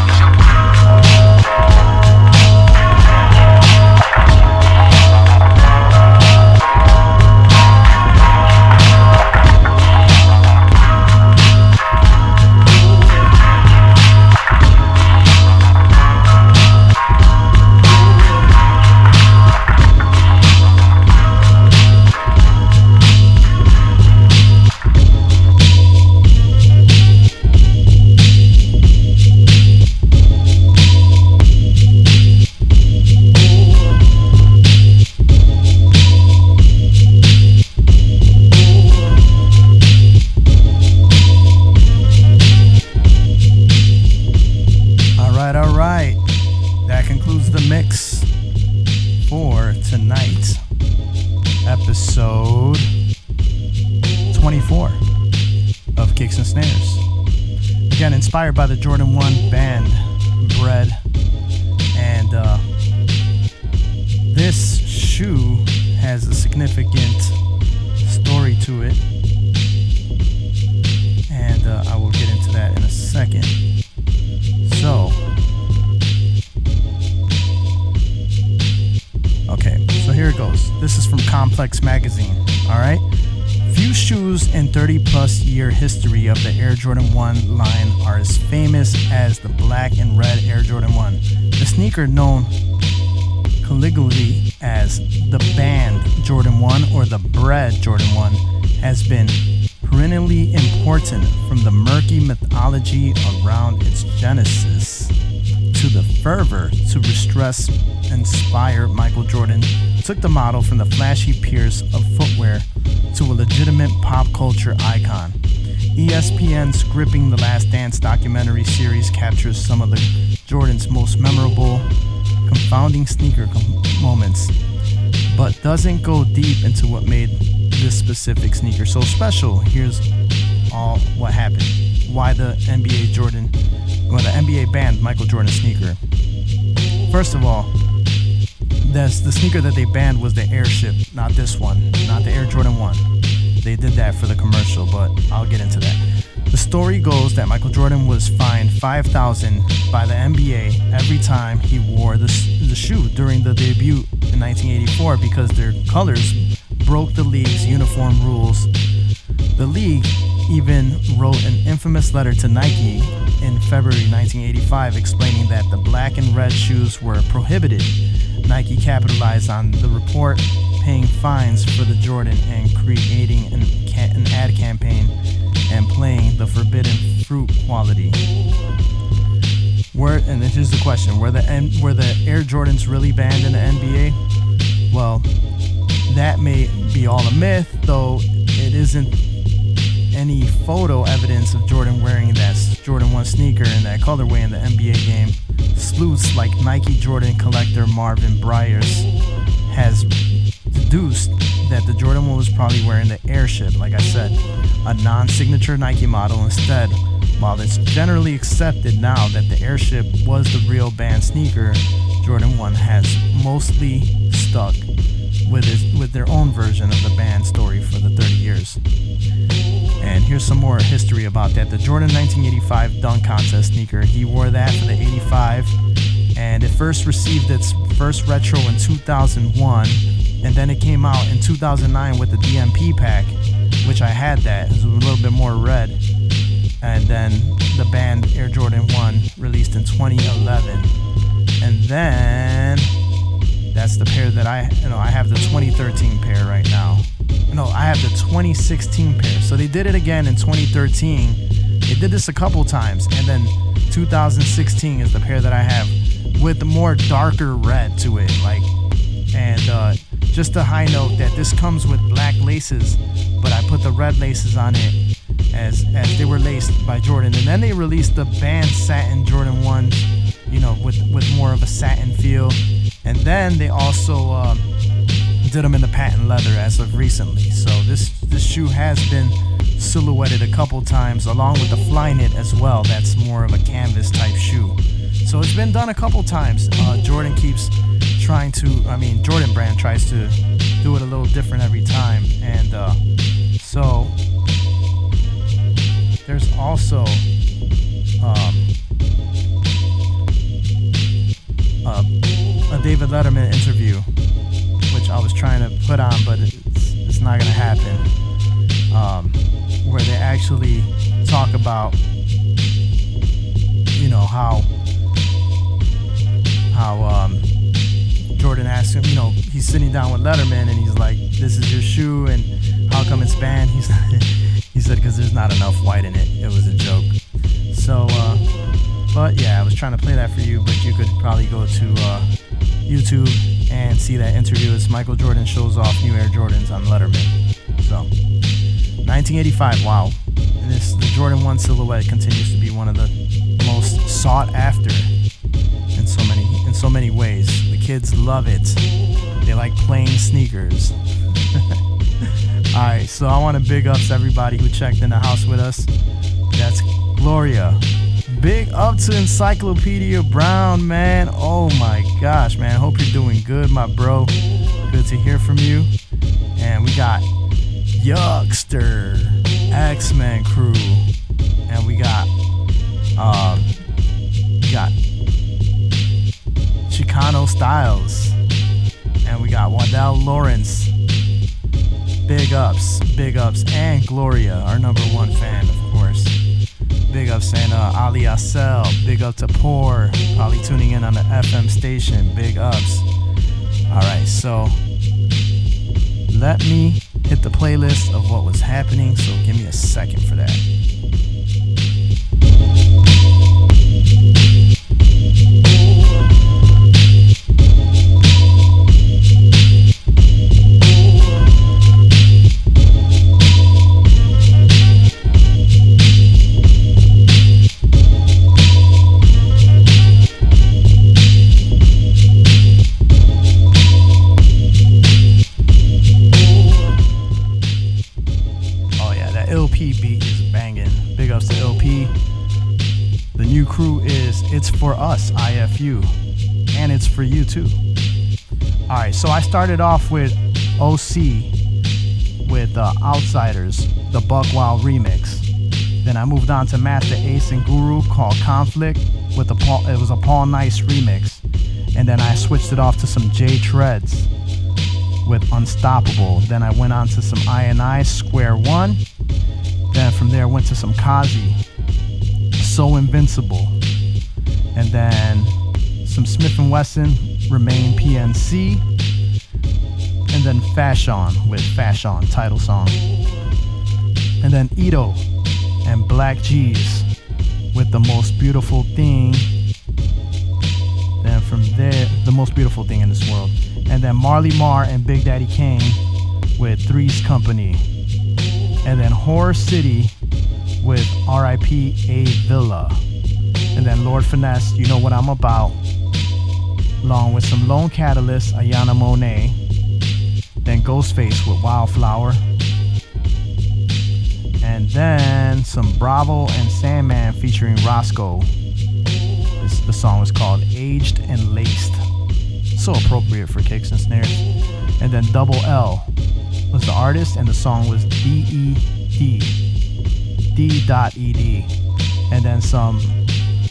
inspired by the Jordan 1 band, Bred. And this shoe has a significant story to it. And I will get into that in a second. So, okay, so here it goes. This is from Complex Magazine, alright? Few shoes in 30 plus year history of the Air Jordan 1 line are as famous as the black and red Air Jordan 1. The sneaker, known colloquially as the band Jordan 1 or the Bred Jordan 1, has been perennially important from the murky mythology around its genesis to the fervor to distress inspired Michael Jordan took the model from the flashy pierce of footwear to a legitimate pop culture icon. ESPN's Gripping the Last Dance documentary series captures some of the Jordan's most memorable, confounding sneaker moments, but doesn't go deep into what made this specific sneaker so special. Here's all what happened. Why the NBA banned Michael Jordan sneaker. First of all, the sneaker that they banned was the Airship, not this one, not the Air Jordan 1. They did that for the commercial, but I'll get into that. The story goes that Michael Jordan was fined $5,000 by the NBA every time he wore the shoe during the debut in 1984 because their colors broke the league's uniform rules. The league even wrote an infamous letter to Nike in February 1985 explaining that the black and red shoes were prohibited. Nike capitalized on the report, paying fines for the Jordan and creating an ad campaign and playing the forbidden fruit quality. And here's the question, were the Air Jordans really banned in the NBA? Well, that may be all a myth, though it isn't any photo evidence of Jordan wearing that Jordan 1 sneaker in that colorway in the NBA game. Sleuths like Nike Jordan collector Marvin Bryers has deduced that the Jordan 1 was probably wearing the Airship, like I said, a non-signature Nike model instead. While it's generally accepted now that the Airship was the real band sneaker, Jordan 1 has mostly stuck with their own version of the band story for the 30 years. And here's some more history about that. The Jordan 1985 Dunk Contest sneaker, he wore that for the 85, and it first received its first retro in 2001, and then it came out in 2009 with the DMP pack, which I had that. It was a little bit more red. And then the band Air Jordan 1 released in 2011. And then that's the pair that I have the 2013 pair right now. No, I have the 2016 pair. So they did it again in 2013. They did this a couple times, and then 2016 is the pair that I have with the more darker red to it. Just a high note that this comes with black laces, but I put the red laces on it as they were laced by Jordan. And then they released the band satin Jordan 1, with more of a satin feel. And then they also did them in the patent leather as of recently. So this shoe has been silhouetted a couple times along with the Flyknit as well. That's more of a canvas type shoe. So it's been done a couple times. Jordan brand tries to do it a little different every time. And so there's also a David Letterman interview, which I was trying to put on, but it's not gonna happen, where they actually talk about how Jordan asked him, he's sitting down with Letterman and he's like, this is your shoe and how come it's banned? He said because there's not enough white in it. It was a joke. So but yeah, I was trying to play that for you, but you could probably go to YouTube and see that interview. It's Michael Jordan shows off new Air Jordans on Letterman. So 1985, wow. And the Jordan 1 silhouette continues to be one of the most sought after in so many ways. The kids love it. They like playing sneakers. Alright, so I want to big ups everybody who checked in the house with us. That's Gloria, Big up to Encyclopedia Brown, man. Oh my gosh, man. Hope you're doing good, my bro. Good to hear from you. And we got Yuckster, X-Men Crew, and we got Chicano Styles, and we got Waddell Lawrence. Big ups, and Gloria, our number one fan, of course. Big ups and Ali Assel. Big up to Poor, probably tuning in on the FM station. Big ups. All right, so let me hit the playlist of what was happening. So give me a second for that. Crew is It's For Us, IFU, and it's for you too. Alright, so I started off with OC with Outsiders, the Buck Wild remix. Then I moved on to Master Ace and Guru called Conflict with it was a Paul Nice remix. And then I switched it off to some J Treads with Unstoppable. Then I went on to some I Square One. Then from there I went to some Kazi, So Invincible, and then some Smith & Wesson, Remain PNC, and then Fashion with Fashion, title song, and then Ito and Black G's with The Most Beautiful Thing, then from there, The Most Beautiful Thing in This World, and then Marley Marr and Big Daddy Kane with Three's Company, and then Horror City with R.I.P. A Villa, and then Lord Finesse, You Know What I'm About, along with some Lone Catalyst, Ayana Monet, then Ghostface with Wildflower, and then some Bravo and Sandman featuring Roscoe. The song was called Aged and Laced, so appropriate for kicks and snares. And then Double L was the artist, and the song was D.E.D. D.E.D. And then some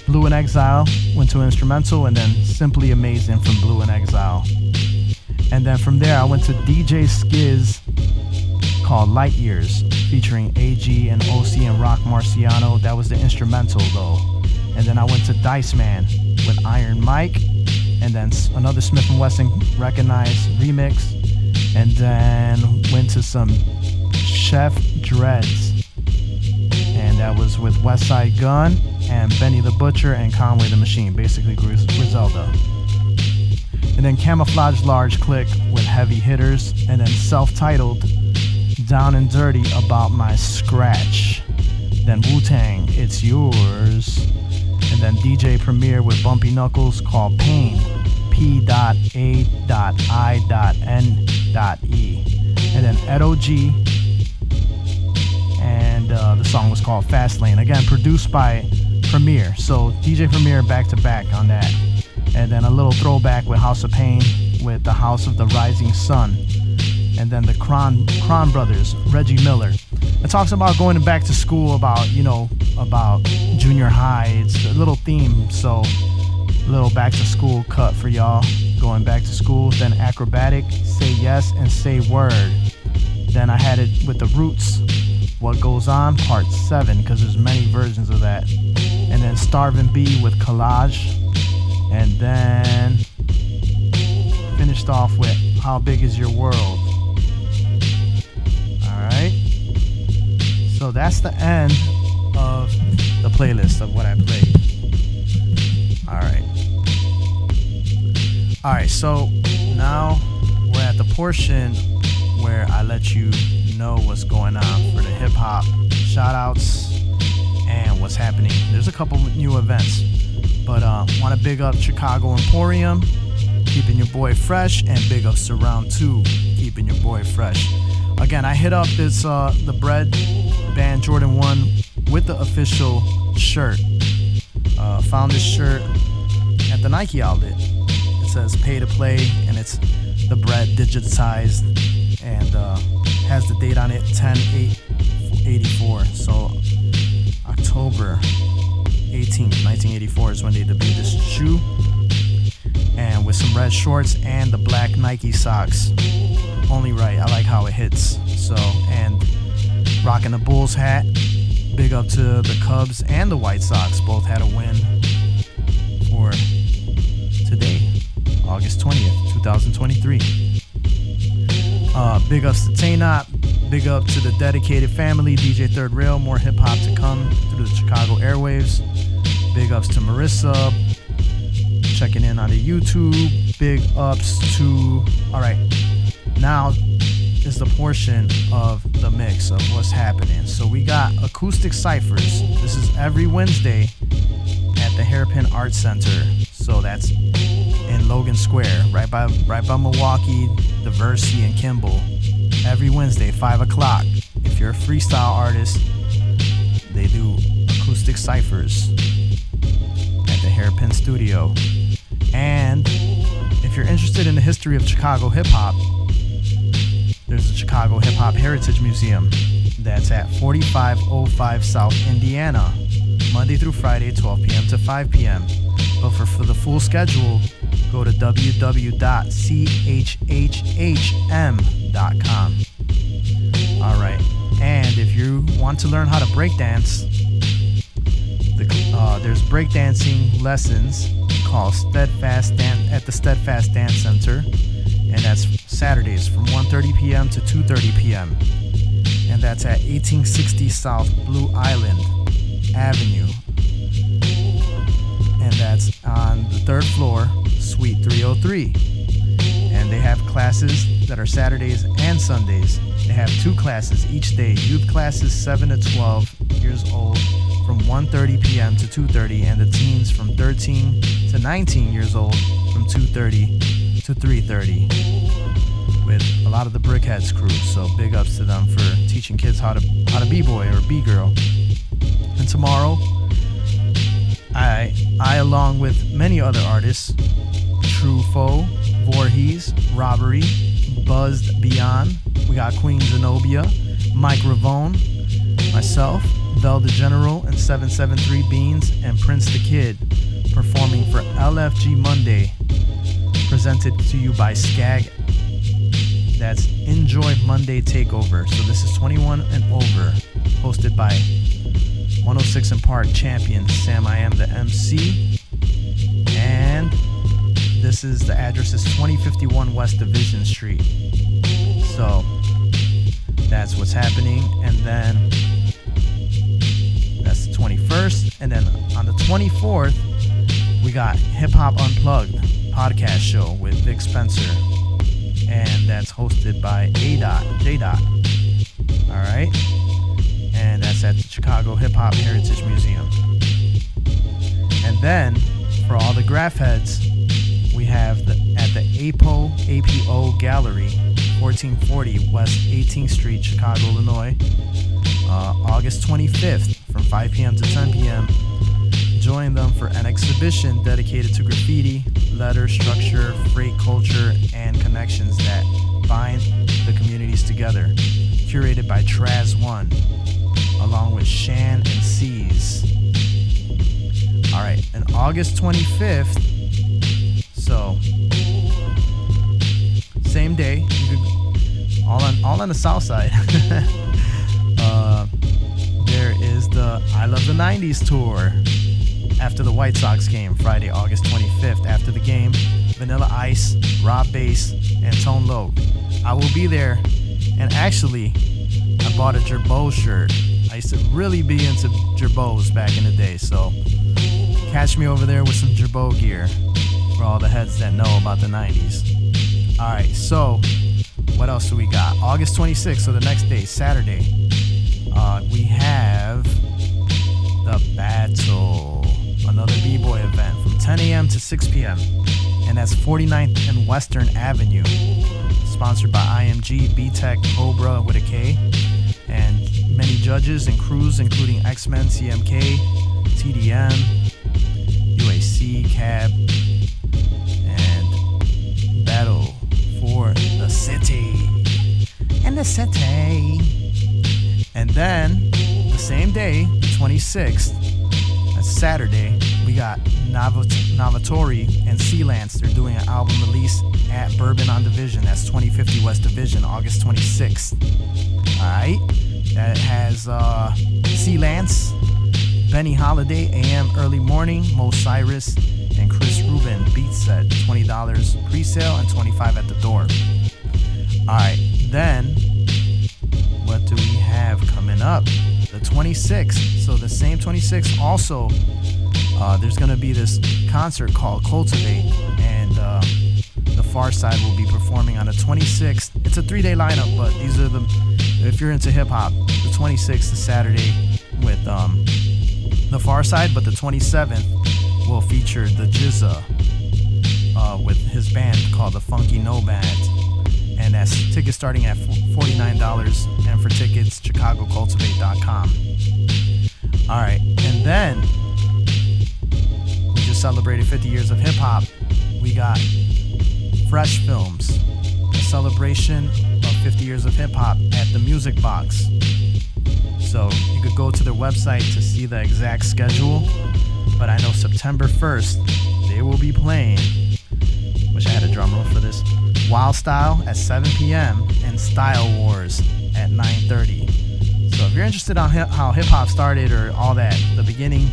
Blue in Exile went to instrumental, and then Simply Amazing from Blue in Exile. And then from there I went to DJ Skiz called Light Years featuring AG and OC and Rock Marciano. That was the instrumental though. And then I went to Dice Man with Iron Mike, and then another Smith & Wesson Recognized remix, and then went to some Chef Dreads, and that was with Westside Gun and Benny the Butcher and Conway the Machine, basically Griselda. And then Camouflage Large Click with Heavy Hitters, and then self-titled Down and Dirty About My Scratch. Then Wu-Tang, It's Yours. And then DJ Premier with Bumpy Knuckles called Pain, P.A.I.N.E. And then Edo G, and the song was called Fastlane. Again, produced by Premier. So DJ Premier back to back on that. And then a little throwback with House of Pain with the House of the Rising Sun. And then the Kron Brothers, Reggie Miller. It talks about going back to school, about, you know, about junior high. It's a little theme, so a little back to school cut for y'all going back to school. Then Acrobatic, Say Yes and Say Word. Then I had it with the Roots, What Goes On, Part 7, because there's many versions of that. And then Starvin' B with Collage. And then finished off with How Big Is Your World. Alright. So that's the end of the playlist of what I played. Alright, so now we're at the portion where I let you know what's going on for the hip hop shout outs and what's happening. There's a couple new events, but want to big up Chicago Emporium, keeping your boy fresh, and big up Surround 2, keeping your boy fresh. Again, I hit up this the Bred Band Jordan 1 with the official shirt Found this shirt at the Nike outlet. It says pay to play, and it's the Bred digitized, and has the date on it 10/8/84. So October 18th, 1984 is when they debuted this shoe. And with some red shorts and the black Nike socks. Only right. I like how it hits. So, and rocking the Bulls hat. Big up to the Cubs and the White Sox. Both had a win for today, August 20th, 2023. Big ups to Taynot. Big up to the dedicated family, DJ Third Rail. More hip hop to come through the Chicago airwaves. Big ups to Marissa. Checking in on the YouTube. Big ups to... Alright, now is the portion of the mix of what's happening. So we got acoustic ciphers. This is every Wednesday at the Hairpin Art Center. So that's in Logan Square, right by Milwaukee, Diversey, and Kimball. Every Wednesday, 5 o'clock. If you're a freestyle artist, they do acoustic ciphers at the Hairpin Studio. And if you're interested in the history of Chicago hip-hop, there's the Chicago Hip Hop Heritage Museum that's at 4505 South Indiana, Monday through Friday, 12 p.m. to 5 p.m. But for the full schedule, go to www.chhhm.com. Alright, and if you want to learn how to breakdance, there's breakdancing lessons called Steadfast at the Steadfast Dance Center, and that's Saturdays from 1:30 p.m. to 2:30 p.m. And that's at 1860 South Blue Island Avenue, and that's on the 3rd floor, Suite 303. And they have classes that are Saturdays and Sundays. They have 2 classes each day, youth classes 7 to 12 years old from 1:30 p.m. to 2:30, and the teens from 13 to 19 years old from 2:30 to 3:30, with a lot of the Brickheads crew. So big ups to them for teaching kids how to b-boy or b-girl. And tomorrow, I along with many other artists, True Foe, Voorhees, Robbery, Buzzed Beyond, we got Queen Zenobia, Mike Ravone, myself, Vel the General, and 773 Beans, and Prince the Kid, performing for LFG Monday, presented to you by Skag. That's Enjoy Monday Takeover. So this is 21 and over, hosted by 106 and Park champion Sam I Am the MC. And this is the address is 2051 West Division Street. So that's what's happening. And then that's the 21st. And then on the 24th, we got Hip Hop Unplugged podcast show with Vic Spencer. And that's hosted by J. Alright. And that's at the Chicago Hip Hop Heritage Museum. And then, for all the graph heads, we have at the APO Gallery, 1440 West 18th Street, Chicago, Illinois, August 25th from 5 p.m. to 10 p.m. Join them for an exhibition dedicated to graffiti, letter, structure, freight culture, and connections that bind the communities together. Curated by Traz1, along with Shan and C's. Alright, and August 25th, so same day, you could, all on the south side. There is the I Love the 90s tour. After the White Sox game, Friday, August 25th. After the game, Vanilla Ice, Rob Bass, and Tone Loc. I will be there, and actually, I bought a Gerbeau shirt. I used to really be into Gerbeaus back in the day, so catch me over there with some Gerbeau gear for all the heads that know about the 90s. Alright, so what else do we got? August 26th, so the next day, Saturday, we have The Battle, another b-boy event from 10 a.m. to 6 p.m. And that's 49th and Western Avenue. Sponsored by IMG, B-Tech, Cobra with a K. And many judges and crews, including X-Men, CMK, TDM, a C cab and battle for the city. And the city. And then the same day, the 26th, that's Saturday, we got Navatori and Sea-Lance. They're doing an album release at Bourbon on Division. That's 2050 West Division, August 26th. Alright? That has Sea-Lance, Benny Holiday, AM Early Morning, Mo Cyrus, and Chris Rubin. Beat set, $20 pre-sale and $25 at the door. Alright, then what do we have coming up? The 26th. So the same 26th also, there's going to be this concert called Cultivate, and the Far Side will be performing on the 26th. It's a 3-day lineup, but these are if you're into hip-hop, the 26th is Saturday with the Far Side, but the 27th will feature the Jizza with his band called the Funky Nomads. And that's tickets starting at $49. And for tickets, ChicagoCultivate.com. Alright, and then we just celebrated 50 years of hip-hop. We got Fresh Films, a celebration of 50 years of hip-hop at the Music Box. So you could go to their website to see the exact schedule. But I know September 1st, they will be playing, wish I had a drum roll for this, Wild Style at 7 p.m. and Style Wars at 9:30. So if you're interested on how hip-hop started or all that, the beginning,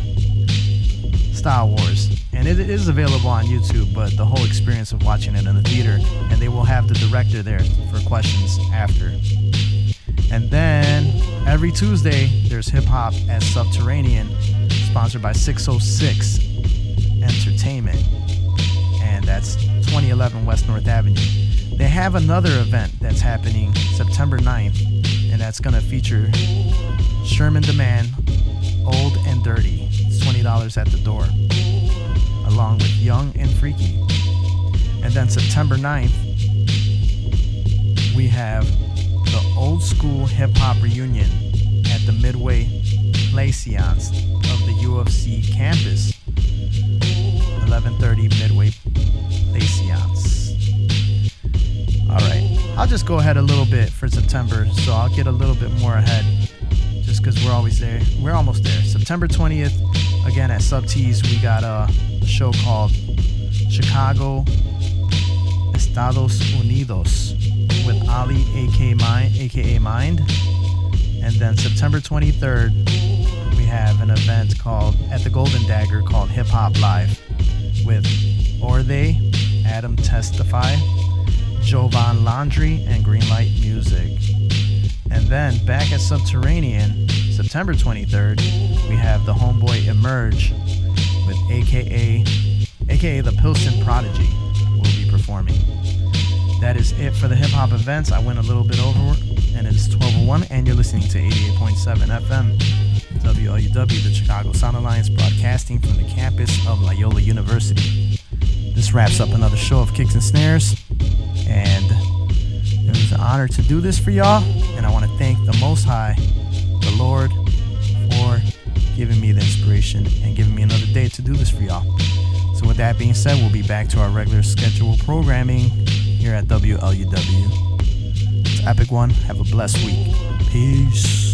Style Wars. And it is available on YouTube, but the whole experience of watching it in the theater, and they will have the director there for questions after. And then every Tuesday, there's hip-hop at Subterranean, sponsored by 606 Entertainment. And that's 2011 West North Avenue. They have another event that's happening September 9th, and that's going to feature Sherman Demand, Old and Dirty. It's $20 at the door, along with Young and Freaky. And then September 9th, we have the Old School Hip Hop Reunion at the Midway Play Seance of the UFC campus. 11:30 Midway Play Seance. Alright, I'll just go ahead a little bit for September, so I'll get a little bit more ahead just because we're always there. We're almost there. September 20th, again at Sub-Tees, we got a show called Chicago Estados Unidos with Ali aka Mind. And then September 23rd, we have an event called at the Golden Dagger called Hip Hop Live with Orde, Adam Testify, Jovan Laundry, and Greenlight Music. And then back at Subterranean, September 23rd, we have the Homeboy Emerge with aka the Pilsen Prodigy will be performing. That is it for the hip hop events. I went a little bit over, and it is 12:01, and you're listening to 88.7 FM, WLUW, the Chicago Sound Alliance, broadcasting from the campus of Loyola University. This wraps up another show of Kicks and Snares, and it was an honor to do this for y'all, and I want to thank the Most High, the Lord, for giving me the inspiration and giving me another day to do this for y'all. So with that being said, we'll be back to our regular scheduled programming here at WLUW. It's Epic One. Have a blessed week. Peace.